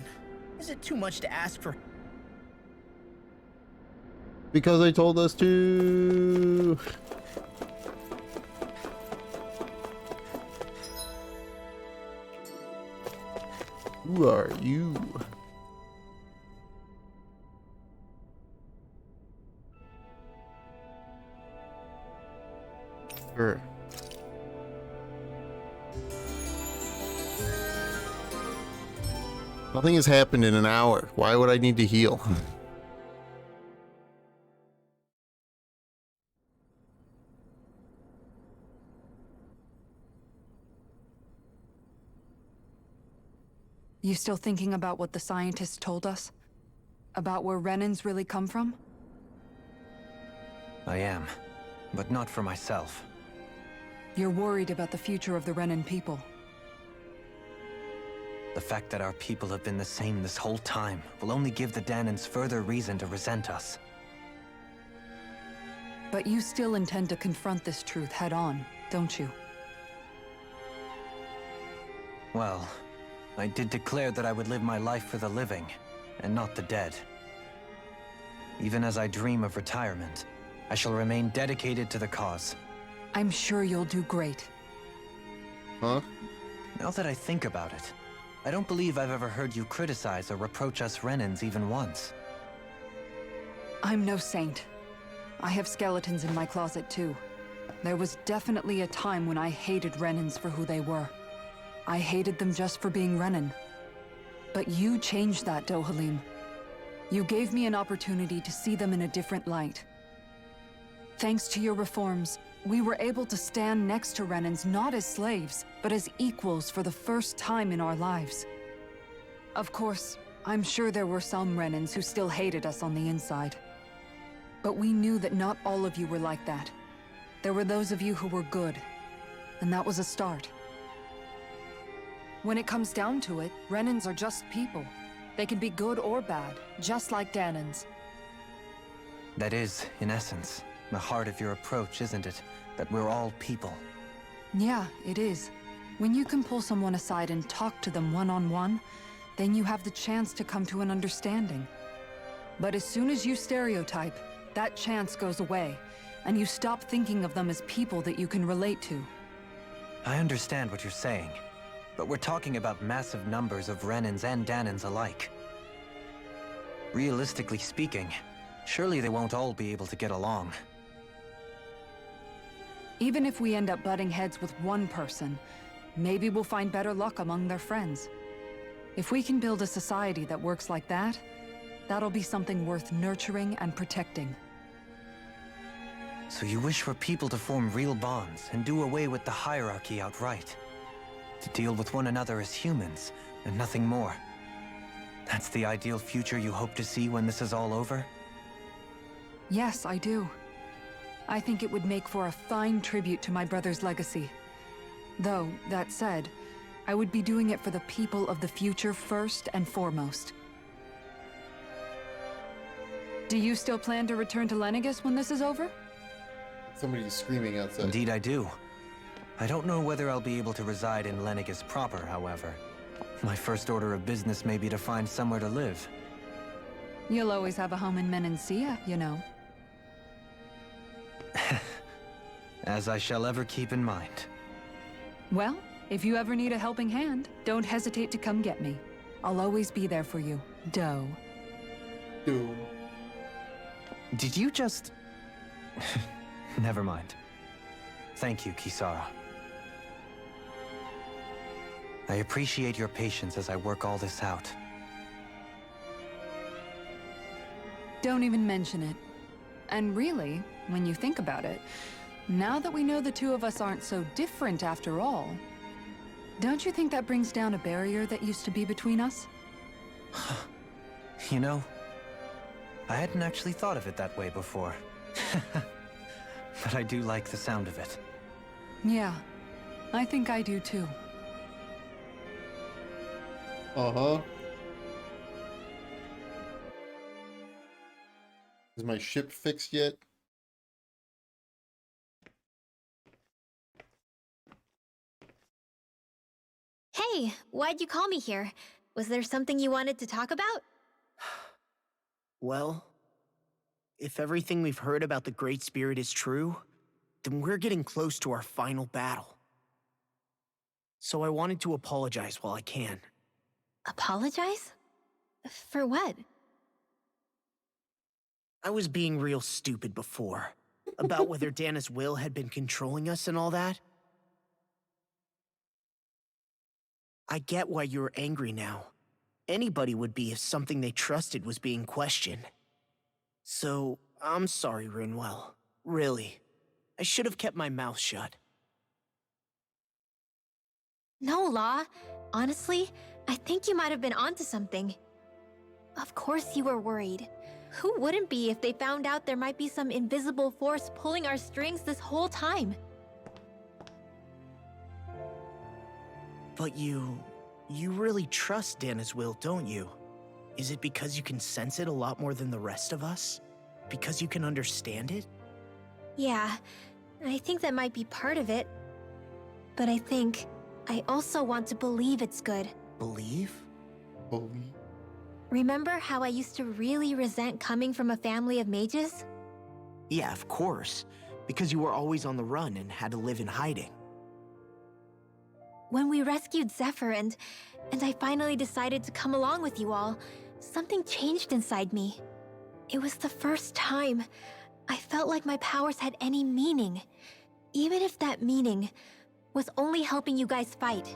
is it too much to ask for? Because they told us to. Who are you? Sure. Nothing has happened in an hour. Why would I need to heal? You still thinking about what the scientists told us? About where Renans really come from? I am, but not for myself. You're worried about the future of the Renan people. The fact that our people have been the same this whole time will only give the Danans further reason to resent us. But you still intend to confront this truth head-on, don't you? Well, I did declare that I would live my life for the living, and not the dead. Even as I dream of retirement, I shall remain dedicated to the cause. I'm sure you'll do great. Huh? Now that I think about it, I don't believe I've ever heard you criticize or reproach us Renans even once. I'm no saint. I have skeletons in my closet too. There was definitely a time when I hated Renans for who they were. I hated them just for being Renan. But you changed that, Dohalim. You gave me an opportunity to see them in a different light. Thanks to your reforms, we were able to stand next to Renans not as slaves, but as equals for the first time in our lives. Of course, I'm sure there were some Renans who still hated us on the inside. But we knew that not all of you were like that. There were those of you who were good, and that was a start. When it comes down to it, Renans are just people. They can be good or bad, just like Danans. That is, in essence, the heart of your approach, isn't it? That we're all people. Yeah, it is. When you can pull someone aside and talk to them one-on-one, then you have the chance to come to an understanding. But as soon as you stereotype, that chance goes away, and you stop thinking of them as people that you can relate to. I understand what you're saying, but we're talking about massive numbers of Renans and Danans alike. Realistically speaking, surely they won't all be able to get along. Even if we end up butting heads with one person, maybe we'll find better luck among their friends. If we can build a society that works like that, that'll be something worth nurturing and protecting. So you wish for people to form real bonds and do away with the hierarchy outright? To deal with one another as humans, and nothing more? That's the ideal future you hope to see when this is all over? Yes, I do. I think it would make for a fine tribute to my brother's legacy. Though, that said, I would be doing it for the people of the future first and foremost. Do you still plan to return to Lenegis when this is over? Somebody's screaming outside. Indeed I do. I don't know whether I'll be able to reside in Lenegis proper, however. My first order of business may be to find somewhere to live. You'll always have a home in Menancia, you know. As I shall ever keep in mind. Well, if you ever need a helping hand, don't hesitate to come get me. I'll always be there for you. Doe. Doe. Did you just... Never mind. Thank you, Kisara. I appreciate your patience as I work all this out. Don't even mention it. And really, when you think about it, now that we know the two of us aren't so different after all, don't you think that brings down a barrier that used to be between us? You know, I hadn't actually thought of it that way before. But I do like the sound of it. Yeah, I think I do too. Uh-huh. Is my ship fixed yet? Hey, why'd you call me here? Was there something you wanted to talk about? Well, if everything we've heard about the Great Spirit is true, then we're getting close to our final battle. So I wanted to apologize while I can. Apologize? For what? I was being real stupid before, about whether Dana's will had been controlling us and all that. I get why you're angry now. Anybody would be if something they trusted was being questioned. So, I'm sorry, Rinwell. Really. I should have kept my mouth shut. No, Law. Honestly, I think you might have been onto something. Of course you were worried. Who wouldn't be if they found out there might be some invisible force pulling our strings this whole time? But you really trust Dana's will, don't you? Is it because you can sense it a lot more than the rest of us? Because you can understand it? Yeah, I think that might be part of it. But I think I also want to believe it's good. Believe? Believe? Remember how I used to really resent coming from a family of mages? Yeah, of course. Because you were always on the run and had to live in hiding. When we rescued Zephyr and I finally decided to come along with you all, something changed inside me. It was the first time I felt like my powers had any meaning, even if that meaning was only helping you guys fight.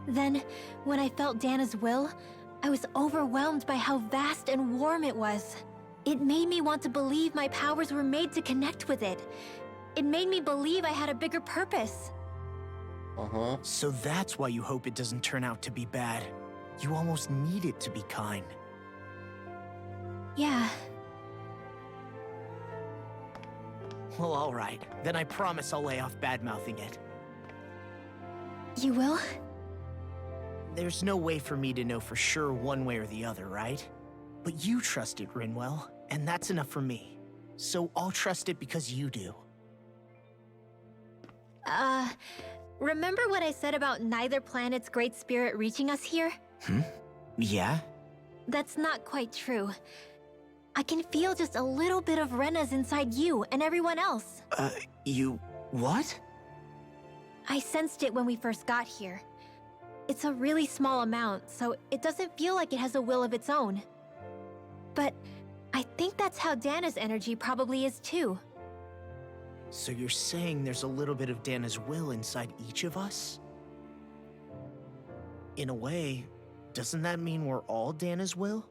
Then, when I felt Dana's will, I was overwhelmed by how vast and warm it was. It made me want to believe my powers were made to connect with it. It made me believe I had a bigger purpose. Uh-huh. So that's why you hope it doesn't turn out to be bad. You almost need it to be kind. Yeah. Well, alright. Then I promise I'll lay off bad-mouthing it. You will? There's no way for me to know for sure one way or the other, right? But you trust it, Rinwell, and that's enough for me. So I'll trust it because you do. Remember what I said about neither planet's great spirit reaching us here? Yeah? That's not quite true. I can feel just a little bit of Rena's inside you and everyone else. You... what? I sensed it when we first got here. It's a really small amount, so it doesn't feel like it has a will of its own. But I think that's how Dana's energy probably is too. So you're saying there's a little bit of Dana's will inside each of us? In a way, doesn't that mean we're all Dana's will?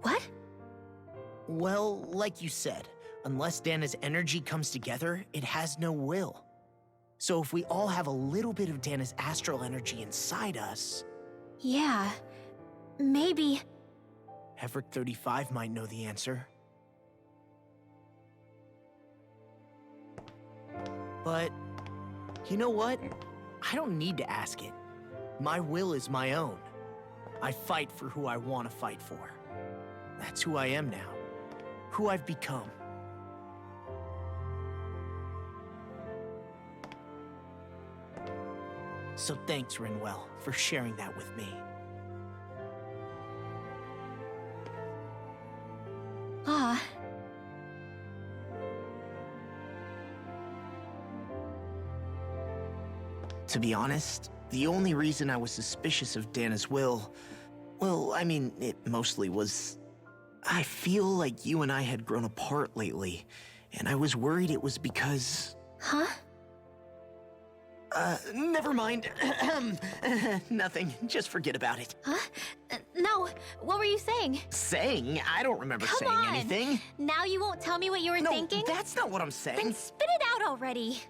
What? Well, like you said, unless Dana's energy comes together, it has no will. So if we all have a little bit of Dana's astral energy inside us... Yeah, maybe... Everett 35 might know the answer. But, you know what? I don't need to ask it. My will is my own. I fight for who I want to fight for. That's who I am now. Who I've become. So thanks, Rinwell, for sharing that with me. Ah. To be honest, the only reason I was suspicious of Dana's will Well, I mean, it mostly was... I feel like you and I had grown apart lately, and I was worried it was because... Huh? Never mind. Nothing. Just forget about it. Huh? No, what were you saying? Saying? I don't remember Come saying on. anything. Now you won't tell me what you were thinking? No, that's not what I'm saying. Then spit it out already.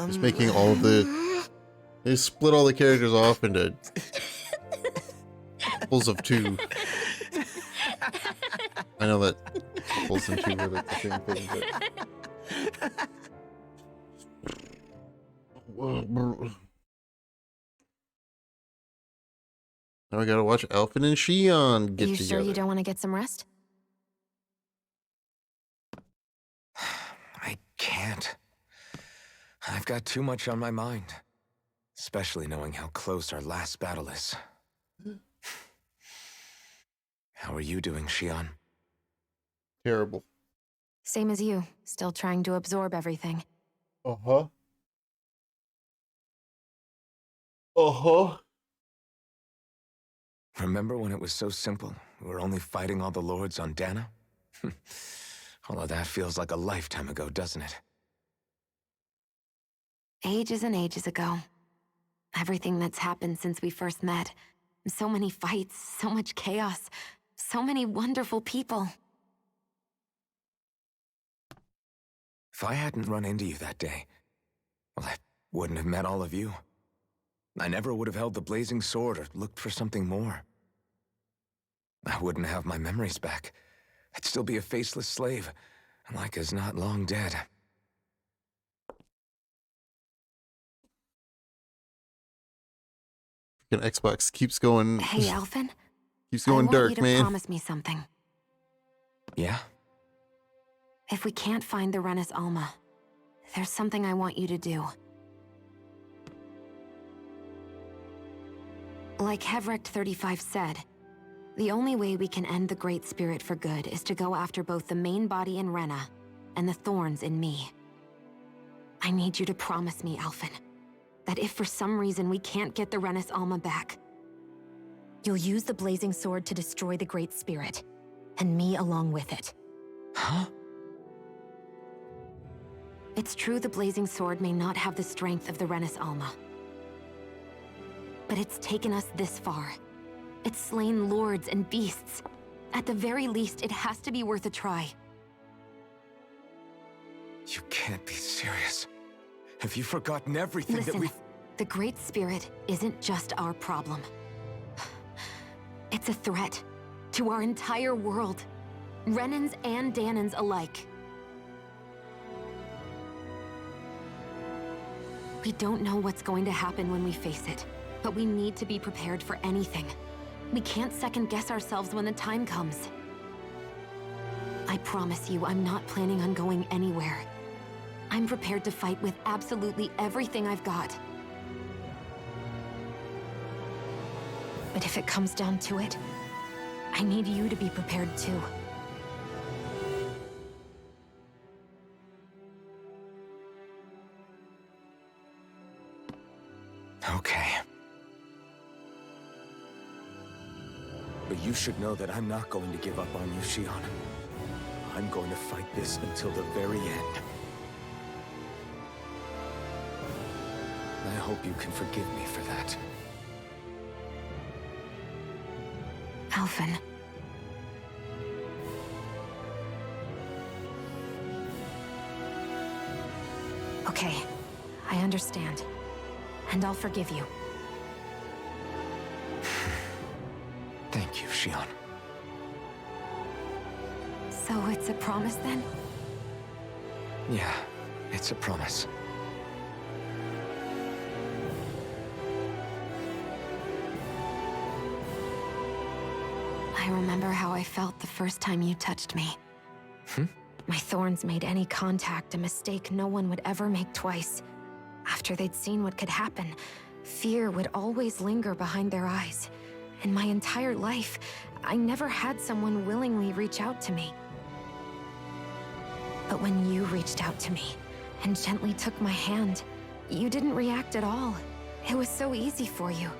He's making all of the... They split all the characters off into couples of two. I know that couples and two are like the same thing, but... Now I gotta watch Alphen and Shion get You together. sure you don't want to get some rest? I can't. I've got too much on my mind. Especially knowing how close our last battle is. How are you doing, Shion? Terrible. Same as you. Still trying to absorb everything. Uh-huh. Uh-huh. Remember when it was so simple? We were only fighting all the lords on Dana? All of that feels like a lifetime ago, doesn't it? Ages and ages ago. Everything that's happened since we first met. So many fights, so much chaos, so many wonderful people. If I hadn't run into you that day, well, I wouldn't have met all of you. I never would have held the blazing sword or looked for something more. I wouldn't have my memories back. I'd still be a faceless slave, like as not long dead. Freaking Xbox keeps going. Hey, Alphen. Keeps going I want dark, you to man. promise me something. Yeah? If we can't find the Renis Alma, there's something I want you to do. Like Hevrect 35 said, the only way we can end the Great Spirit for good is to go after both the main body in Rena and the thorns in me. I need you to promise me, Alphen, that if for some reason we can't get the Renis Alma back, you'll use the blazing sword to destroy the Great Spirit, and me along with it. Huh? It's true the blazing sword may not have the strength of the Renis Alma. But it's taken us this far. It's slain lords and beasts. At the very least, it has to be worth a try. You can't be serious. Have you forgotten everything Listen, that we've... the Great Spirit isn't just our problem. It's a threat to our entire world. Renans and Danans alike. We don't know what's going to happen when we face it, but we need to be prepared for anything. We can't second-guess ourselves when the time comes. I promise you, I'm not planning on going anywhere. I'm prepared to fight with absolutely everything I've got. But if it comes down to it, I need you to be prepared too. Okay. But you should know that I'm not going to give up on you, Shion. I'm going to fight this until the very end. I hope you can forgive me for that. Alphen. Okay, I understand. And I'll forgive you. Thank you, Shion. So it's a promise then? Yeah, it's a promise. I remember how I felt the first time you touched me. My thorns made any contact a mistake no one would ever make twice. After they'd seen what could happen, fear would always linger behind their eyes. In my entire life, I never had someone willingly reach out to me. But when you reached out to me and gently took my hand, you didn't react at all. It was so easy for you.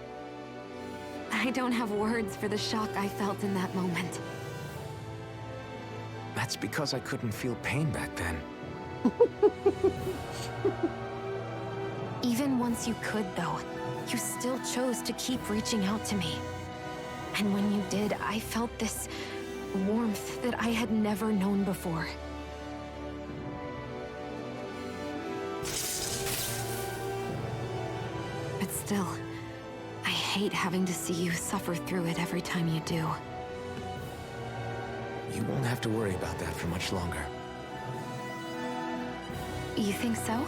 I don't have words for the shock I felt in that moment. That's because I couldn't feel pain back then. Even once you could, though, you still chose to keep reaching out to me. And when you did, I felt this warmth that I had never known before. But still, I hate having to see you suffer through it every time you do. You won't have to worry about that for much longer. You think so?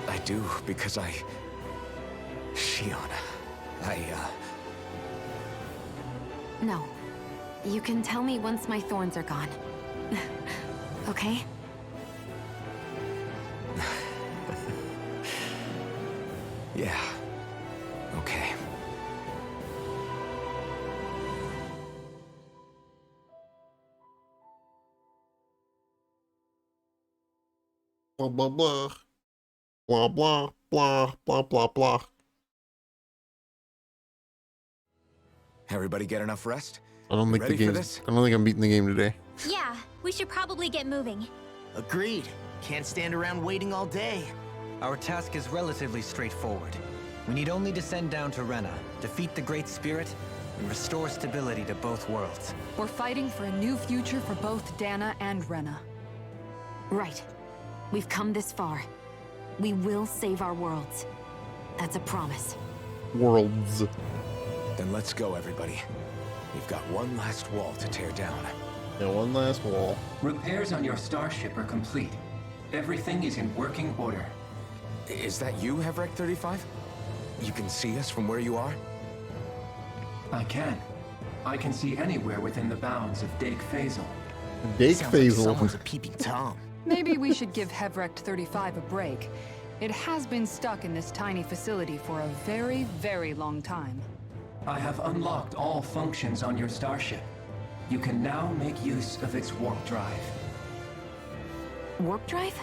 I do, because Shion, No. You can tell me once my thorns are gone. Okay? Yeah. Okay. Blah blah blah. Blah blah blah blah blah blah. Everybody get enough rest? I don't think Ready the for game's. this? I don't think I'm beating the game today. Yeah, we should probably get moving. Agreed. Can't stand around waiting all day. Our task is relatively straightforward. We need only descend down to Rena, defeat the Great Spirit, and restore stability to both worlds. We're fighting for a new future for both Dana and Rena. Right. We've come this far. We will save our worlds. That's a promise. Worlds. Then let's go, everybody. We've got one last wall to tear down. Yeah, one last wall. Repairs on your starship are complete. Everything is in working order. Is that you, Hevrek 35? You can see us from where you are? I can. I can see anywhere within the bounds of Dake Phasal. Dake Sounds like Phasal. someone's a peeping Tom. Maybe we should give Hevrect 35 a break. It has been stuck in this tiny facility for a very, very long time. I have unlocked all functions on your starship. You can now make use of its warp drive. Warp drive?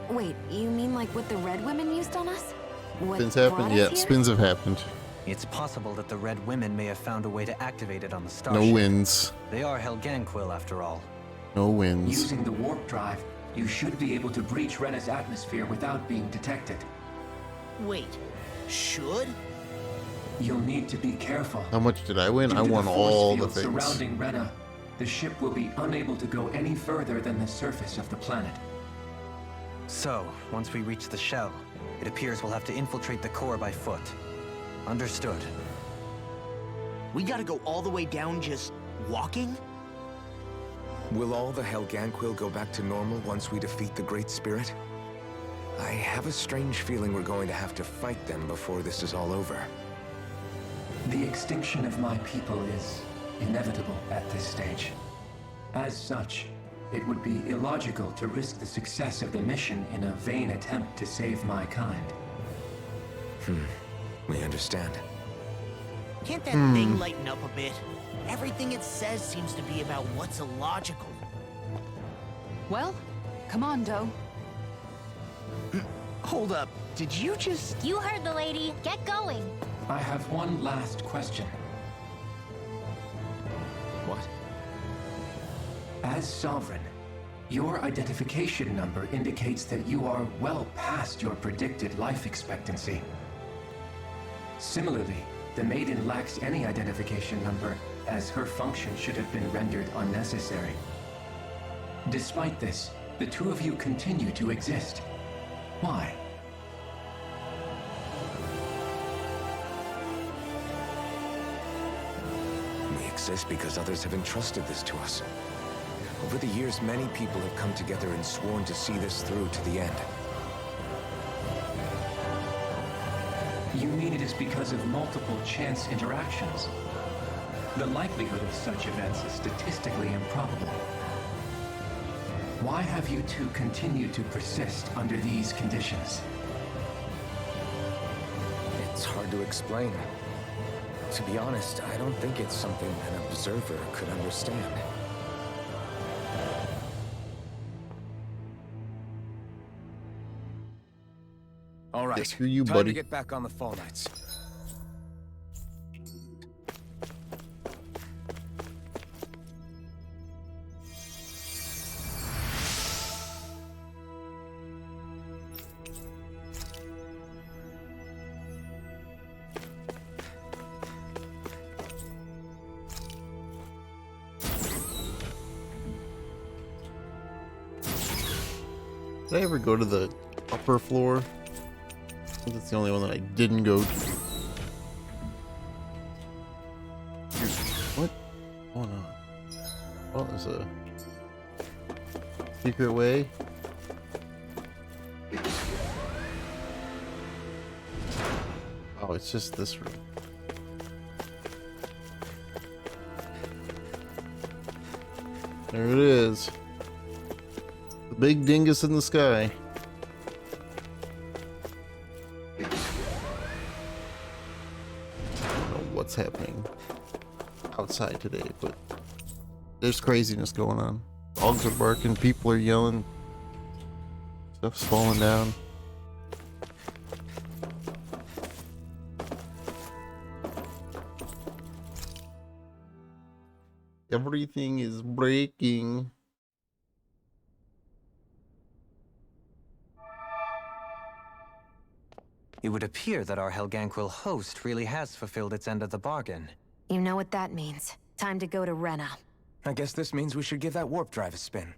Wait, you mean like what the Red Women used on us? What Spins brought happened. us Yeah, here? spins have happened. It's possible that the Red Women may have found a way to activate it on the starship. No wins. They are Helganquil, after all. No wins. Using the warp drive, you should be able to breach Rena's atmosphere without being detected. Wait, should? You'll need to be careful. How much did I win? Due I to won the force all the field things. surrounding Rena, the ship will be unable to go any further than the surface of the planet. So, once we reach the shell, it appears we'll have to infiltrate the core by foot. Understood. We gotta go all the way down just walking? Will all the Helganquil go back to normal once we defeat the Great Spirit? I have a strange feeling we're going to have to fight them before this is all over. The extinction of my people is inevitable at this stage. As such, it would be illogical to risk the success of the mission in a vain attempt to save my kind. We understand. Can't that thing lighten up a bit? Everything it says seems to be about what's illogical. Well, come on, Doe. Hold up, did you just... You heard the lady. Get going. I have one last question. What? As Sovereign, your identification number indicates that you are well past your predicted life expectancy. Similarly, the Maiden lacks any identification number, as her function should have been rendered unnecessary. Despite this, the two of you continue to exist. Why? We exist because others have entrusted this to us. Over the years, many people have come together and sworn to see this through to the end. You mean it is because of multiple chance interactions? The likelihood of such events is statistically improbable. Why have you two continued to persist under these conditions? It's hard to explain. To be honest, I don't think it's something an observer could understand. All right, Screw you, time buddy. to get back on the Fall Knights. Did I ever go to the upper floor? I think that's the only one that I didn't go to. What? What's going on? Oh, there's a secret way. Oh, it's just this room. There it is. The big dingus in the sky. I don't know what's happening outside today, but there's craziness going on. Dogs are barking, people are yelling, stuff's falling down. Everything is breaking. It would appear that our Helganquil host really has fulfilled its end of the bargain. You know what that means. Time to go to Rena. I guess this means we should give that warp drive a spin.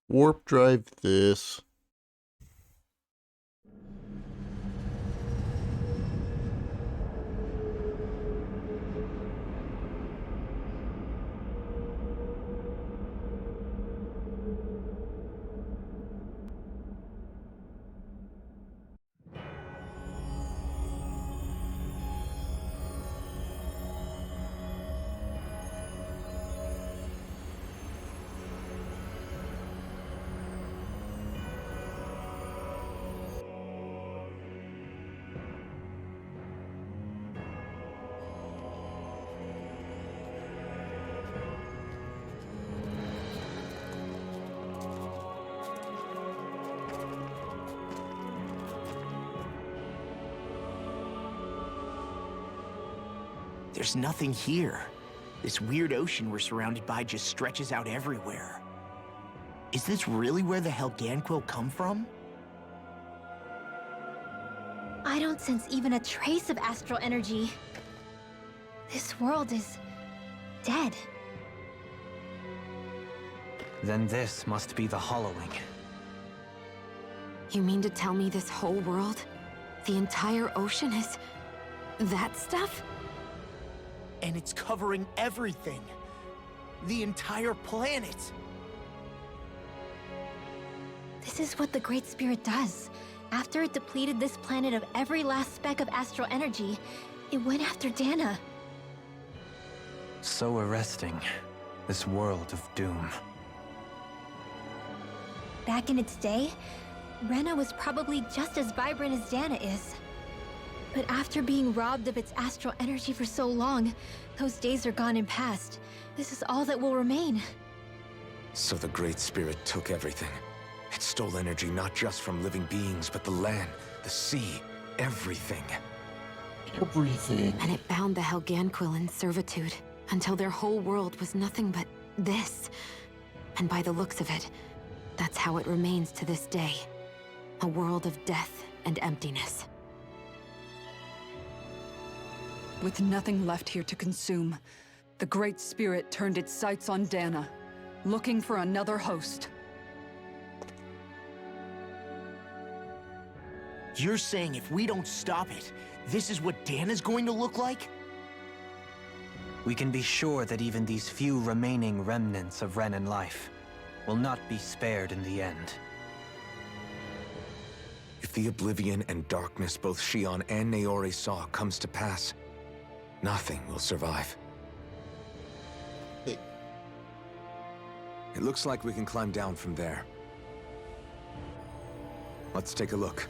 Warp drive this. There's nothing here. This weird ocean we're surrounded by just stretches out everywhere. Is this really where the Helganquil come from? I don't sense even a trace of astral energy. This world is dead. Then this must be the hollowing. You mean to tell me this whole world, the entire ocean is that stuff? And it's covering everything. The entire planet. This is what the Great Spirit does. After it depleted this planet of every last speck of astral energy, it went after Dana. So arresting. This world of doom. Back in its day, Rena was probably just as vibrant as Dana is. But after being robbed of its astral energy for so long, those days are gone and past. This is all that will remain. So the Great Spirit took everything. It stole energy not just from living beings, but the land, the sea, everything. Everything. And it bound the Helganquil in servitude until their whole world was nothing but this. And by the looks of it, that's how it remains to this day. A world of death and emptiness. With nothing left here to consume, the Great Spirit turned its sights on Dana, looking for another host. You're saying if we don't stop it, this is what Dana's going to look like? We can be sure that even these few remaining remnants of Renan life will not be spared in the end. If the oblivion and darkness both Shion and Naori saw comes to pass, nothing will survive. Hey. It looks like we can climb down from there. Let's take a look.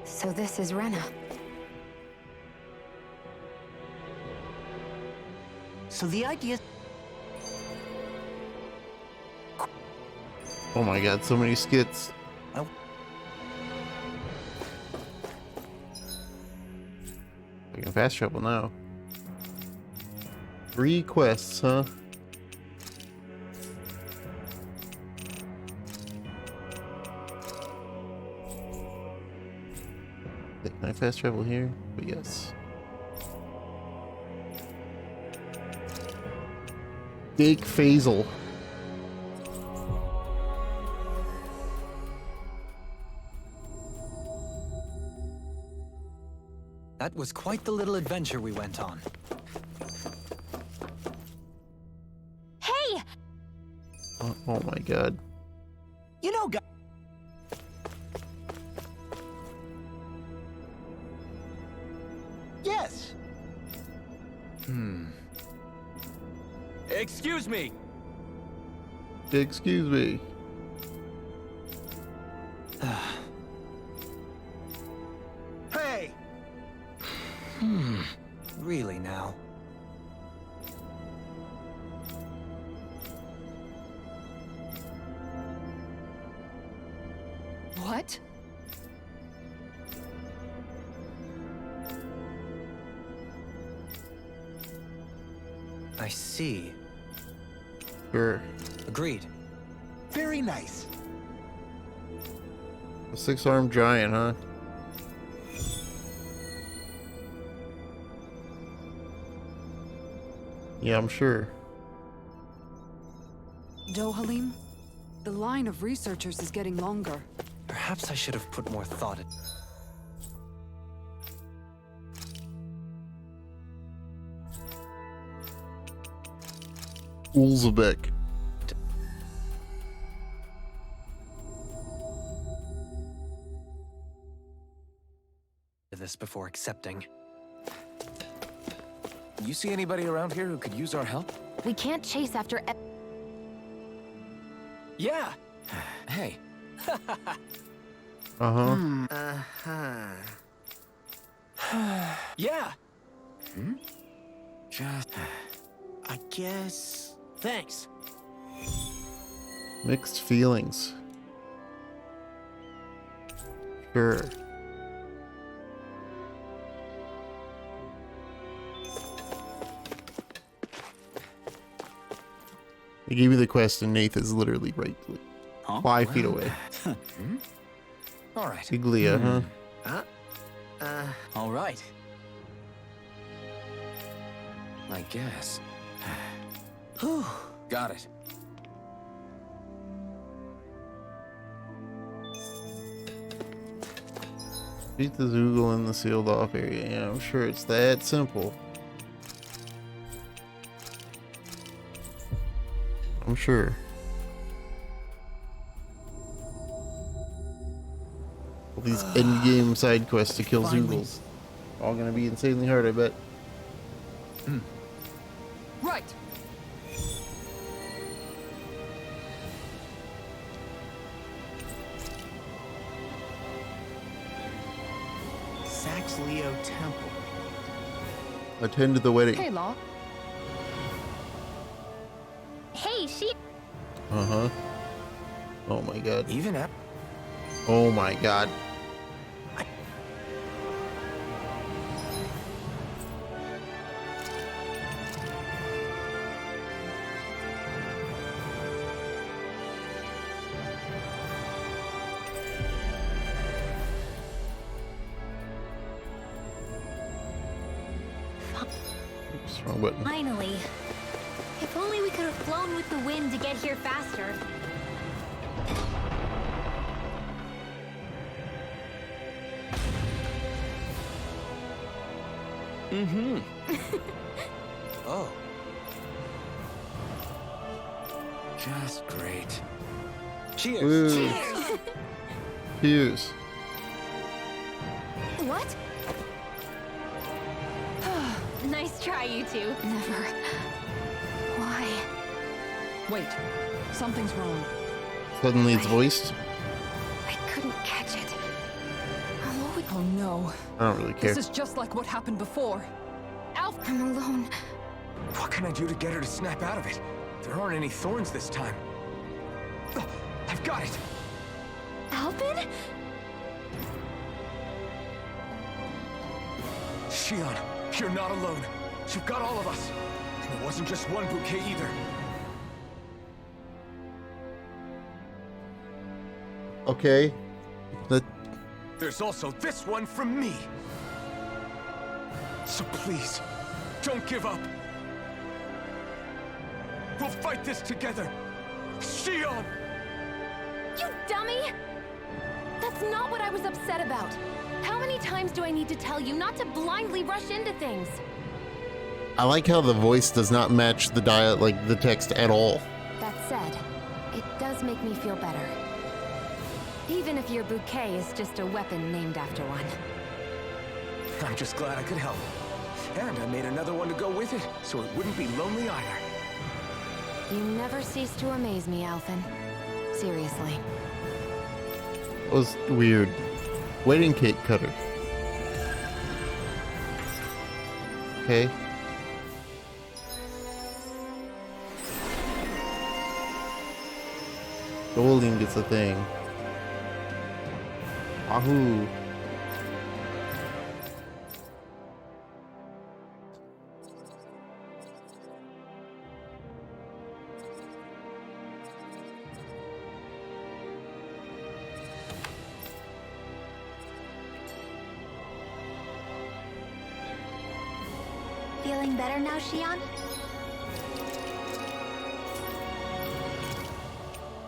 So this is Rena. So the idea... Oh my god, so many skits. Oh. I can fast travel now. 3 quests, huh? Can I fast travel here? But yes. Dake Phasal. That was quite the little adventure we went on. Hey! Oh my god. You know, guys. Yes. Excuse me. Excuse me. Hey. Really now? What? I see. Sure. Agreed. Very nice. A 6-armed giant, huh? Yeah, I'm sure. Dohalim, the line of researchers is getting longer. Perhaps I should have put more thought into Ulzebek. this before accepting. You see anybody around here who could use our help? We can't chase after Yeah. Hey. Uh-huh. Yeah. Just... I guess... Thanks. Mixed feelings. Sure. They gave me the quest and Nath is literally right like, 5 feet away. All right. Iglia, huh? All right. I guess. Got it. Beat the Zoogle in the sealed off area. Yeah, I'm sure it's that simple. I'm sure. All these endgame side quests to kill Zoogles. All gonna be insanely hard, I bet. Right. Sax Leo Temple. Attend the wedding. Hey, Law. Hey, she... Uh-huh. Oh my god. Even at... Oh my god. Oops, wrong button. Finally. If only we could have flown with the wind to get here faster. Oh. Just great. Cheers. Woo. Cheers. What? Nice try, you two. Never. Why? Wait. Something's wrong. Suddenly it's voiced. I couldn't catch it. Oh no. I don't really care. This is just like what happened before. Alf, I'm alone. What can I do to get her to snap out of it? There aren't any thorns this time. Oh, I've got it! Alvin? Shion, you're not alone. You've got all of us. And it wasn't just one bouquet either. Okay. there's also this one from me. So please, don't give up. We'll fight this together. Shion! You dummy! That's not what I was upset about. How many times do I need to tell you not to blindly rush into things? I like how the voice does not match the the text at all. That said, it does make me feel better. Even if your bouquet is just a weapon named after one. I'm just glad I could help. And I made another one to go with it, so it wouldn't be lonely either. You never cease to amaze me, Alphen. Seriously. That was weird. Wedding cake cutter. Okay. Golding gets a thing. Wahoo. Feeling better now, Shion?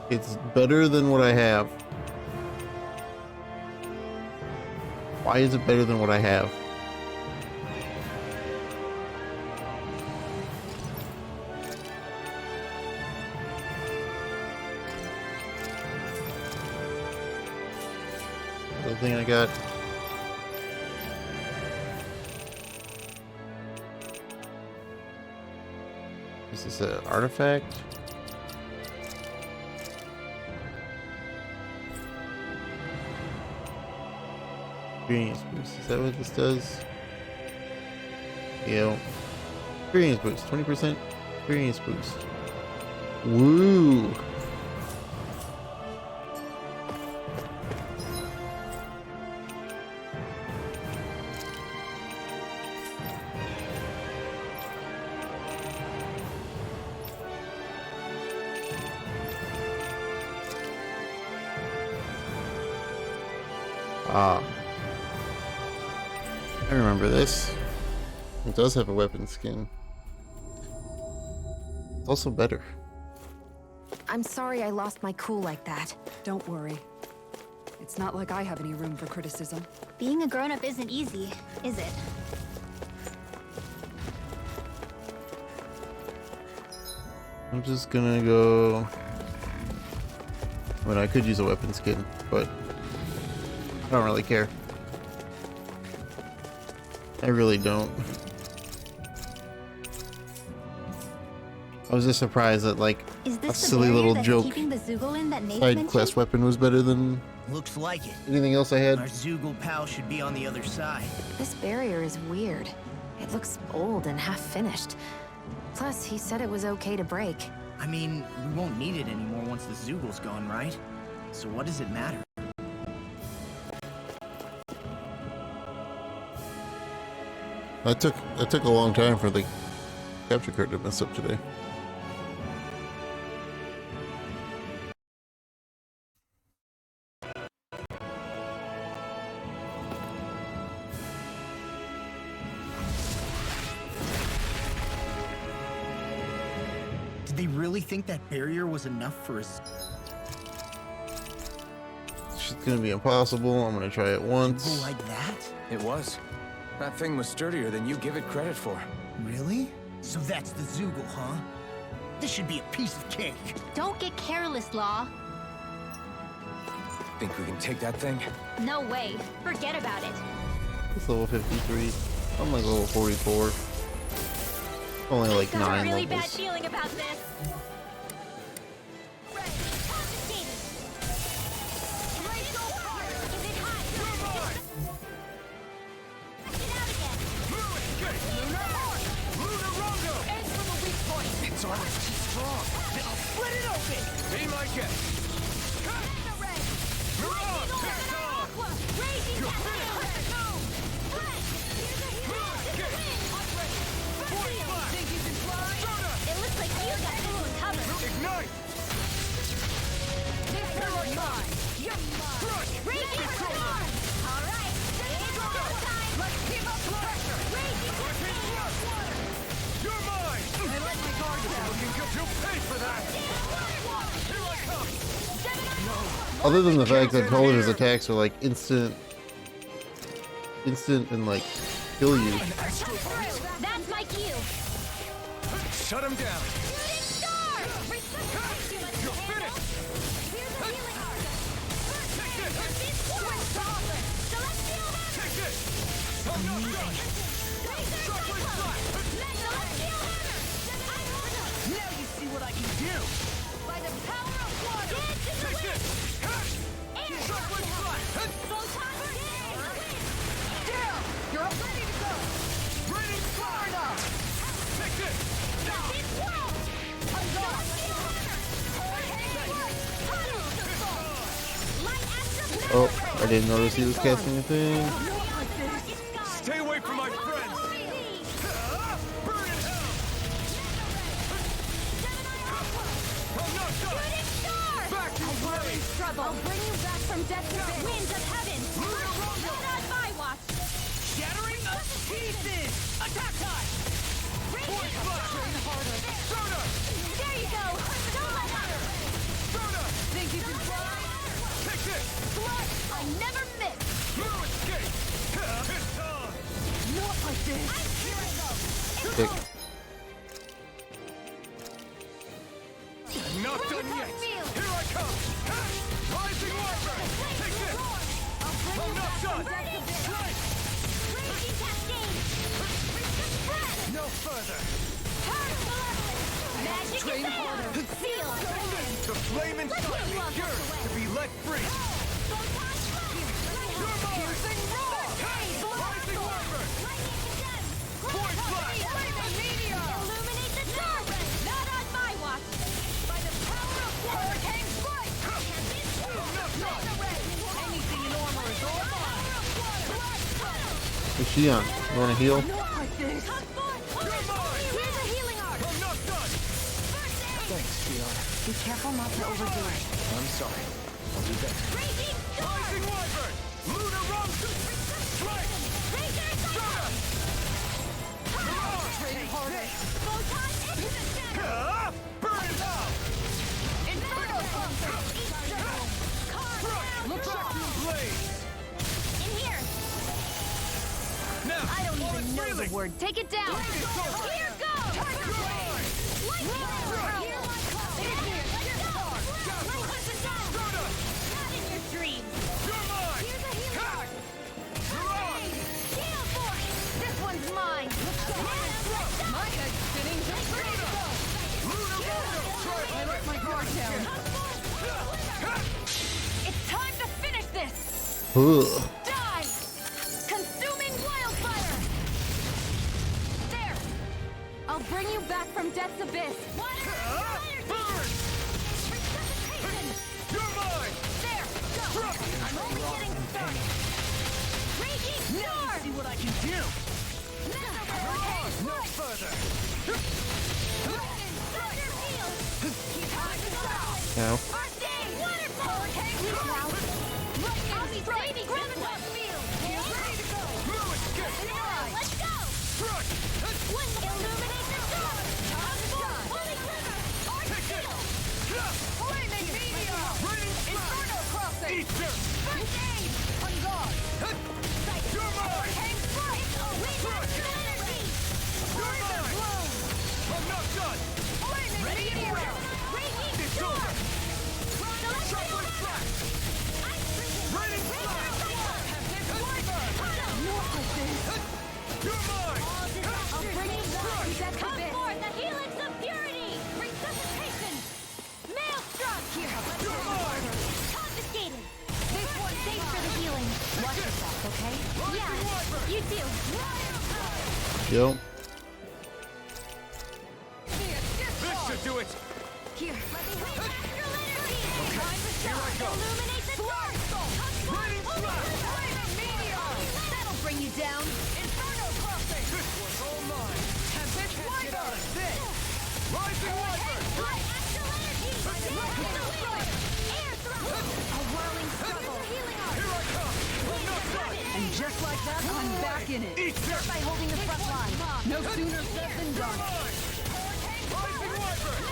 It's better than what I have. Why is it better than what I have? The thing I got. Is this an artifact? Experience boost. Is that what this does? Yeah. Experience boost. 20% experience boost. Woo! Ah. I remember this. It does have a weapon skin. It's also better. I'm sorry I lost my cool like that. Don't worry. It's not like I have any room for criticism. Being a grown-up isn't easy, is it? I'm just gonna go... I mean, I could use a weapon skin, but I don't really care. I really don't. I was just surprised that like a silly little joke side quest weapon was better than Looks like it. anything else I had. Our Zoogle pal should be on the other side. This barrier is weird. It looks old and half-finished. Plus, he said it was okay to break. I mean, we won't need it anymore once the Zoogle's gone, right? So what does it matter? That took a long time for the capture card to mess up today. Did they really think that barrier was enough for us? It's just gonna be impossible. I'm gonna try it once. Like that? It was. That thing was sturdier than you give it credit for. Really? So that's the Zoogle, huh? This should be a piece of cake. Don't get careless, Law. Think we can take that thing? No way. Forget about it. It's level 53. I'm like level 44. Only like I got 9 a really bad levels. feeling about this. It's almost too strong. I'll split it open! Be my guest. It looks like you got Other than the fact that all of his attacks are like instant and like kill you. That's my cue. Shut him down. You're finished. Now you see what I can do! By the power of water! You're all ready to go! Ready, fire now! Take it! Oh, I didn't notice he was casting a thing. Stay away from my friends! Burn in hell! I'm not done! Back to blaze! I'll bring you back from death to death. Winds of heaven! Not on my watch! Shattering us to pieces! Attack time! Point flash! Soda! There you go! Don't let up! Soda! Think you can fly? Take this! Blood! I never miss! No escape! It's on! Not like this! Here I go! Pick. Not done yet! Here I come! Rising Warfare! Take this! I'm not done! Strike! Raging cascade! No further! Magic Train is harder! Seal! The flame inside me yearns to be let free! You're mine! Rising Warfare! Point flash! Illuminate the dark! Not on my watch! By the power of hurricane strike! Anything in armor is all mine! What's she on? You wanna heal? Not like this! Here's a healing art! I'm not done! Thanks, sweetheart. Be careful not to overdo it. I'm sorry. I'll do better. Raging Rising Wyvern! Lunar Rumble! Strike! Soda! Train harder! Photon into the shadow! Burn it out! Inferno Pulsar! Look back to blaze! In here! Now! I don't even know freely. the word. Take it down! Here goes! Not in your dreams! You're mine! Here's a healing art! You're on! Gale Force! This one's mine! My head's spinning just ready to go! Lunar Rumble! I let my guard down. It's time to finish this! Ugh. Die! Consuming wildfire! There! I'll bring you back from death's abyss! Burn! You're mine! There! Go! I'm only getting started! Raging Storm! See what I can do! No further! Thunder Field! Keep going south! Ow. First aid! Waterfall! Hurricane Cloud! I'll be saving Groundhog Field! Ready to go! No escape! Let's go! Strike! Illuminate the storm! Holy River! Arch Field! Flaming meteor! Raining Inferno crossing! Eat dirt! First aid! On guard! You're mine! Hurricane Strike! Radiant energy! You're mine! I'm not done! Flaming meteor! Raging It's Storm! over! Celestial Shuffling flash! Raining flash! You're mine! I'll bring you back to death's abyss. Come forth, the helix of purity! Resuscitation! Maelstrom! Here, You're mine! confiscated! This one's safe for the healing. Watch yourself, okay? Yeah, you too. Yo. This should do it! Here, let me wait. Astral energy! Time to Here I go! Illuminate the dark! Raining flash! Flaming meteor! That'll bring you down! Inferno crossing! This one's all mine! Tempest Wyvern! This! Rising Wyvern! Astral energy! Air thrust! A whirling struggle! Here I come! I'm not done! And just like that, I'm back in it! Eat dirt! By holding the front line. No sooner said than You're done! mine! Rising Wyvern!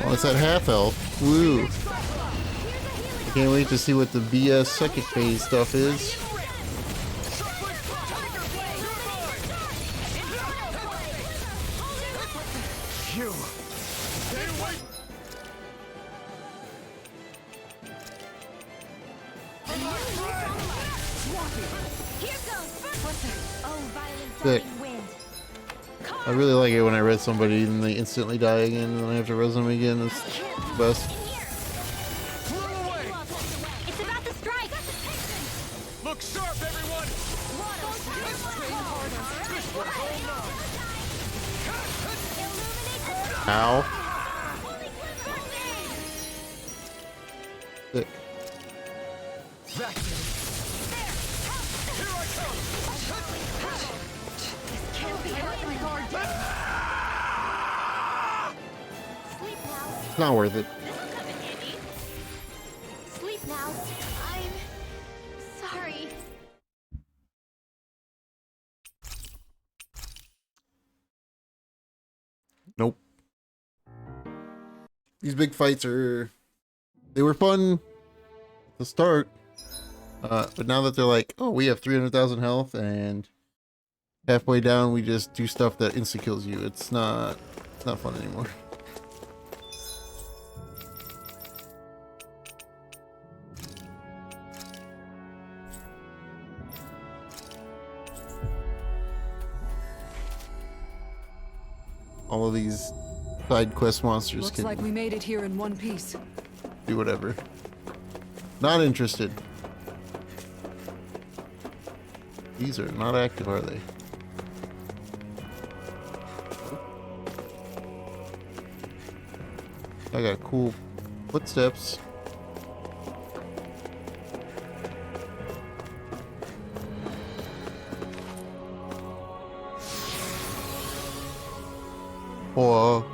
Oh, it's at half health. Woo. I can't wait to see what the BS second phase stuff is. You. Sick. I really like it when I res somebody and they instantly die again and then I have to res them again. It's the best. It's about to strike. Look sharp, everyone! Ow. Sick. It's not worth it. Sleep now. I'm sorry. Nope. These big fights they were fun to start. But now that they're like, oh, we have 300,000 health and halfway down we just do stuff that insta kills you. It's not fun anymore. All of these side quest monsters Looks can like we made it here in one piece. do whatever. Not interested. These are not active, are they? I got cool footsteps. Oh.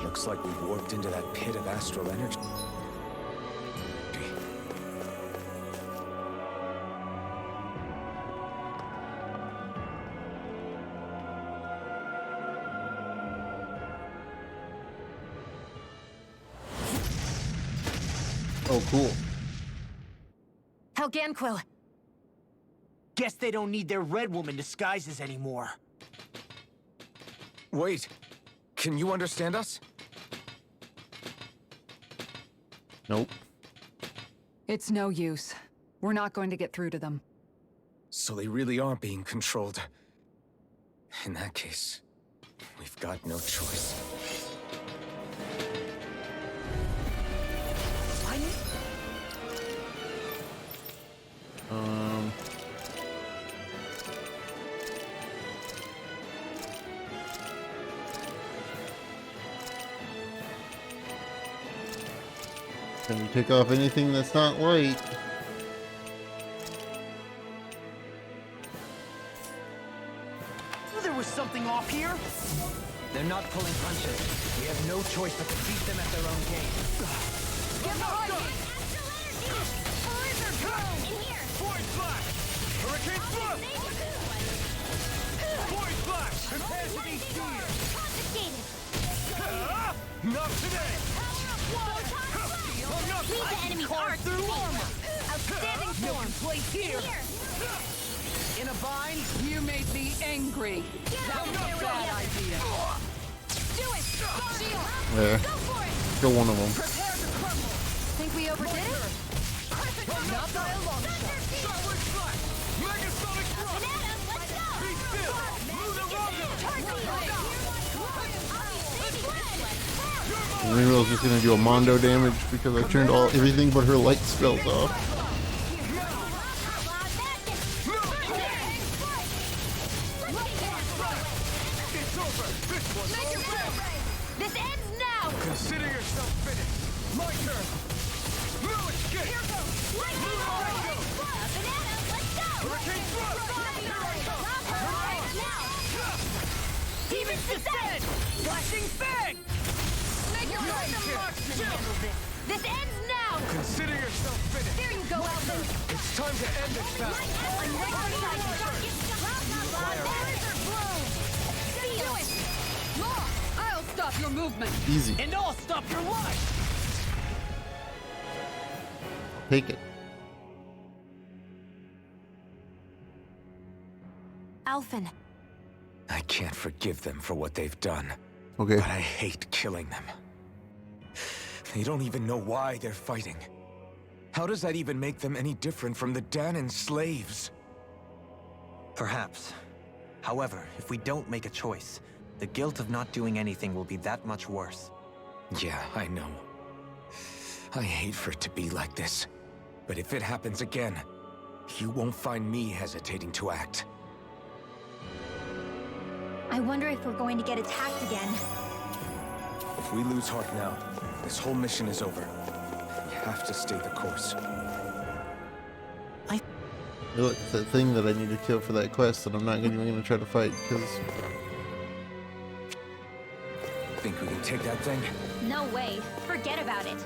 Looks like we warped into that pit of astral energy. Oh, cool. Helganquil! Guess they don't need their Red Woman disguises anymore. Wait, can you understand us? Nope. It's no use. We're not going to get through to them. So they really are being controlled. In that case, we've got no choice. Can we take off anything that's not light? There was something off here? They're not pulling punches. We have no choice but to beat them at their own game. Get behind me! Lizard drone! In here! Void Flash! Hurricane Thrust! Void Flash! Prepare to be seared! Confiscated! Not today! Lead the enemy's arc through armor! Outstanding form! Place here! In a bind, you made me angry. That's a bad idea. Do it! Shield! There. Go for it! Kill one of them. Prepare to crumble! Think we overdid it? Not by a long shot. Shockwave Flash! Megasonic Thrust! Banana, let's go! Be still! Lunarongo! Reroll's just gonna do a Mondo damage because I turned everything but her light spells off. It's over! This one's over! This ends now! Consider yourself finished! My turn! No escape! Here goes! Lightning! Banana, let's go! Hurricane Thrust! Here I come! Now! Demon descent! Flashing fang! Make your marksman handle this. This ends now! Consider yourself finished. There you go, Elton. It's time to end this battle. I'm right beside you. Laser bloom! Do it! Law, I'll stop your movement. Easy. And I'll stop your life! Take it. Alphen. I can't forgive them for what they've done. Okay. But I hate killing them. They don't even know why they're fighting. How does that even make them any different from the Danon slaves? Perhaps. However, if we don't make a choice, the guilt of not doing anything will be that much worse. Yeah, I know. I hate for it to be like this. But if it happens again, you won't find me hesitating to act. I wonder if we're going to get attacked again. If we lose heart now, this whole mission is over. You have to stay the course. Look, it's that thing that I need to kill for that quest that I'm not even going to try to fight because... Think we can take that thing? No way. Forget about it.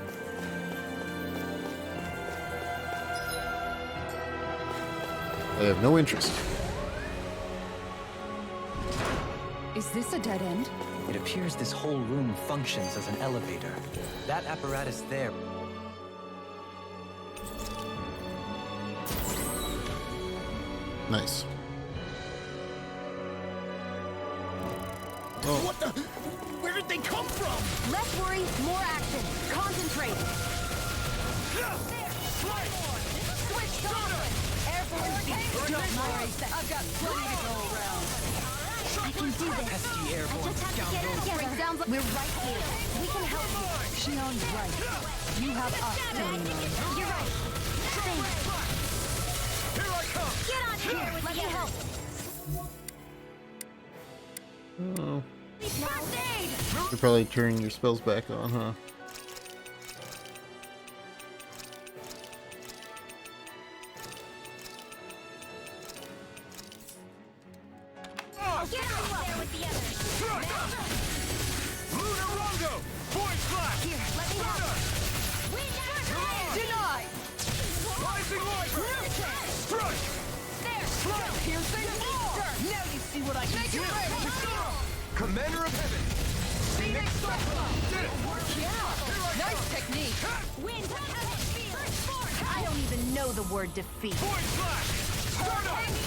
I have no interest. Is this a dead end? It appears this whole room functions as an elevator. That apparatus there... Nice. What the? Where did they come from? Less worry, more action. Concentrate. Switch on! Everyone's don't worry. I've got plenty to go around. I can do this. Pesky airborne I just have to get it together. Sounds like we're right here. We can help you. Shion's right. You have us to lean on. You're right. Thanks. Here I come! Get on here with me help. Oh. First aid! You're probably turning your spells back on, huh? Get on there with the others. Lunar Rondo! Void Flash! Here, let me help. Deny! Rising Wyvern! Strike! There! Piercing! Now you see what I can do! Commander of Heaven! Phoenix Cyclone! Did it! Yeah! Nice technique! Wind, first force. I don't even know the word defeat. Void Flash! Stardust!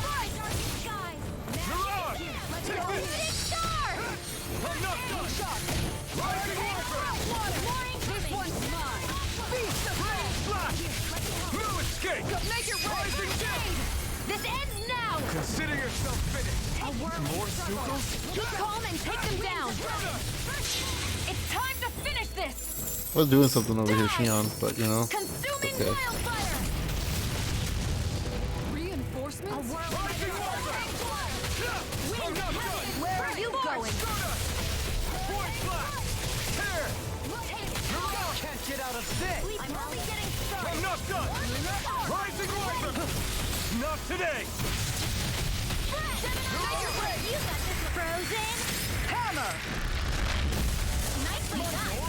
Mirage! Shooting star! I'm not done! Rising Wyvern! This one's mine! Beast of Flash! No escape! Make it right! Rising Death! This ends now! Consider yourself finished! More Sukos? Keep calm and take them down. It's time to finish this! I was doing something over here, Shion, but you know. Consuming Okay. wildfire! Reinforcements? Where are you going? Void Flash! Tear! Can't get out of this! I'm only getting started. I'm not done! Rising Wyvern! Not today! You got this, Frozen! Hammer! Nicely done!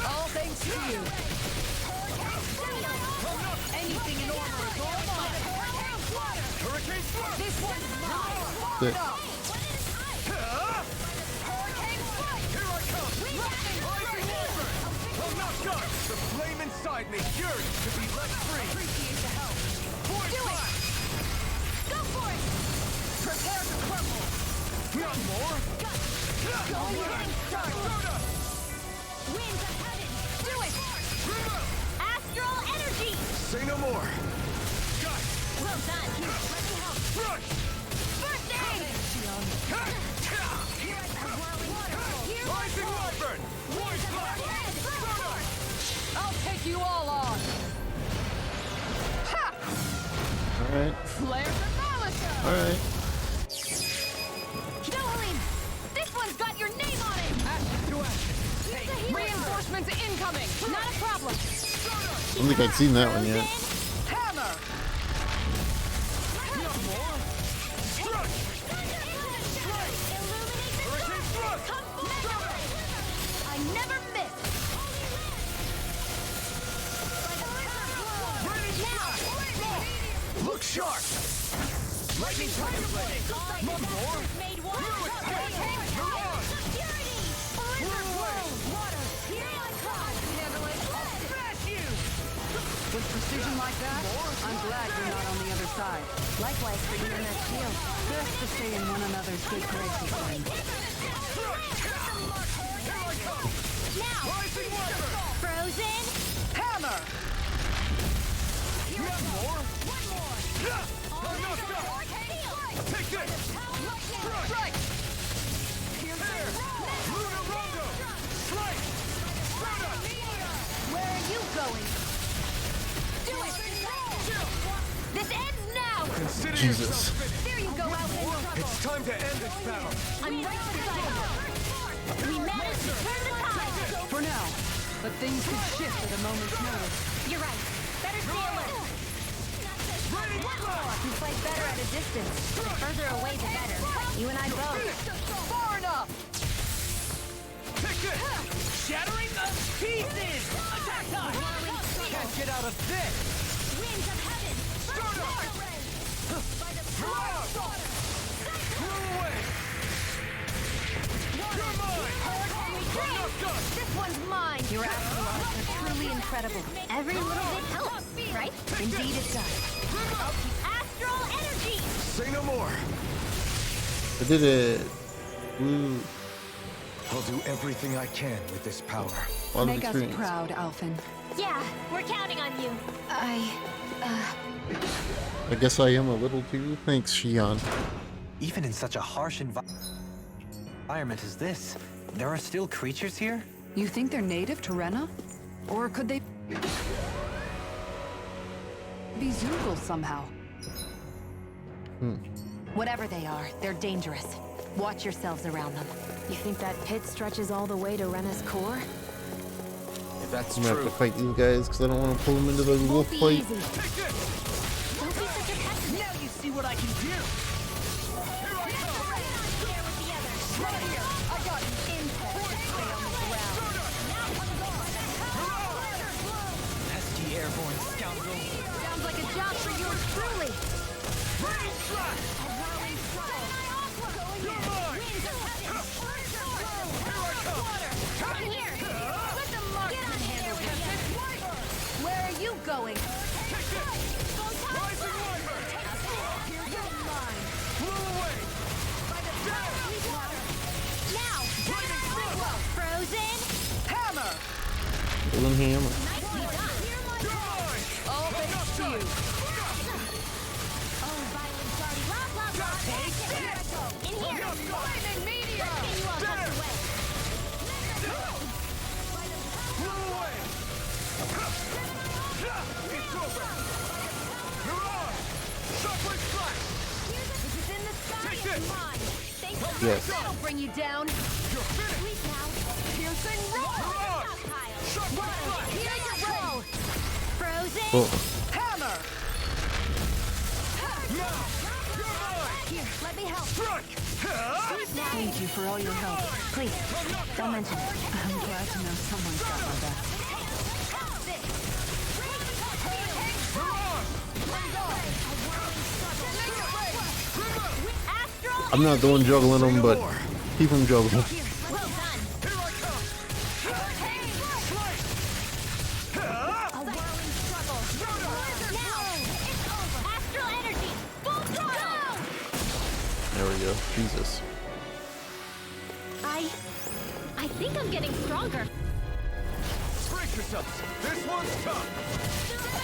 All thanks to you. Anything in order is all mine. Hurricane Slurp! This one's mine. Sick. Hurricane Strike! Here I come! Rising Wyvern! I'm not done! The flame inside me yearns to be let free! Appreciate the help. Void Flash! Go for it! Prepare to crumble. Not more! Going hitting start. Winds of heaven! Do it! Astral energy! Say no more! Got it! Well done! Here, let me help! Rush! First aid! Rising Wyvern! Void Flash! I'll take you all on. Ha! Alright. Flare demolisher! Alright. Noeline! This one's got your name on it! Ashes to ashes. Reinforcements incoming. Not a problem. I don't think I'd seen that one yet. Hammer! Not more! Strike! Look sharp! Lightning Tiger Blade! One more! Made one. With precision like that, I'm glad you're not on the other side. Likewise for you and that shield. Best to stay in one another's good graces then. Now! Frozen! Hammer! One more! Enough! Take this! Strike! Here! Lunar Rondo! Slice! Where are you going? Do it! This ends now! Consider Jesus. yourself finished. There you go, Alvin! It's time to end this battle. I'm right beside you! We managed to turn the tide! For now, but things could shift at a moment's notice. You're right. Better stay alert! You fight better at a distance. The further away, the better. You and I both. Far enough! Take it! Shattering the pieces! Attack time! Can't get out of this! Winds of heaven! Start up! Blow away! You're mine! Enough done! This one's mine! Your astronauts are truly incredible. Every little bit helps, right? Indeed it does. Astral energy! Say no more! I did it. Woo. I'll do everything I can with this power. A lot of Make us experience. proud, Alphen. Yeah, we're counting on you. I guess I am a little too. Thanks, Shion. Even in such a harsh environment as this, there are still creatures here? You think they're native to Rena? Or could they be Zoogle somehow? Whatever they are, they're dangerous. Watch yourselves around them. You think that pit stretches all the way to Rena's core? If that's I'm gonna have true, to fight these guys because I don't want to pull them into the wolf Be fight. easy. Don't be such a pessimist. Now you see what I can do! There with the others. Right here! I got an impulse to stay on the ground. Pesky airborne scoundrel. Sounds like a job for yours truly. Where are you going? Now! Frozen! Hammer! Golden hammer. All thanks to you. Oh, violent party. Blah, blah, blah. Take this! In here! Flaming meteor! Get you all tucked away. blow away! It's over! You're on! Shockwave flash! This is in the sky. Take It's this! mine. Thank you. Yes. That'll bring you down. You're finished! Sweet now. Piercing roar! You're on! Stockpile. Shockwave flash! Take your roll. Frozen. Oh, Hammer! Now! You're mine! Here, let me help. Strike! Thank you for all your help. Please, don't mention it. I'm glad to know someone's got my back. I'm not the one juggling them, but keep them juggling. Well done. A whirling struggle. Now, it's over. Astral energy. Full throttle. There we go. Jesus. I think I'm getting stronger. Brace yourselves! This one's tough!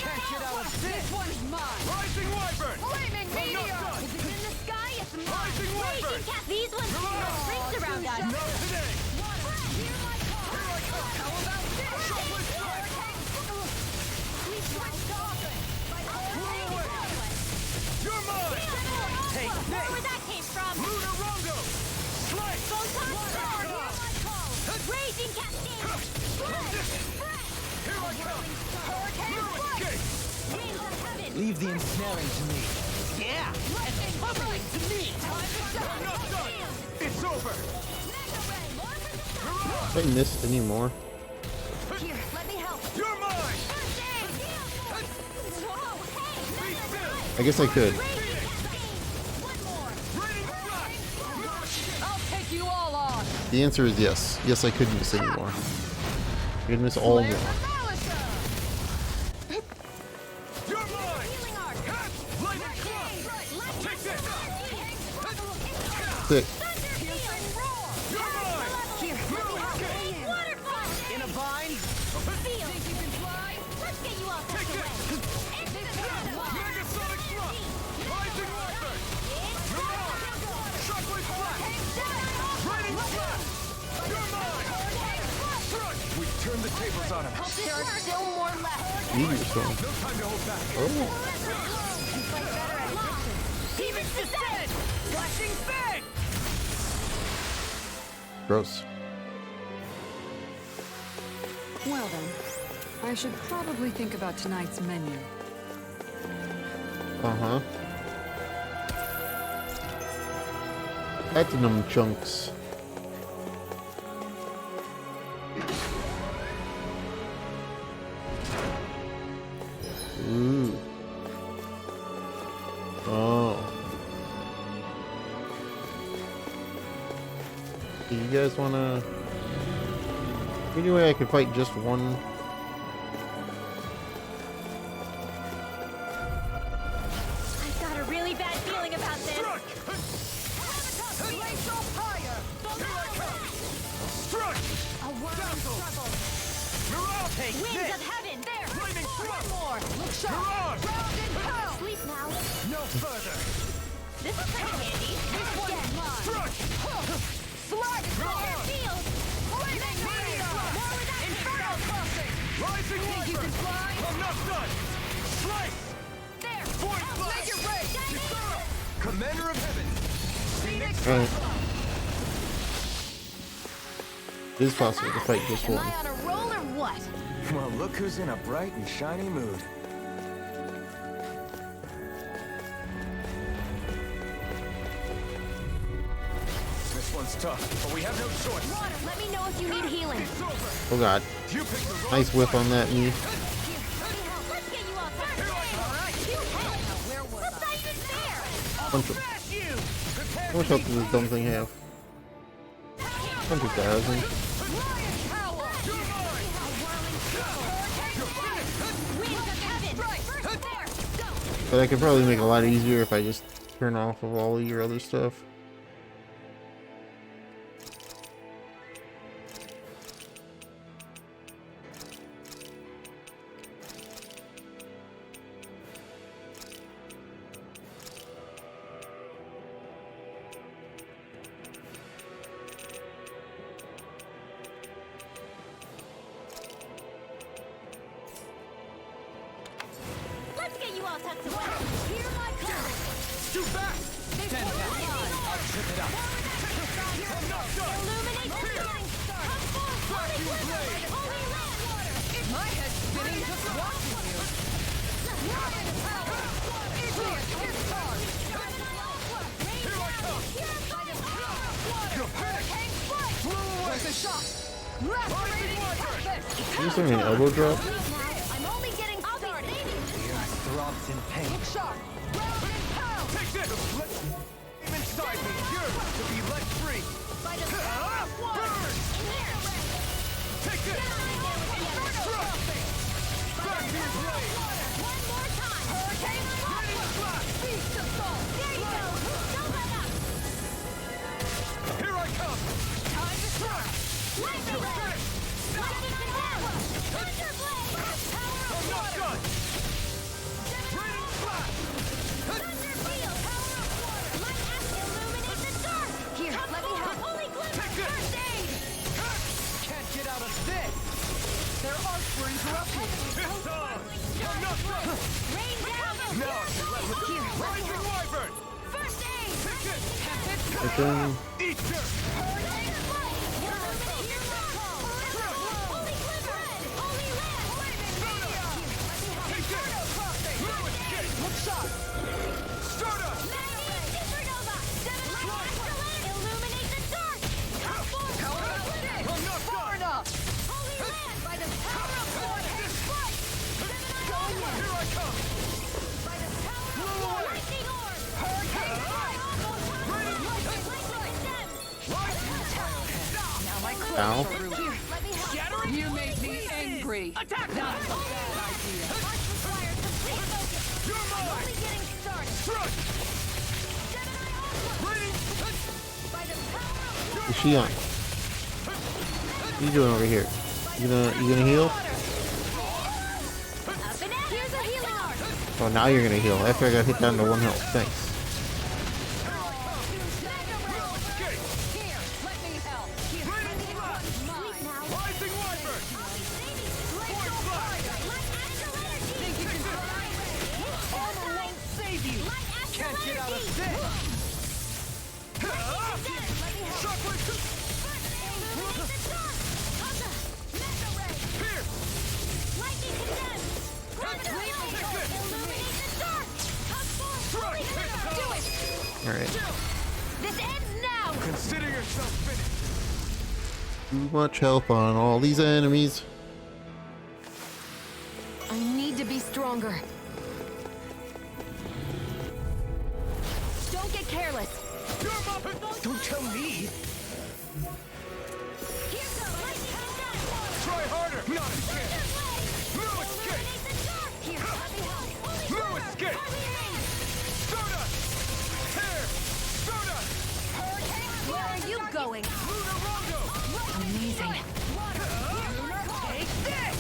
Can't get out of this! This one's mine! Rising Wyvern! Flaming meteor! If it's in the sky, it's mine. Rising Wyvern! Raging cat. These ones have rings around us. Not today! How about this? Shockwave strike! You're mine! Take this. Where that came from? Lunar Rondo! Slice! Photon storm. Raging cascade. Here I come! Lunar escape! Wings of heaven. Leave the ensnaring to me. Yeah! And tumbling to me! Not done! It's over! Have I missed any more? Here, let me help. You're mine! Whoa, hey, Be still! I guess I could. I'll take you all on. The answer is yes. Yes, I could miss anymore. I could miss all more. Sick. In a bind? Think you can fly? Let's get you all tucked away. Megasonic thrust! Rising weapon! Shockwave flash! Raining flash! You're mine! We've turned the tables on him. There are still more left. Meteor storm. No time to hold back. Oh. You fight better at a distance. Demon's descent! Flashing fang! Gross. Well then, I should probably think about tonight's menu. Uh-huh. Platinum chunks. Ooh. Oh. Do you guys wanna... Anyway, I could fight just one. I've got a really bad feeling about this. A whirling trouble. Winds of heaven. There. One more. Look sharp. Ground and pound. Sleep now. No further. This is pretty handy. This one's mine. Slug. Fire field. Lightning meteor. More with that inferno. Rising Think you can fly? I'm not done. Slice! There. Point flash! Make it rain. Commander of Heaven! Alright. It is possible to fight just Am one. I on a roll or what? Well, look who's in a bright and shiny mood. This one's tough, but we have no choice. Water, let me know if you need healing. Oh god. You picked the wrong Nice whiff on that, me. Let's get you all tucked away. Where was I? That's not even fair. Bunch of... How much health does this dumb thing have? 100,000. But I could probably make it a lot easier if I just turn off of all of your other stuff. Let's get you all tucked away. Hear my call. Too fast! 10 pounds. I'll trip it up. Illuminate the sky. Come forth, holy blade. Holy land water. My head's spinning just watching you. Water power. Idiot, it's hard. Here I come. By the power of water. Hurricane strike. Where's the shot? Lacerating tempest. Is this like an elbow drop? I'm only getting started. The earth throbs in pain. Look sharp. Ground and pound. Take this! Let him inside me. You're to be let free. By the power of water. Burn! In here. Take this! Back to your blade! One more time. Hurricane strike. Beast of salt. There you go. Don't let up. Here I come! Time to strike. Lightning blade. Lightning power. Thunder blade. Power of I'm not water. done! Raining flash! Thunder field. Power of water. Light axe illuminate the dark. Here, let me help. Holy glimmer. Take this. First aid. Can't get out of this. Their arcs were interrupted. It's on! I'm not done! Rain down. Now I can let with Here, let me Rising help. Wyvern! First aid. Take this! I can... Eat dirt! Hurricane strike. Illuminate the dark. Holy glimmer. Holy land. Take this! Lewis, get it! Look sharp. Stardust! Magnetic supernova. Light astrolabe. Illuminate the dark. Come forth. I'm not Far done! enough. Holy land. By the power of water. Strike. Here I come! By the power of water. Ow. You made me angry. Attack! Not a bad idea. You're mine! Only getting started. Strike! What's she on? What are you doing over here? You gonna heal? Here's a healing art. Oh, now you're gonna heal. After I got hit down to 1 health. Thanks. Can't get out of Alright. This ends now. Consider yourself finished. Too much health on all these enemies. I need to be stronger. Don't get careless. Don't tell me. Try harder. Not escape. No escape. No escape. Soda. Tear. Soda. Where are you going? Amazing. Take this.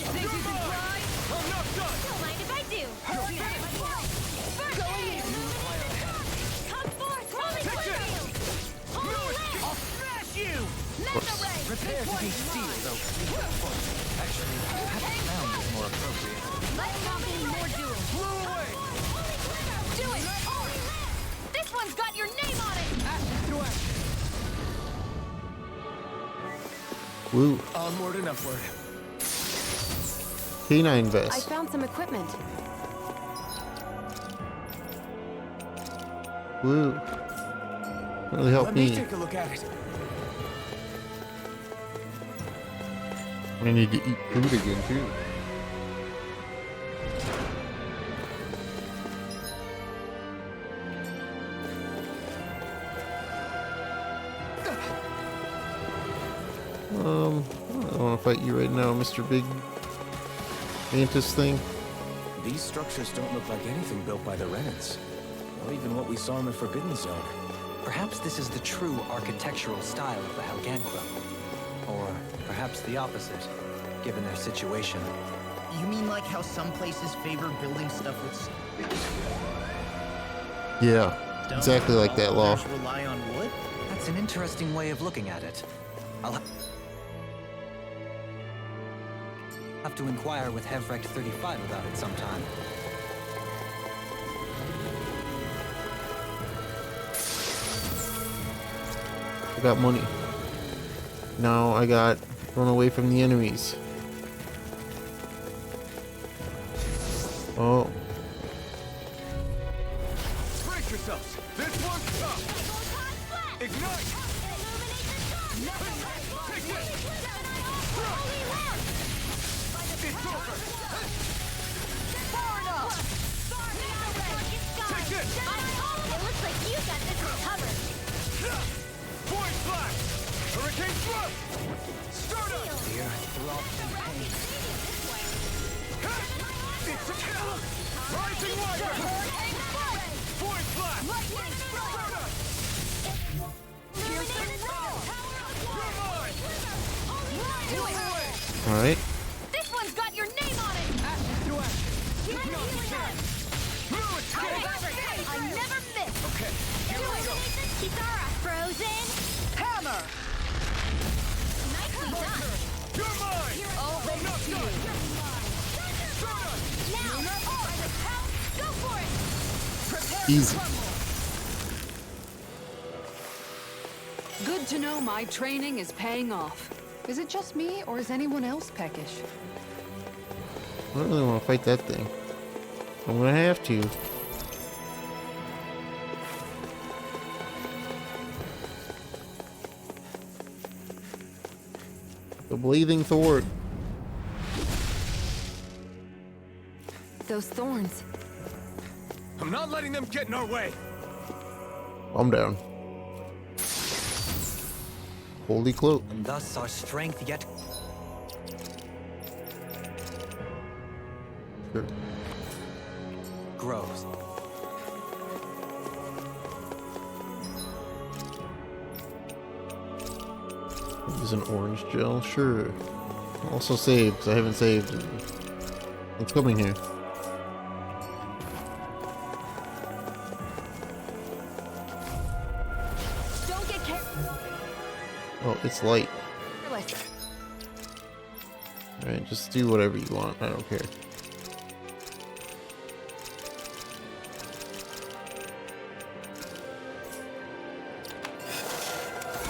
Think you can fly? I'm not done. Don't mind if I do. Going in. Come forth. Holy flame. I'll smash you. Prepare to be steal, though. Actually, perhaps sound is more appropriate. Let's not be more duels. Blow away. Do it. This one's got your name on it. Ashes to ashes. Woo. Onward and upward. Canine I vest. found some equipment. Woo. Really helped Let me me. take a look at it. I need to eat food again too. I don't want to fight you right now, Mr. Big Mantis thing. These structures don't look like anything built by the Renans, or even what we saw in the Forbidden Zone. Perhaps this is the true architectural style of the Halgankra. Or perhaps the opposite, given their situation. You mean like how some places favor building stuff with Yeah, stone, exactly like that, while Law. others rely on wood? That's an interesting way of looking at it. I'll have to inquire with Hevrecht 35 about it sometime. I got money. Now I got run away from the enemies. Oh. Brace yourselves. This one's tough. Ignite. Take this. It's over. Far enough. Take this. It looks like you got this covered. Void flash. Hurricane thrust. Start up. The earth throbs in pain. It's a kill. Rising wire. Void flash. Start up. You're mine. All right. This one's got your name on it. Ashes to ashes. You're No healing escape. us. No escape. I never miss. Okay. Do it. Kitara. Frozen. Hammer. Nicely done. You're mine. I'm not done. Now. Go for it. Easy. Good to know my training is paying off. Is it just me, or is anyone else peckish? I don't really want to fight that thing. I'm gonna have to. The Blazing Sword. Those thorns. I'm not letting them get in our way. I'm down. Holy cloak. And thus our strength yet... Sure. grows. Use an orange gel? Sure. Also saved, 'cause I haven't saved. What's coming here? Don't get Oh, it's light. Alright, just do whatever you want. I don't care.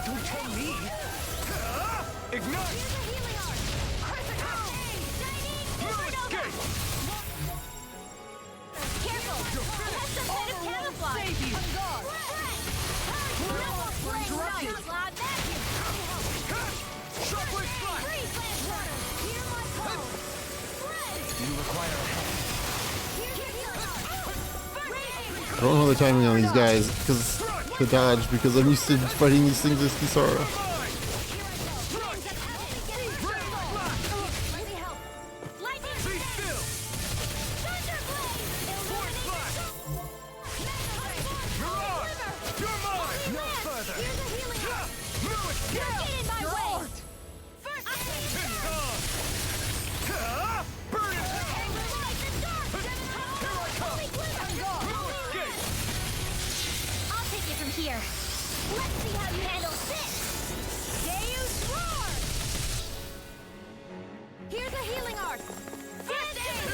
Don't tell me. Ignite! No escape! Careful! It has some kind of camouflage! Save you! No more playing nice, lad! Shockwave strike! Freeze, Landwater! Hear my call! You require a hand. I don't know the timing on these guys because to dodge because I'm used to fighting these things as Kisara. I'll take it from here. Let's see how you handle this. Deus Roar! Here's a healing art. First aid!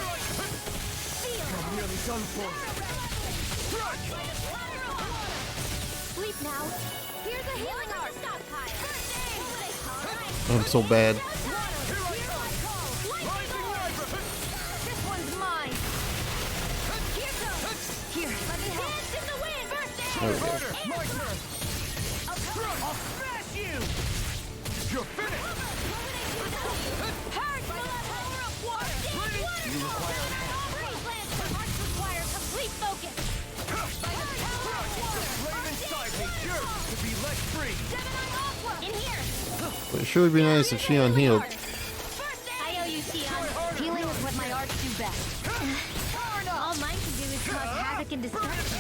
Feel. I'm nearly done for. Sleep now. Here's a healing art. Stockpile. First aid! I'm so bad. This one's mine. Here goes. Here, let me help. Dance in the wind. First aid. There we go. My turn! I'll smash you! You're finished! Hard power of water. You require a hand. Arts require complete focus. Flame inside me yearns to be let free! In here. But it sure would be nice if Shion healed. I owe you, Shion. Healing is what my arts do best. All mine can do is cause havoc and destruction.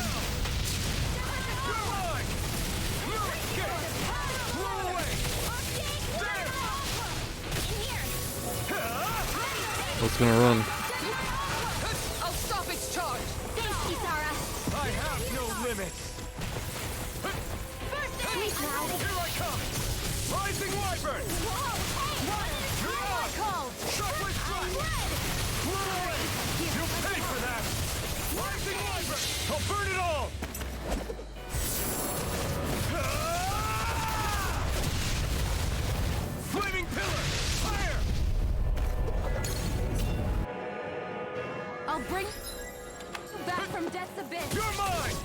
What's gonna run? I'll stop its charge! Thanks, Kisara. I have no limits! Sleep now. Here I come! Rising Wyvern! You're on! Shockwave strike! You'll pay for that! Rising Wyvern! I'll burn it all! Flaming pillar! Fire! I'll bring you back from death's abyss. You're mine!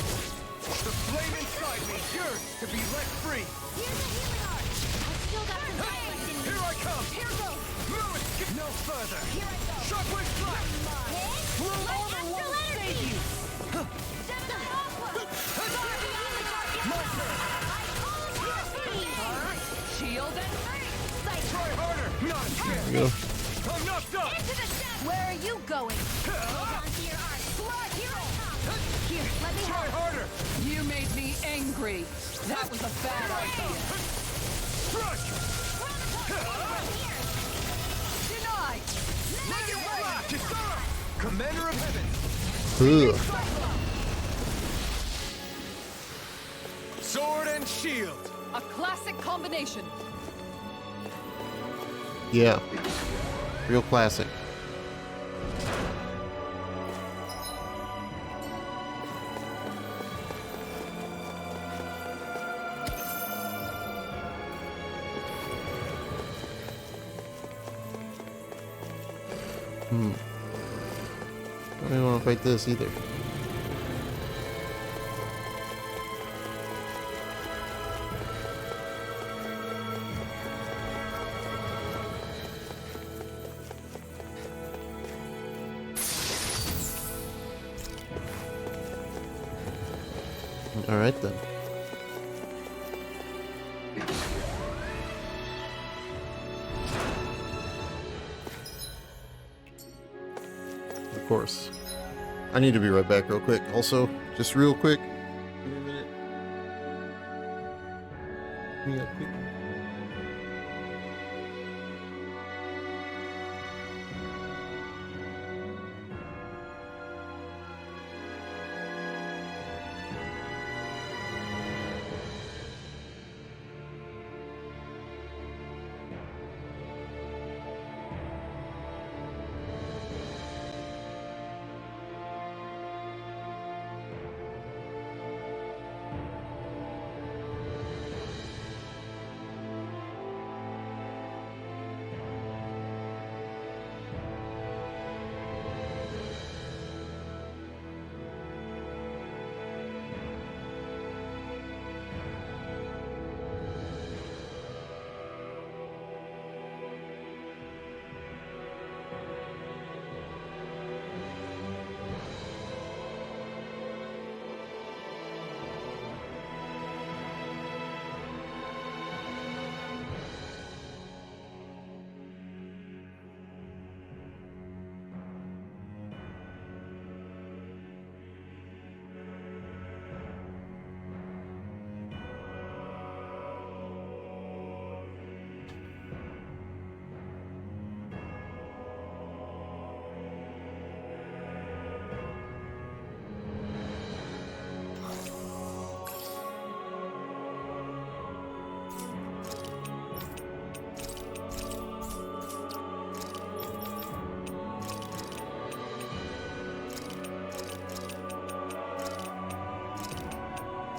The flame inside me yearns to be let free! Here's a healing art. I've still got some fire left in me. Here I come! Here goes. No escape! No further! Here I go. Shockwave strike! Blue armor won't save you! My turn! Shield and Try harder! Not a chance! Go. I'm not done! into the shadow. Where are you going? Hold on to your art. Here I come. Here, let me Try help. harder! You made me angry. That was a bad idea. Crush! Denied! Make it flash! Kisara! Commander of Heaven! Ugh. Sword and shield! A classic combination. Yeah. Real classic. I don't want to fight this either. All right then. course. I need to be right back real quick. Also, just real quick. Give me a minute. Give me a quick.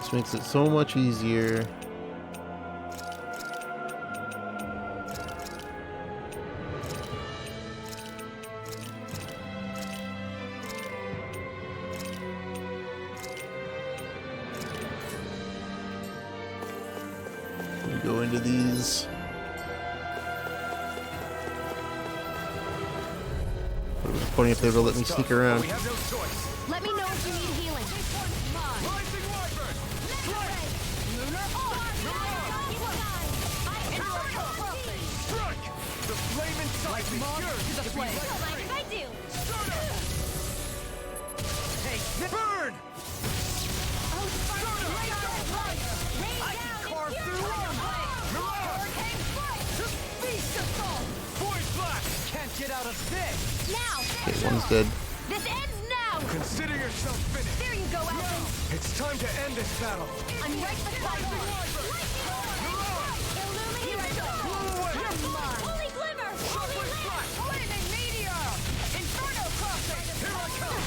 This makes it so much easier. We go into these. It was pointing if they would let me sneak around. Let me know if you need healing. Burn! I can carve through armor! Void blast! Can't get out of this! Now! Okay, one's dead. This ends now! Consider yourself finished! There you go, Alpha! It's time to end this battle! I'm right beside you! Illuminate the dark! Holy glimmer! Holy lamp! Flaming meteor! Inferno crossing! Here I come!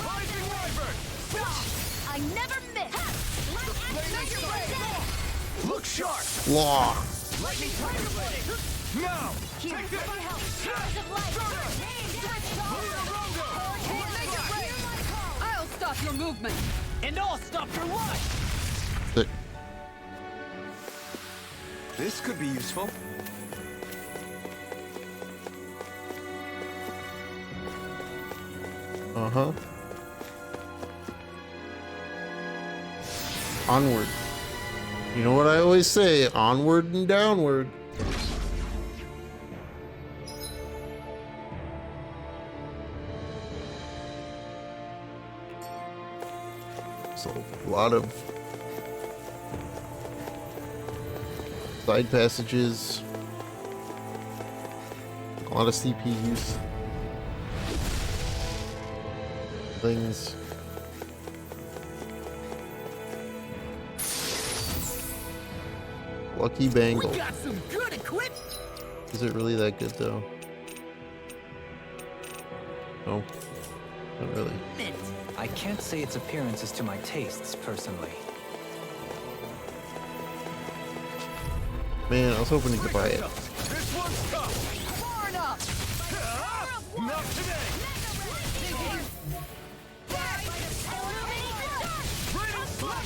Rising wyvern! I never miss! Look sharp! Law! Lightning tiger blade! Now! Here, Take this! let me help! Stars of light! I'll stop your movement! And I'll stop your life! Sick. This could be useful. Uh-huh. Onward. You know what I always say, onward and downward. So, a lot of side passages, a lot of CP use. Things. Lucky bangle. We got some good equipment! Is it really that good though? No, not really. I can't say its appearance is to my tastes, personally. Man, I was hoping to get by it. This one's tough! Far enough! Not today!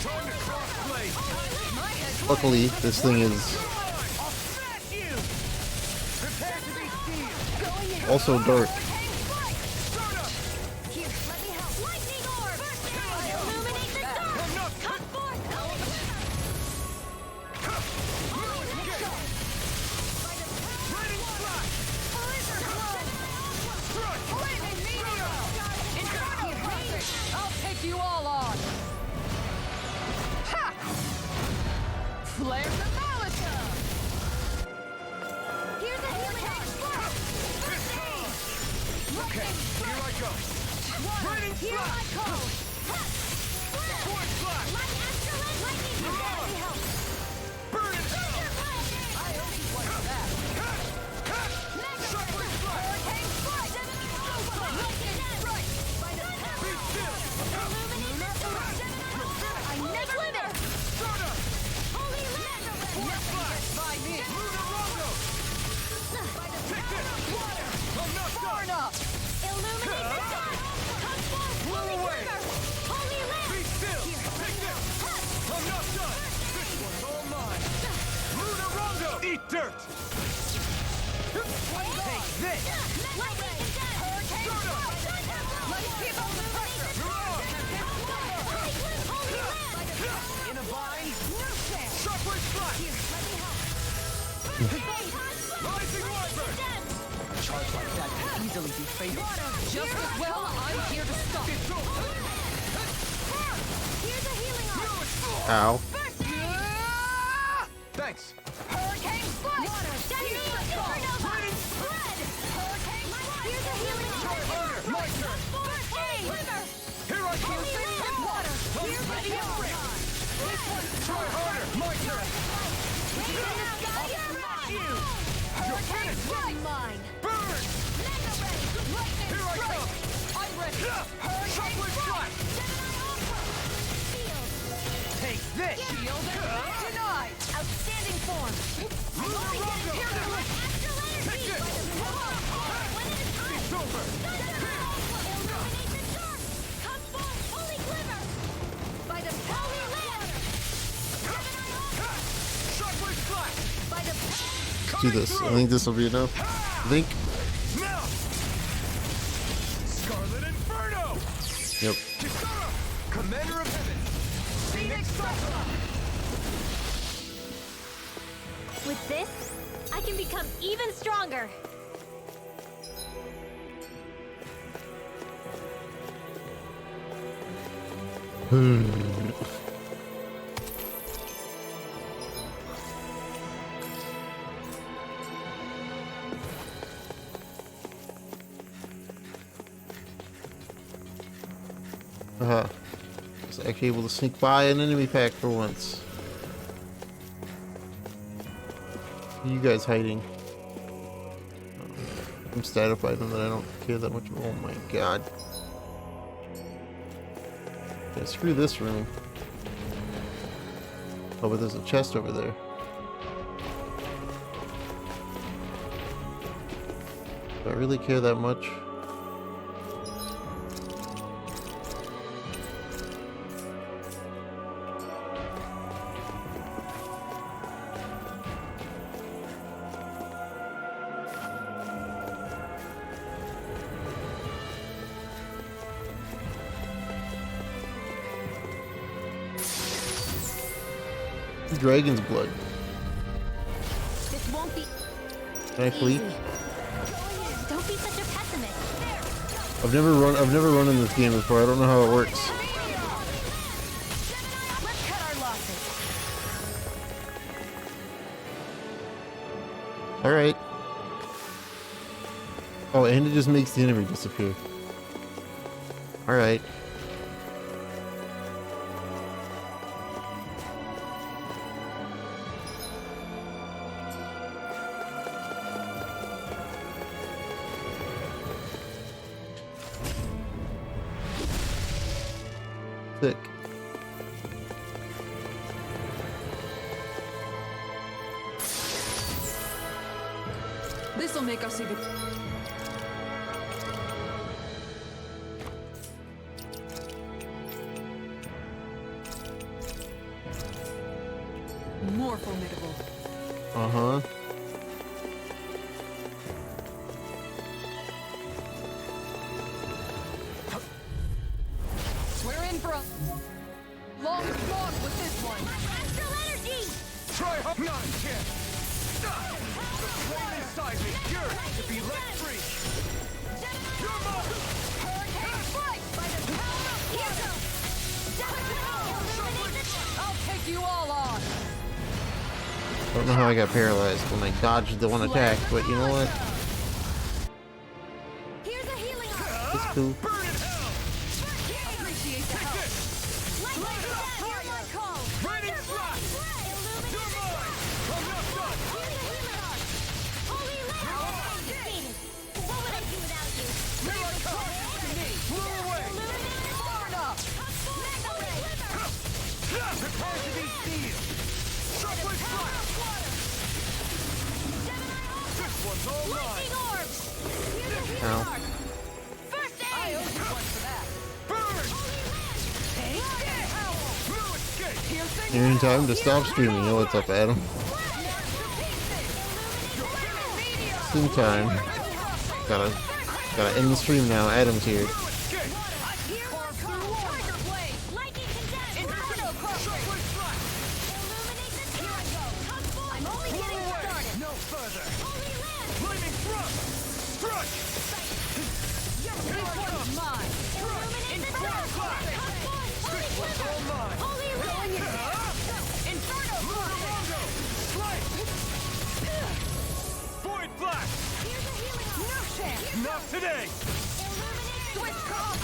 Time to cross blade! Luckily, this thing is also dark. take you all on! Ha! Flames of Malika! Here's a healing touch! Okay, here I go. Raining Here I flash! go! Sword flash! Light excellent! Lightning Mirage! help! Burn in hell! I hope you like that. Shockwave flash! Hurricane strike! Lightning strike! Be still! I never limit! Stardust! Holy land! Force flash! By me! Luna Rondo! Take this! I'm not Far done! enough! Illuminate the sun! Come forth! Holy away. river! Holy land! Be still! Take this! I'm not done! This one's all mine! Luna Rondo! Eat dirt! Take this! Lightning condemned! Hurricane strike! Let's keep up the pressure! Holy land! In a bind? No chance! Shockwave flash! Rising Wyvern! A charge like that can easily be fatal. Just as well, I'm here to stop. It's over! Here's a healing arm! Ow. Thanks! Hurricane strike! Detonate supernova! Spread! Hurricane strike! Here's a healing arm! Try harder! My turn! Holy river! Here I come! Holy land! Water! Here's a ready healing to rip. arm! Try harder! My turn! Hurricane strike! Mine! Burn! Mega ray! Lightning Here I strike! come! I'm ready! Hurricane Shockwave strike! flash! Shield! Take this! Shield denied! Outstanding form! Luna Rondo! Astral energy! Take this! One at a time! It's over! Illuminate the dark! Come forth, holy glimmer! By the holy land! Shockwave flash! By the Let's do this. I think this will be enough. I think. Now! Scarlet Inferno! Yep. Kisara! Commander of Heaven! Phoenix Cyclops! With this, I can become even stronger. Was actually able to sneak by an enemy pack for once. You guys hiding? I'm static item that I don't care that much. Oh my god. Yeah, screw this room. Oh, but there's a chest over there. Do I really care that much? Dragon's blood. This won't be Can I flee? Don't be such a pessimist. I've never run in this game before. I don't know how it works. Let's cut our losses. All right. Oh, and it just makes the enemy disappear. All right. Sick. This'll make us even. More formidable. Uh-huh. We're in for a long slog with this one. Astral energy! Try hard! Not a chance! The flame inside me yearns to be let free! You're mine! Hurricane strike! By the power of I'll take you all on. I don't know how I got paralyzed when I dodged the one attack, but you know what? It's cool. Ow. You're in time to stop streaming. Yo, what's up, Adam? It's in time. Gotta end the stream now. Adam's here. Not today! Switch call!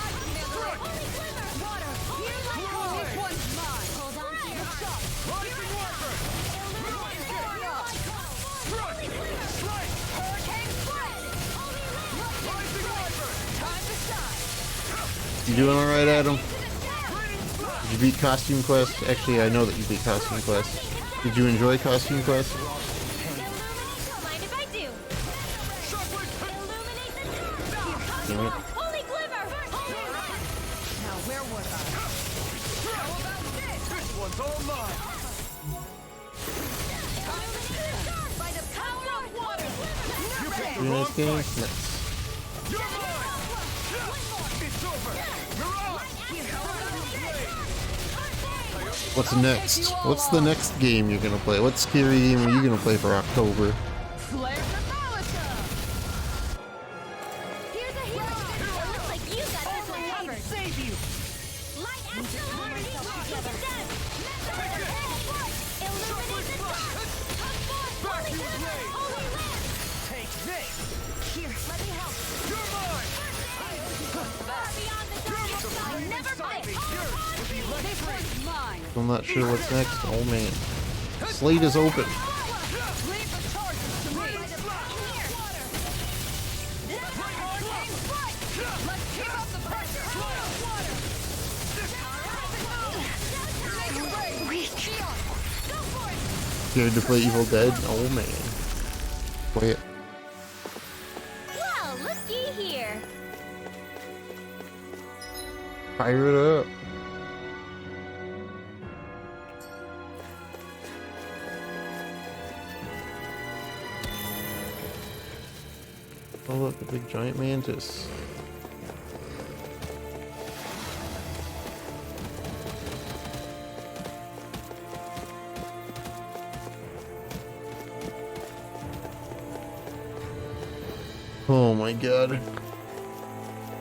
Water! This one's mine! Hold on to your shot! Rising Wyvern! Strike! Hurricane Split! Rising Wyvern! Time to shine! You doing alright, Adam? Did you beat Costume Quest? Actually, I know that you beat Costume Quest. Did you enjoy Costume Quest? Damn it. Holy Glimmer! Now where was I? How about this? This one's all mine! By the power of water! You in this game? Nice. You're mine! It's over! What's next? What's the next game you're gonna play? What scary game are you gonna play for October? I'm not sure what's next. Oh man. Slate is open. Scared to play Evil Dead? Oh man. Play it. Well, looky here. Fire it up. Oh look, a big giant mantis. Oh my god.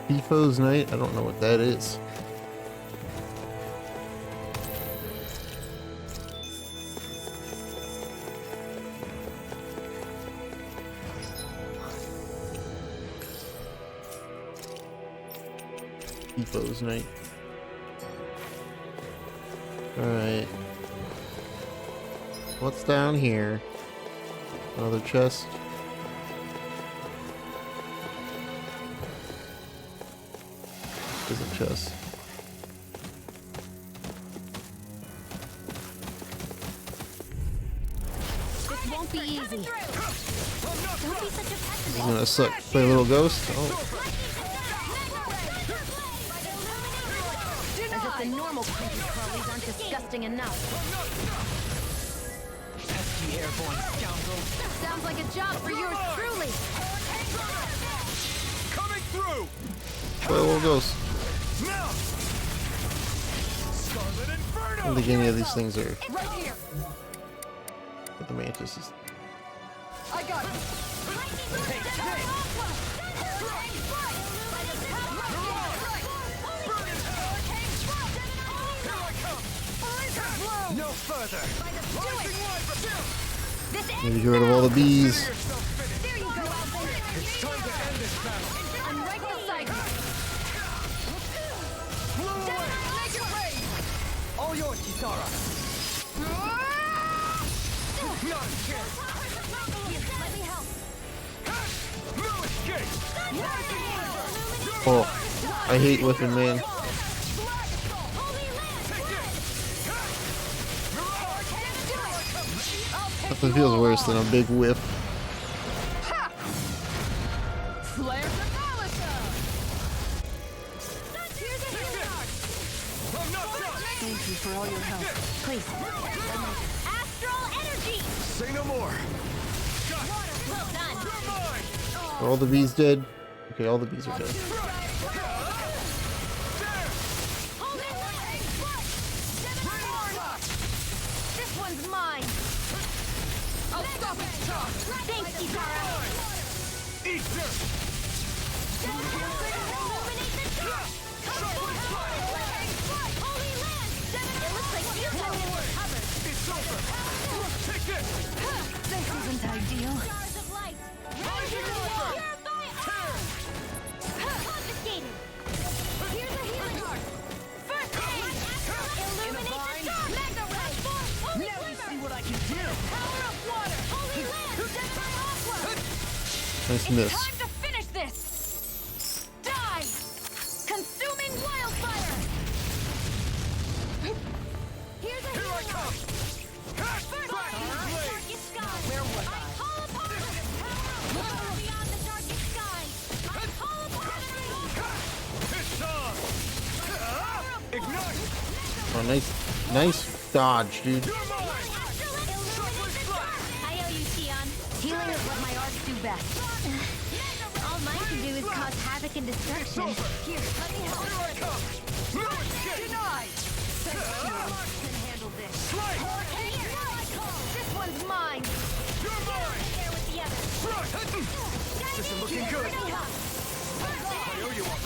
FIFO's night? I don't know what that is. FIFO's night. Alright. What's down here? Another chest. There's a chest. This won't be easy. Don't be such a pessimist. This is gonna suck. Play a little ghost. Oh. As if the normal creepy crawlies aren't disgusting enough. Pesky airborne scoundrel. Sounds like a job for yours truly. Coming through! Play a little ghost. Now! Scarlet I Inferno! don't think any of these things are. Right here. But the mantis is. I got it. Take this. No further. Maybe get rid of all the bees. There you go, Alvin. It's time to end this battle. Unbreak the cycle. Blow away. Make it rain. All yours, Kisara. Not a chance. Let me help. No escape. Oh, I hate whipping, man. Nothing feels worse than a big whiff. Thank you for all your help. Please. Astral energy. Say no more. Well done. Are all the bees dead? Okay, all the bees are dead. This one's mine. I'll stop its charge. Thanks, Kisara. Eat this. It's over. Take this. This isn't ideal. Confiscated. Here's a healing heart. First aid. Illuminate the charge. Mega Rush. Holy Now you Glimmer. see what I can do. Power of water. Holy Land. Gemini Aqua. Nice miss. Time to finish this. Die. Consuming wildfire. Here's a healing heart. First aid. Darkest sky. Where was I call upon the power of water beyond the darkest sky. I call upon It's on. Ignite. Oh, nice dodge, dude. I owe you, Tion. Healing is what my arts do best. All mine can do is cause havoc and destruction. Here, let me help. Denied. Can handle this. This one's mine. You're mine. There with the others. This is looking good. I owe you one.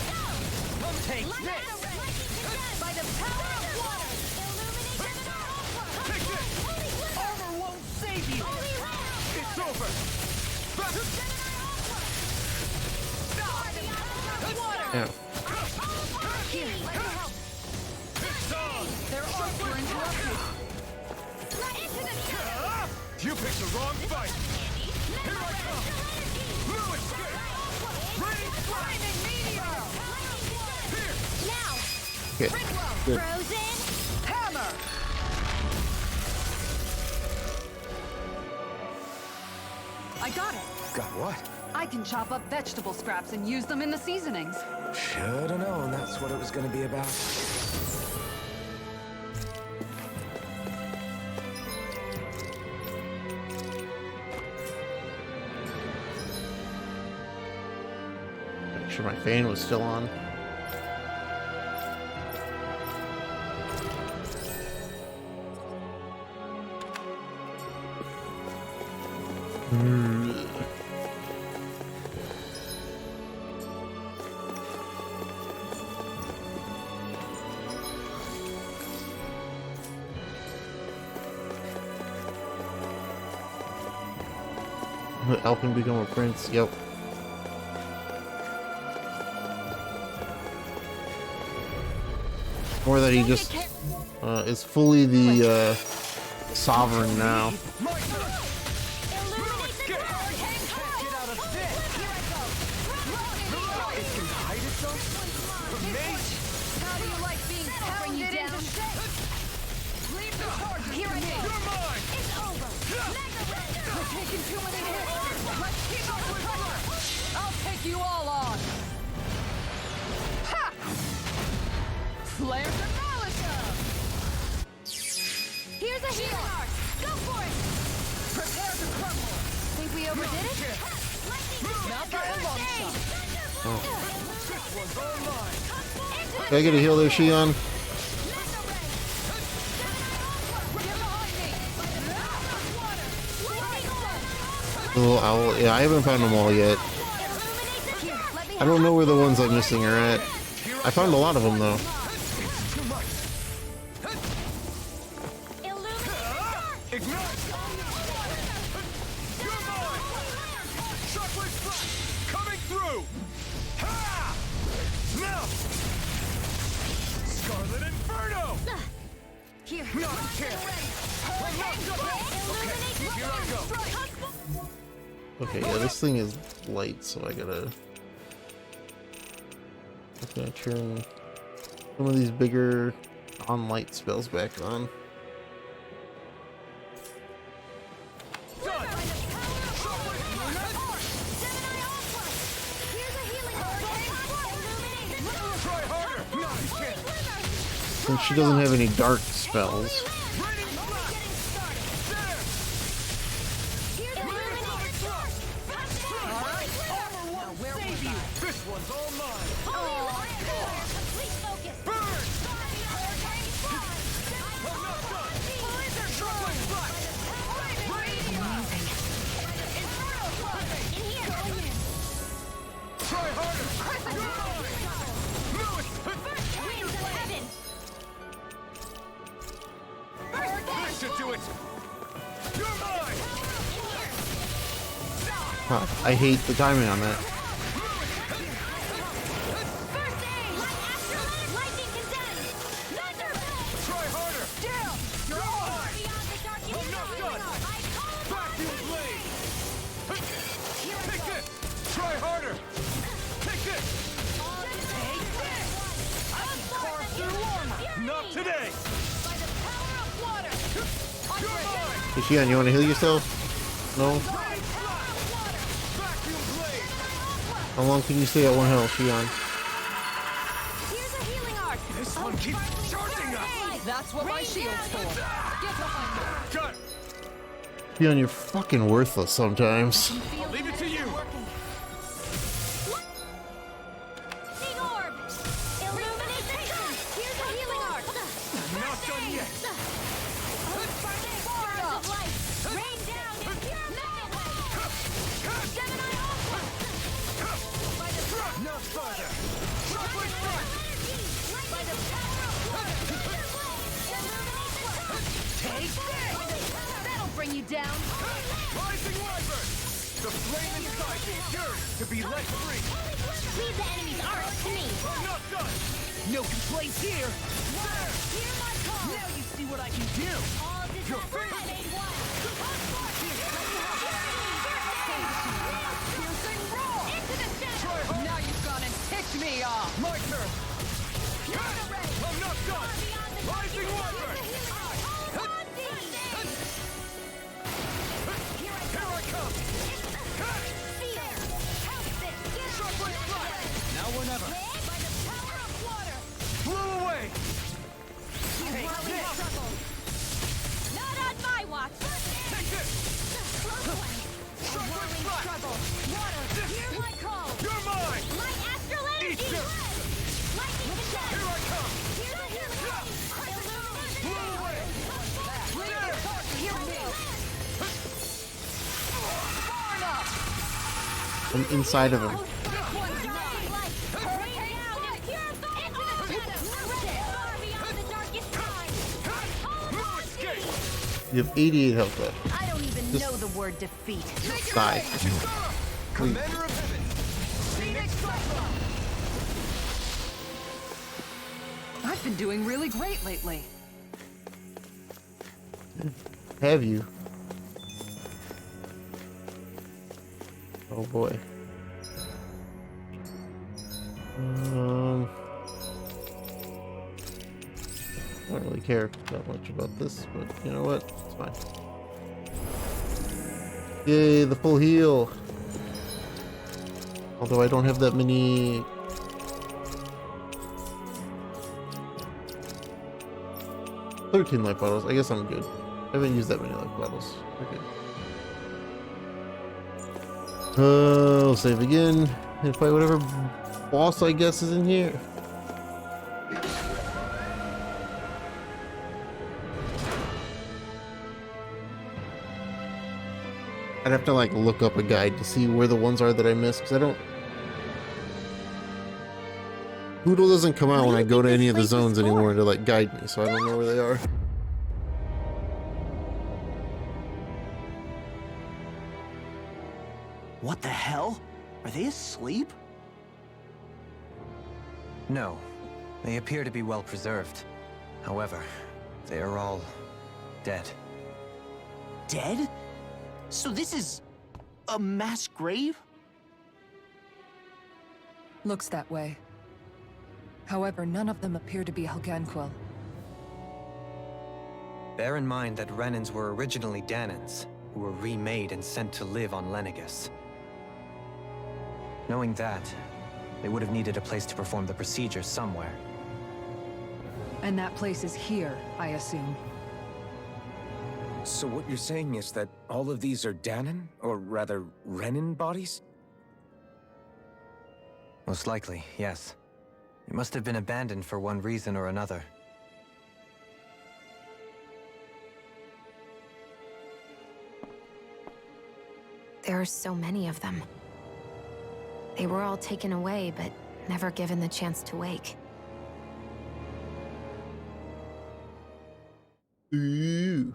Take this. By the power of water. Take this. Armor won't save you. It's over. Water. Yeah. Here, let me help. It's on. Their arms were interrupted. You picked the wrong fight. Here I come. No escape. Flaming meteor. Now, Okay. Good. frozen. Hammer. I got it. Got what? I can chop up vegetable scraps and use them in the seasonings. Should've known that's what it was gonna be about. Make sure my fan was still on. Help him become a prince. Yep. Or that he just is fully the sovereign now. How do you like being pounded into shape? Leave the charge. Here I go. You're mine. It's over. Mega Red. We're taking too many hits. Let's keep up the power. I'll take you all on. Ha! Flare the Malika. Here's a healing arc. Go for it. Prepare to crumble. Think we overdid it? Not by a long shot. This one's all mine. Can I get a heal there, Xion? Little owl. Yeah, I haven't found them all yet. I don't know where the ones I'm missing are at. I found a lot of them though. Ignite! You're mine! Shockwave Flash! Coming through! Ha! Now! Scarlet Inferno! Here. Not here! Okay, here I go! Okay, yeah, this thing is light, so I gotta turn some of these bigger on-light spells back on. Since she doesn't have any dark spells. This one's all mine! Complete focus! Burn! I'm not done! Shockwave Flash! Try harder! You're mine! Lewis! Wings of heaven! That should do it! You're mine! Huh, I hate the timing on that. Try harder! Down! You're mine! I'm not done! Vacuum blade! Take this! Try harder! Take this! Carve through armor! Not today! You're mine! Hey, Shion, you wanna heal yourself? No? Vacuum blade! How long can you stay at 1 health, Shion? Here's a healing arc! This one keeps charging us! That's what my shield's for. Get behind me. Cut! Shion, you're fucking worthless sometimes. I'll leave it to you! Big orb! Illuminate the top! Here's a healing arc! Not done yet! Force of light! Rain down and purify! Gemini Alpha! No further! Shockwave Flash! By the power of water! Illuminate the top! Take this! That'll bring you down! Rising Wyvern! The flame inside me yearns to be let free! Leave the enemy's arc to me! I'm not done! No complaints here! There! Hear my call! Now you see what I can do! All Your disasters face! made one! Piercing roar! Into the shadow! Try hard! Now you've gone and ticked me off. My turn! I'm not done! Rising Wyvern! Here I come! Shockwave Flash! Now or never! Blow away! Take this! Not on my watch! Take this! Shockwave Flash! Water! Hear my call! You're mine! Light astral energy! Eat this! Lightning condensed! Here I come! Here's a healing ray! Illuminate! Blow away! There! Here we go! I'm inside of him. You have 88 health left. I don't even Just know the word defeat. die. Commander of Heaven! I've been doing really great lately. Have you? Oh boy. I don't really care that much about this, but you know what? It's fine. Yay, the full heal! Although I don't have that many... "13 life bottles. I guess I'm good. I haven't used that many life bottles. Okay. I'll save again and fight whatever boss I guess is in here. I'd have to like look up a guide to see where the ones are that I missed, because I don't... Poodle doesn't come out when I go to any of the zones anymore to like guide me, so I don't know where they are. What the hell? Are they asleep? No. They appear to be well preserved. However, they are all dead. Dead? So this is a mass grave? Looks that way. However, none of them appear to be Helganquil. Bear in mind that Renans were originally Danans, who were remade and sent to live on Lenegus. Knowing that, they would have needed a place to perform the procedure somewhere. And that place is here, I assume. So what you're saying is that all of these are Danan, or rather, Renan bodies? Most likely, yes. It must have been abandoned for one reason or another. There are so many of them. They were all taken away, but never given the chance to wake. Ooh.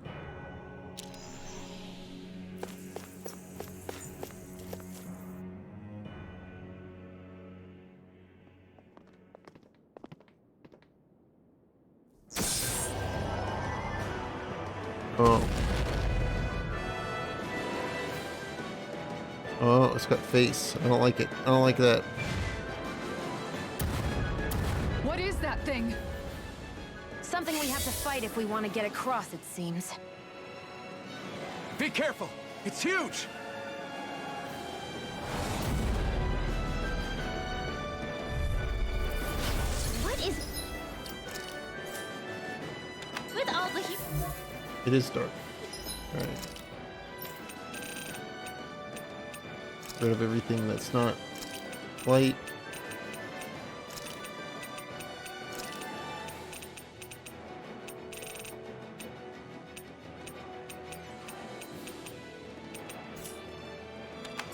Oh. Oh, it's got face. I don't like it. I don't like that. What is that thing? Something we have to fight if we want to get across, it seems. Be careful! It's huge! What is... With all the... It is dark. Alright. Rid of everything that's not light.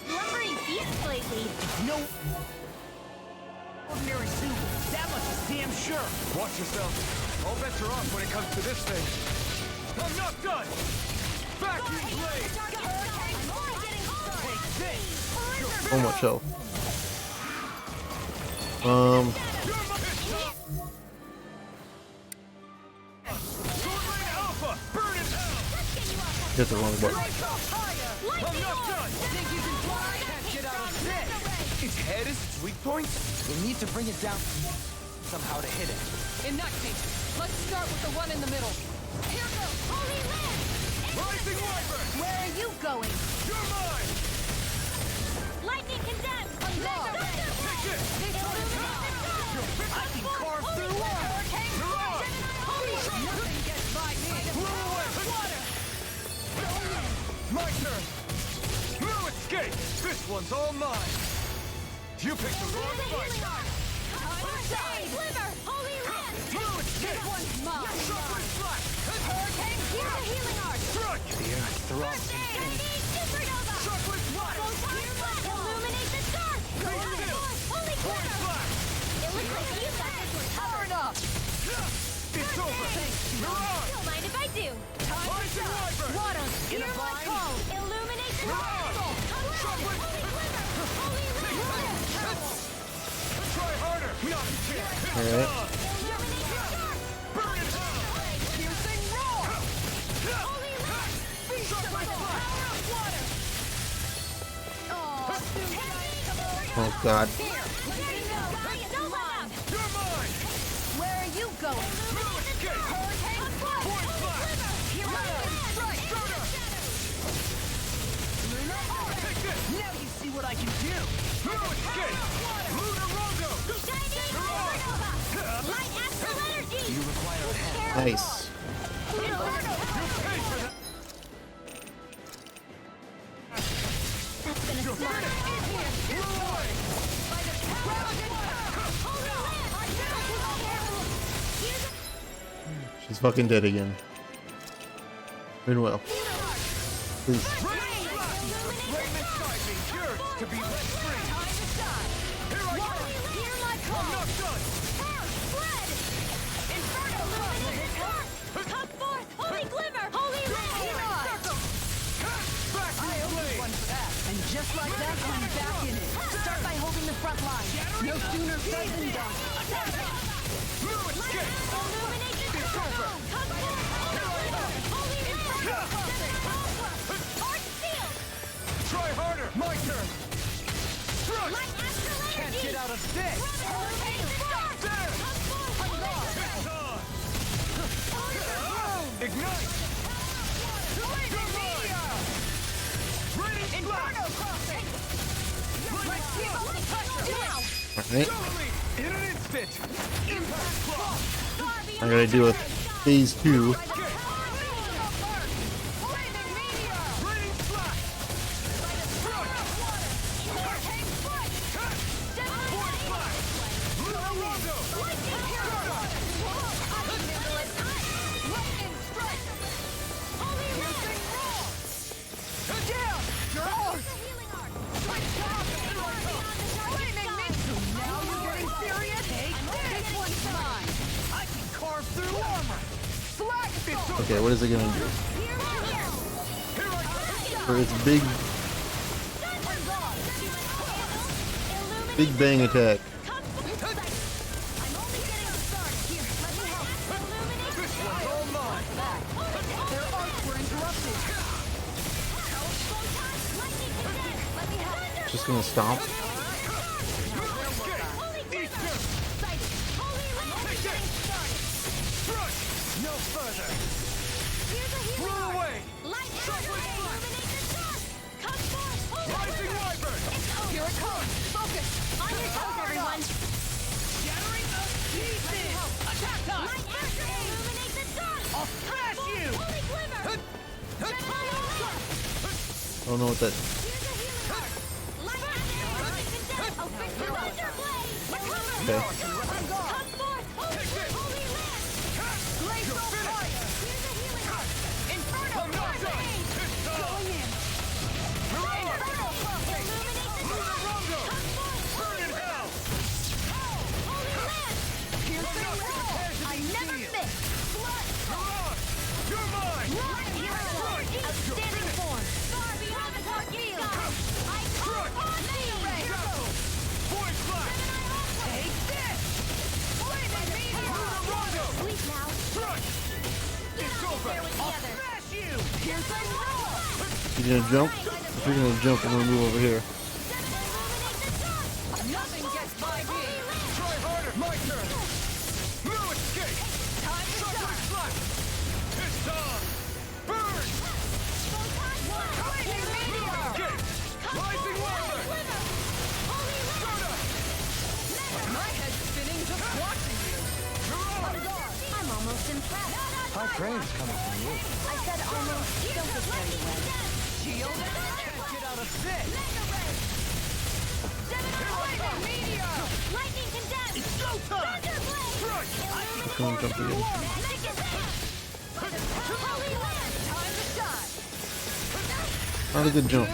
Lumbering beasts lately. No ordinary suit. That much is damn sure. Watch yourself. All bets are off when it comes to this thing. I'm not done! Vacuum blade! Take this! So much health. Hit the wrong button. I'm not done! Think you can fly? Can't get out of this! Its head is its weak point? We need to bring it down somehow to hit it. In that case, let's start with the one in the middle. Here goes Holy Land! Rising Wyvern! Where are you going? You're mine! Lightning condemned! Take it! I can carve through water! Nothing gets by me! My turn! No escape! This one's all mine! You picked the wrong fight! Glimmer! Holy Land! No escape! One's mine! Suffering flash! Hurricane! Here's a healing art! Strike! The earth throbs. Supernova! Chocolate flash! Illuminate the dark! Stay still! Holy Point Glimmer! flash! It looks like you got this one covered. Enough! It's over! You're on! Don't mind if I do. Rising Wyvern! Water! In a Hear my bind? call! Illuminate the You're dark! on! Holy Glimmer! Holy Land! Try harder! Not here! Alright. Illuminate the dark! Burn it down! Piercing roar! Holy Land! Beast of the power of water! Oh god. Here! There you go! Don't let up! You're mine! Where are you going? No escape! Hurricane! Point flash! Here I am! Strike! Take this! Now you see what I can do! No escape! Lunar Rondo! Shining Supernova! Light astral energy! You require a hand. Nice. Inferno! Pay for that! That's gonna You're smart. finished! You're away! By the power of the Holy Land! Here's a She's fucking dead again. Been well. Please. Flame inside me yearns to be let free! Here I come! Hear my I'm call! not done! Fled! Inferno! Illuminate the dark! Come forth! Holy Glimmer! Holy Land! Vacuum blade! And just like that, sooner said than done. Try harder! My turn! Can't get out of this! There! Ignite! Inferno crossing! Let's keep up the pressure! Alright. In an instant! Impact block! I gotta do a phase 2. Okay, what is it gonna do? For its big bang attack. Just gonna stop. No further! Run away! Rising Wyvern! Here it comes! Focus! On your toes, everyone! Shattering the pieces! Attack us! Illuminate the dark! I'll smash you! Holy glimmer! I don't know what that. Okay. You gonna jump? If you're gonna jump, I'm gonna move over here. Nothing gets by me! Try harder! My turn! No escape! Time to shine! It's on! Burn! Lightning meteor! Escape! Rising Wyvern! My head's spinning just watching you! I'm almost impressed. High praise coming from you. I said almost. Don't get carried away. Shield! Can't get out of this! Lightning meteor! Lightning condemned! It's showtime! Come on, jump again. Holy land! Time to shine! Not a good jump.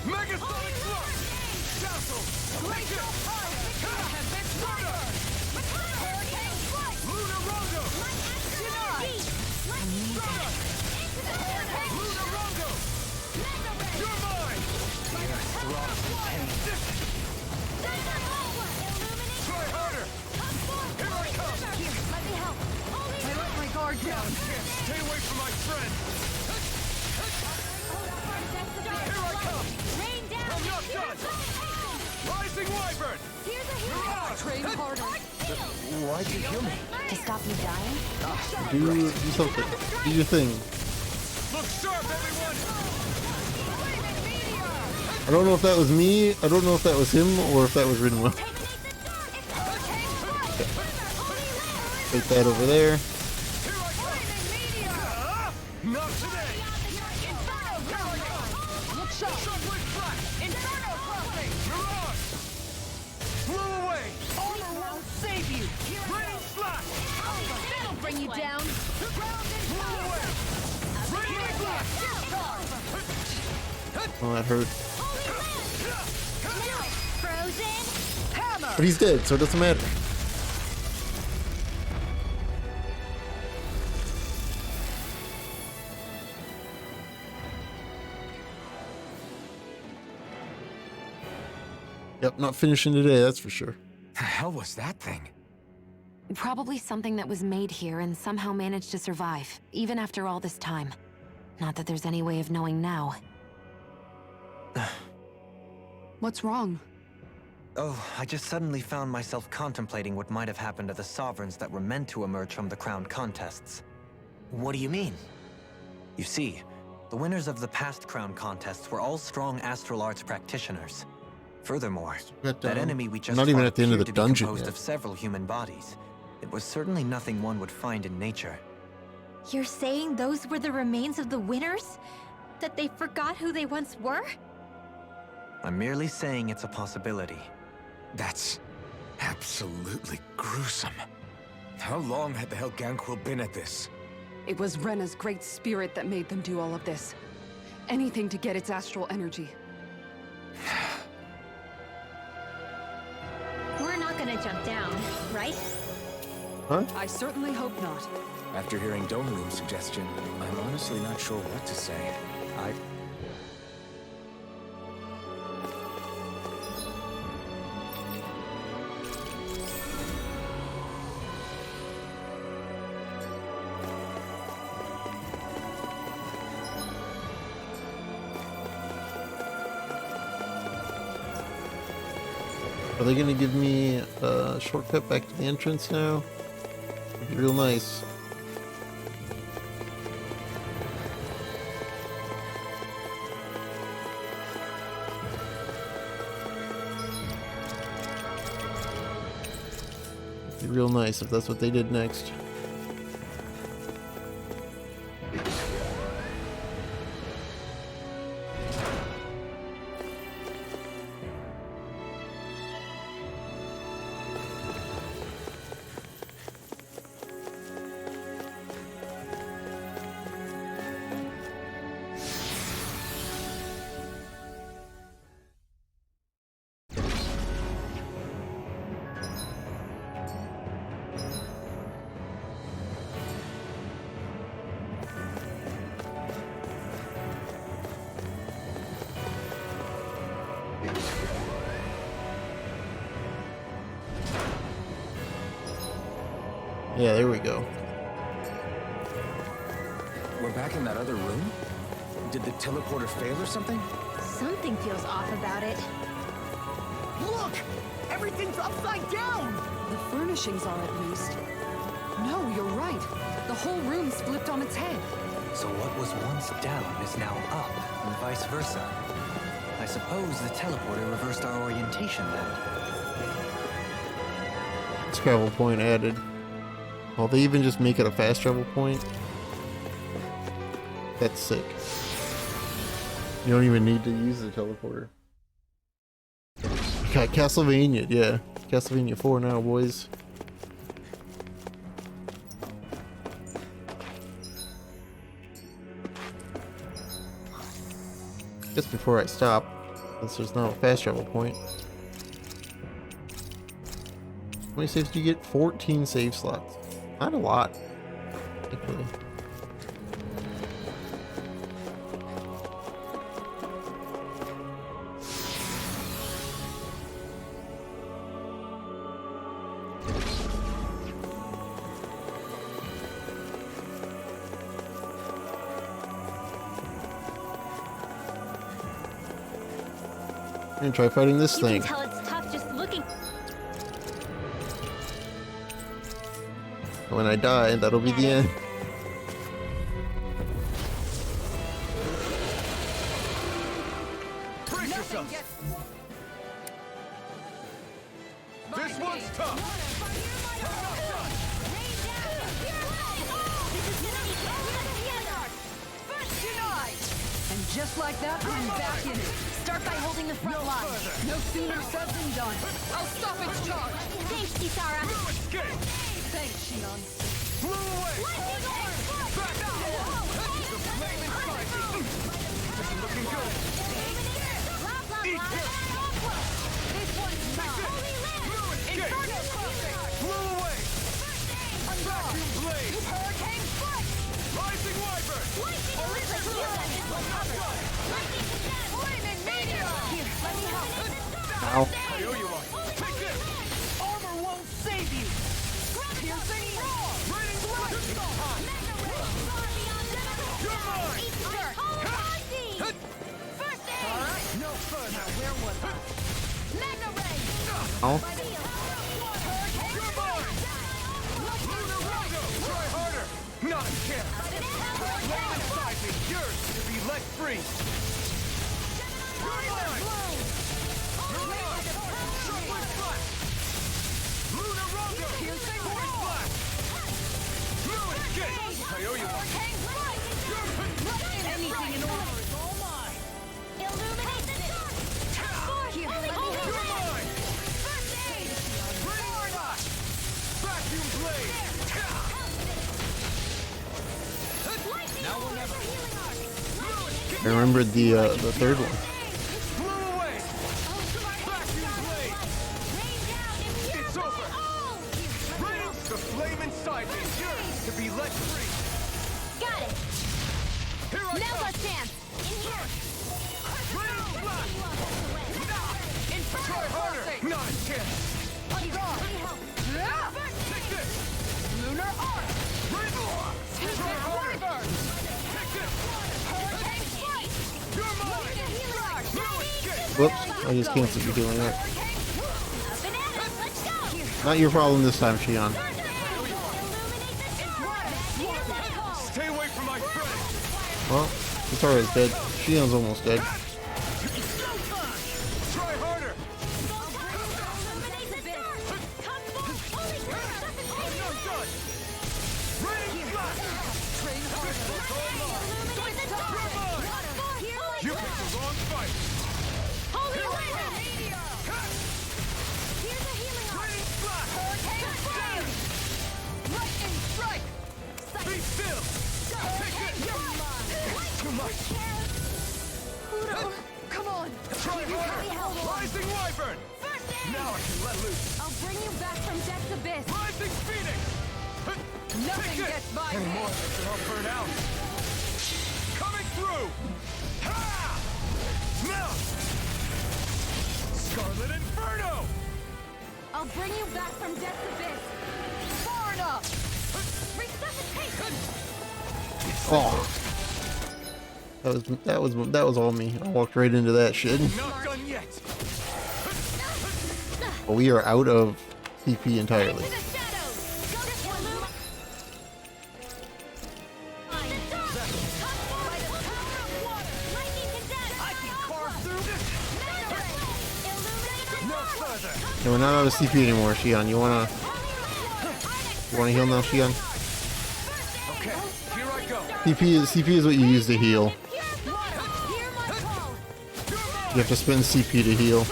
Megasonic thrust! Shackle! Glacial fire! Hurricane strike! Lunar Rondo! Denied! Lunar Rondo! You're mine! Try harder! Here I come! Let me help! I let my guard down! Stay away from my friend! Here I come! Rain down! I'm not done! Rising Wyvern! Mirage! Train harder! Why'd you heal me? To stop you dying? Do something. Do your thing. Look sharp, everyone! I don't know if that was me. I don't know if that was him or if that was Rinwa. Take that over there. Not today! Look sharp! Inferno crossing! Mirage! Blew away! Armor won't save you! Rain slash! That'll bring you down! Blew away! Rain slash! Oh, that hurt. Frozen! Hammer! But he's dead, so it doesn't matter. Yep, not finishing today, that's for sure. The hell was that thing? Probably something that was made here and somehow managed to survive, even after all this time. Not that there's any way of knowing now. What's wrong? Oh, I just suddenly found myself contemplating what might have happened to the sovereigns that were meant to emerge from the crown contests. What do you mean? You see, the winners of the past crown contests were all strong astral arts practitioners. Furthermore, that enemy we just not even fought at the end of the appeared to be dungeon composed yet. of several human bodies. It was certainly nothing one would find in nature. You're saying those were the remains of the winners? That they forgot who they once were? I'm merely saying it's a possibility. That's absolutely gruesome. How long had the Helganquil been at this? It was Rena's great spirit that made them do all of this. Anything to get its astral energy. We're not gonna jump down, right? Huh? I certainly hope not. After hearing Dome Room's suggestion, I'm honestly not sure what to say. Are they gonna give me a shortcut back to the entrance now? It'd be real nice. It'd be real nice if that's what they did next. Yeah, there we go. We're back in that other room? Did the teleporter fail or something? Something feels off about it. Look! Everything's upside down! The furnishings are at least. No, you're right. The whole room's flipped on its head. So what was once down is now up, and vice versa. I suppose the teleporter reversed our orientation then. Travel point added. Oh, they even just make it a fast travel point? That's sick. You don't even need to use the teleporter. Got Castlevania, yeah. Castlevania 4 now, boys. Just before I stop, since there's now a fast travel point. How many saves do you get? 14 save slots. Not a lot, actually. I'm gonna try fighting this thing. You can tell it's tough just looking. When I die, that'll be the end. Brace yourself. This one's tough. And just like that, I'm back in it. Start by holding the front line. No sooner said than done. I'll stop its charge. Thanks, Kisara. Thanks, Shion. Blew away. Back out. The flaming fight. This is looking good. Eat this. This one's tough. Inferno crossing. Blew away. Vacuum blade. Hurricane foot. Rising wyvern. Flaming meteor. Here, let me help. Ow. Oh. Try harder! Not a chance! Flame inside me, yours to be let free! You're mine! You're mine! Chocolate Flash! Lunar Rondo! Force Flash! Fluid Gate! I owe you one! Anything in order is all mine! Illuminate the dark! Here, let me You're mine! First aid! Rain Flash! Vacuum Blade! Now or never! I remembered the third one. Blew away! Vacuum Blade! It's over! Rain the flame inside me, yours to be let free! Got it! Here I Now's come! our chance! In here! Rain Flash! Try harder! Not a chance! On guard! Take this! Lunar Arc! Rain Try harder! Take this! Hurricane Strike! You're mine! Healing Arc! Whoops, I just canceled you doing that. Bananas, let's go! Not your problem this time, Shion. Stay away from my friend! Well, Katara's dead. Shion's almost dead. Try harder! I'm done! Rain Flash! You picked the wrong fight! Holy Lightning! Here's a healing arc! Rain Flash! Hurricane Flame! Lightning Strike! Be still! Take it! Too much! Pluto, come on! Try harder! Rising Wyvern! Now I can let loose! I'll bring you back from Death's Abyss! Rising Phoenix! Nothing gets by And me! more of it all burn out! Coming through! Ha! Melt! Scarlet Inferno! I'll bring you back from Death's Abyss! Far enough! Resuscitation! Oh, that was all me. I walked right into that shit. Not done yet! But we are out of CP entirely. And we're not out of CP anymore, Shion. You wanna heal now, Shion? Okay, here I go! CP is what you use to heal. You have to spend CP to heal.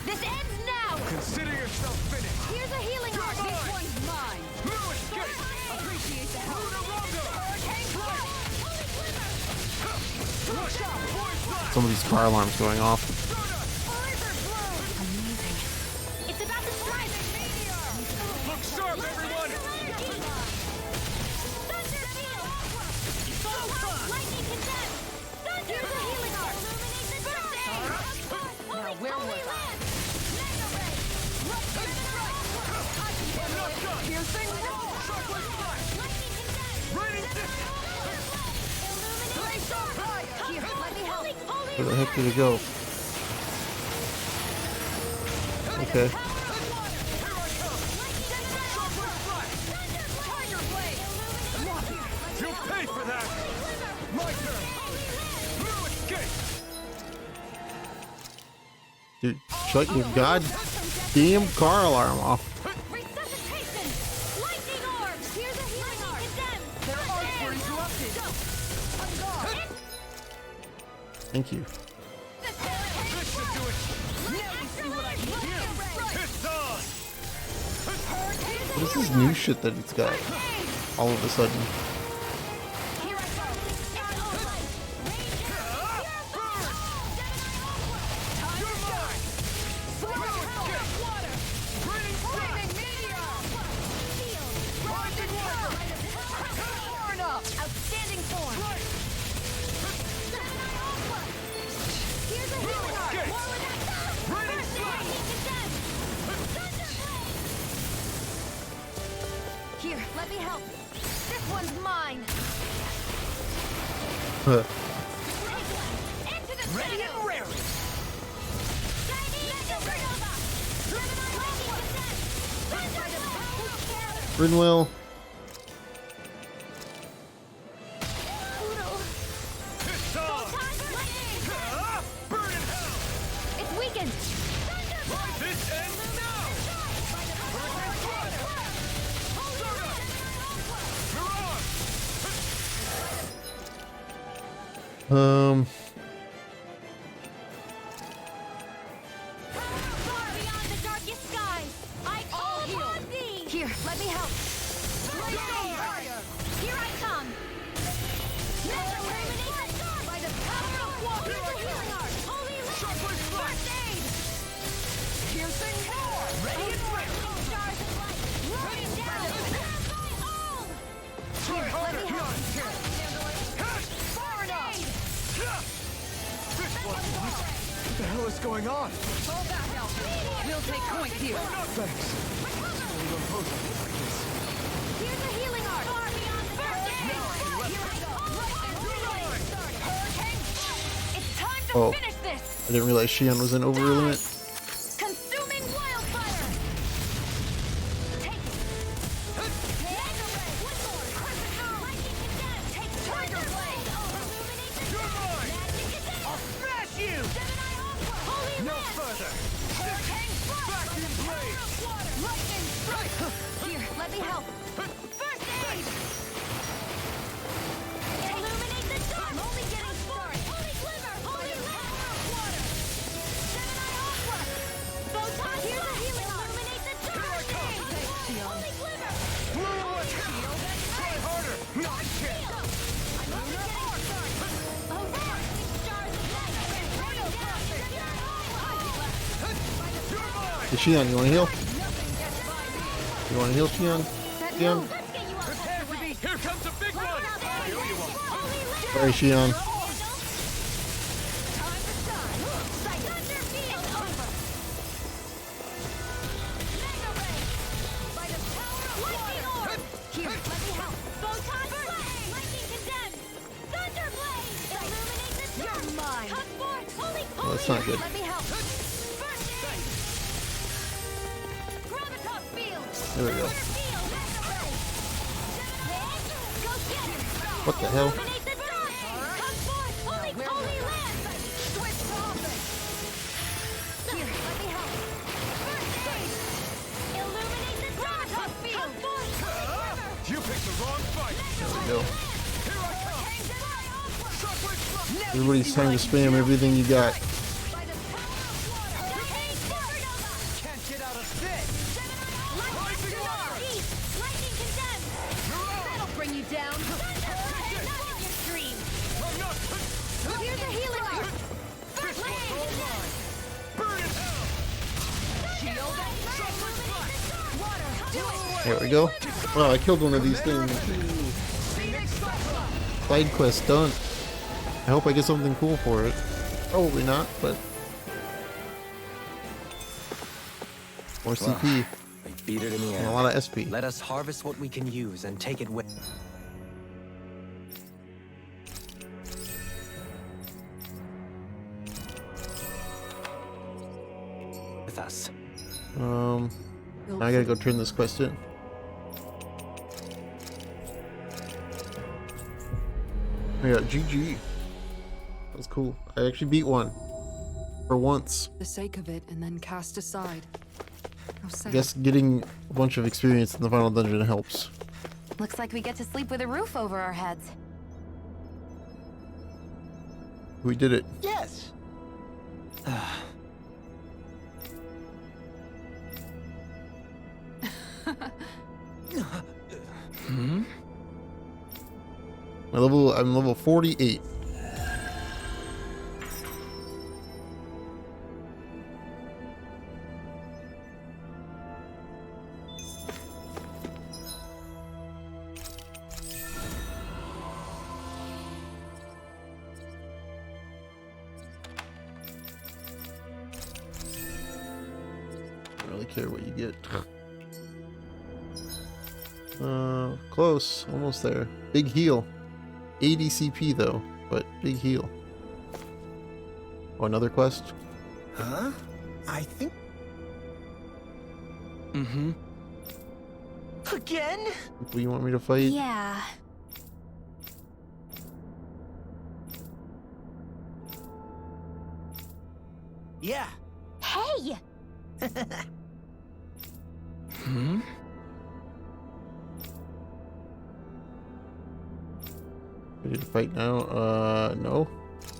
This ends now! Consider yourself finished! Here's a healing arc! This one's mine! Appreciate the help! Some of these car alarms going off. Amazing. It's about to strike! Look sharp, everyone! Lightning condemned! Here's a healing arc! Now where was I? Piercing wall! Raining distance! Here, let me help! Where the heck did it go? Okay. You'll pay for that! My turn! Blue escape! Dude, shut your goddamn car alarm off. Resuscitation! Lightning orbs! Here's a healing arc! Condemned! Their arms were interrupted! On guard! Thank you. This should do it! Now you see what I can do! It's on! What is this new shit that it's got? All of a sudden. Here I go! It's over! You're mine! Water! Raining meteor! Rising water! Far enough! Outstanding form! Here's a healing arc! Escape! More with that! Raining flash! Here, let me help. This one's mine. Huh. Into the ready and raring. Brinwell. It's weakened. Um. Far beyond the darkest skies, I call upon thee. Here, let me help. Here I come. By the power of water. Here's a healing art. Holy land. First aid. Piercing roar. Ready and ready. Stars of light. Rolling down. Here, let me help. Far enough. What the hell is going on? Fall back, Alpha. We'll take point here. Thanks. Only one pose I can like this. Here's a healing art. Far beyond the It's time to Oh, finish this. I didn't realize Xion was in overruling limit. Consuming wildfire. Take Mega Ray. One more. Crescent Lightning Condemn. Take Tiger Blade. Illuminate the dark. Magic Condemn. I'll smash you. Gemini Aqua. Holy No Land. further. Hurricane Strike. Vacuum Blade. Water. Lightning Strike. Here, let me help. First aid. Illuminate the dark. I'm only getting started. Holy Glimmer. Holy Land. Water. Gemini Aqua. Photon. Here's a healing art. Illuminate the dark. Holy Glimmer. Try harder. Not shit. I'm only getting started. Oh, there. Stars of light. Royal Prophet. Hey, Xion, you want to heal? You want to heal, Xion? Xion? Prepare for me. Here comes a big one. I owe you one. Sorry, Xion. Here, let me help. Photon Blade. Lightning Condemn. Thunder Blade. Illuminate the dark. You're mine. Come forth. Holy, Oh, that's not good. Let me help. First aid. Gravitas Field. There we go. Field. Go get it. What the hell? Illuminate the dark. Come forth. Holy land. Switch to offense. Here, let me help. First aid. Illuminate the Gravitas Field. Come forth. You picked the wrong fight. There we go. Here I come. Shockwave Slap. Everybody's trying to spam everything you got. By the power of water. Supernova. Can't get out of this. Lightning Condemn. That'll bring you down. Not in your dreams. I'm not. Here's a healing art. This one's all mine. Burn in hell. Shield. Water. Do it. There we go. Wow, I killed one of these things. Side quest done. I hope I get something cool for it. Probably not, but more CP We beat it in the and a end. lot of SP. Let us harvest what we can use and take it with us. Now I gotta go turn this quest in. I got GG. That was cool. I actually beat one. For once. The sake of it, and then cast aside. How I sad. guess getting a bunch of experience in the final dungeon helps. Looks like we get to sleep with a roof over our heads. We did it. Yes. I'm level 48. Don't really care what you get. Close. Almost there. Big heal. 80 CP though, but big heal. Oh, another quest? Huh? I think... Again? Who you want me to fight? Yeah. Yeah. Hey! Hmm? Ready to fight now? No.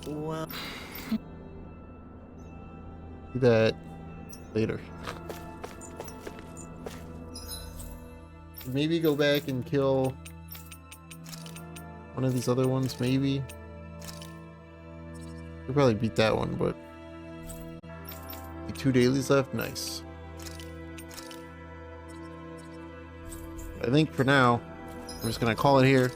Well, Do that later. Maybe go back and kill one of these other ones, maybe. We'll probably beat that one, but 2 dailies left. Nice. I think for now, we're just gonna call it here.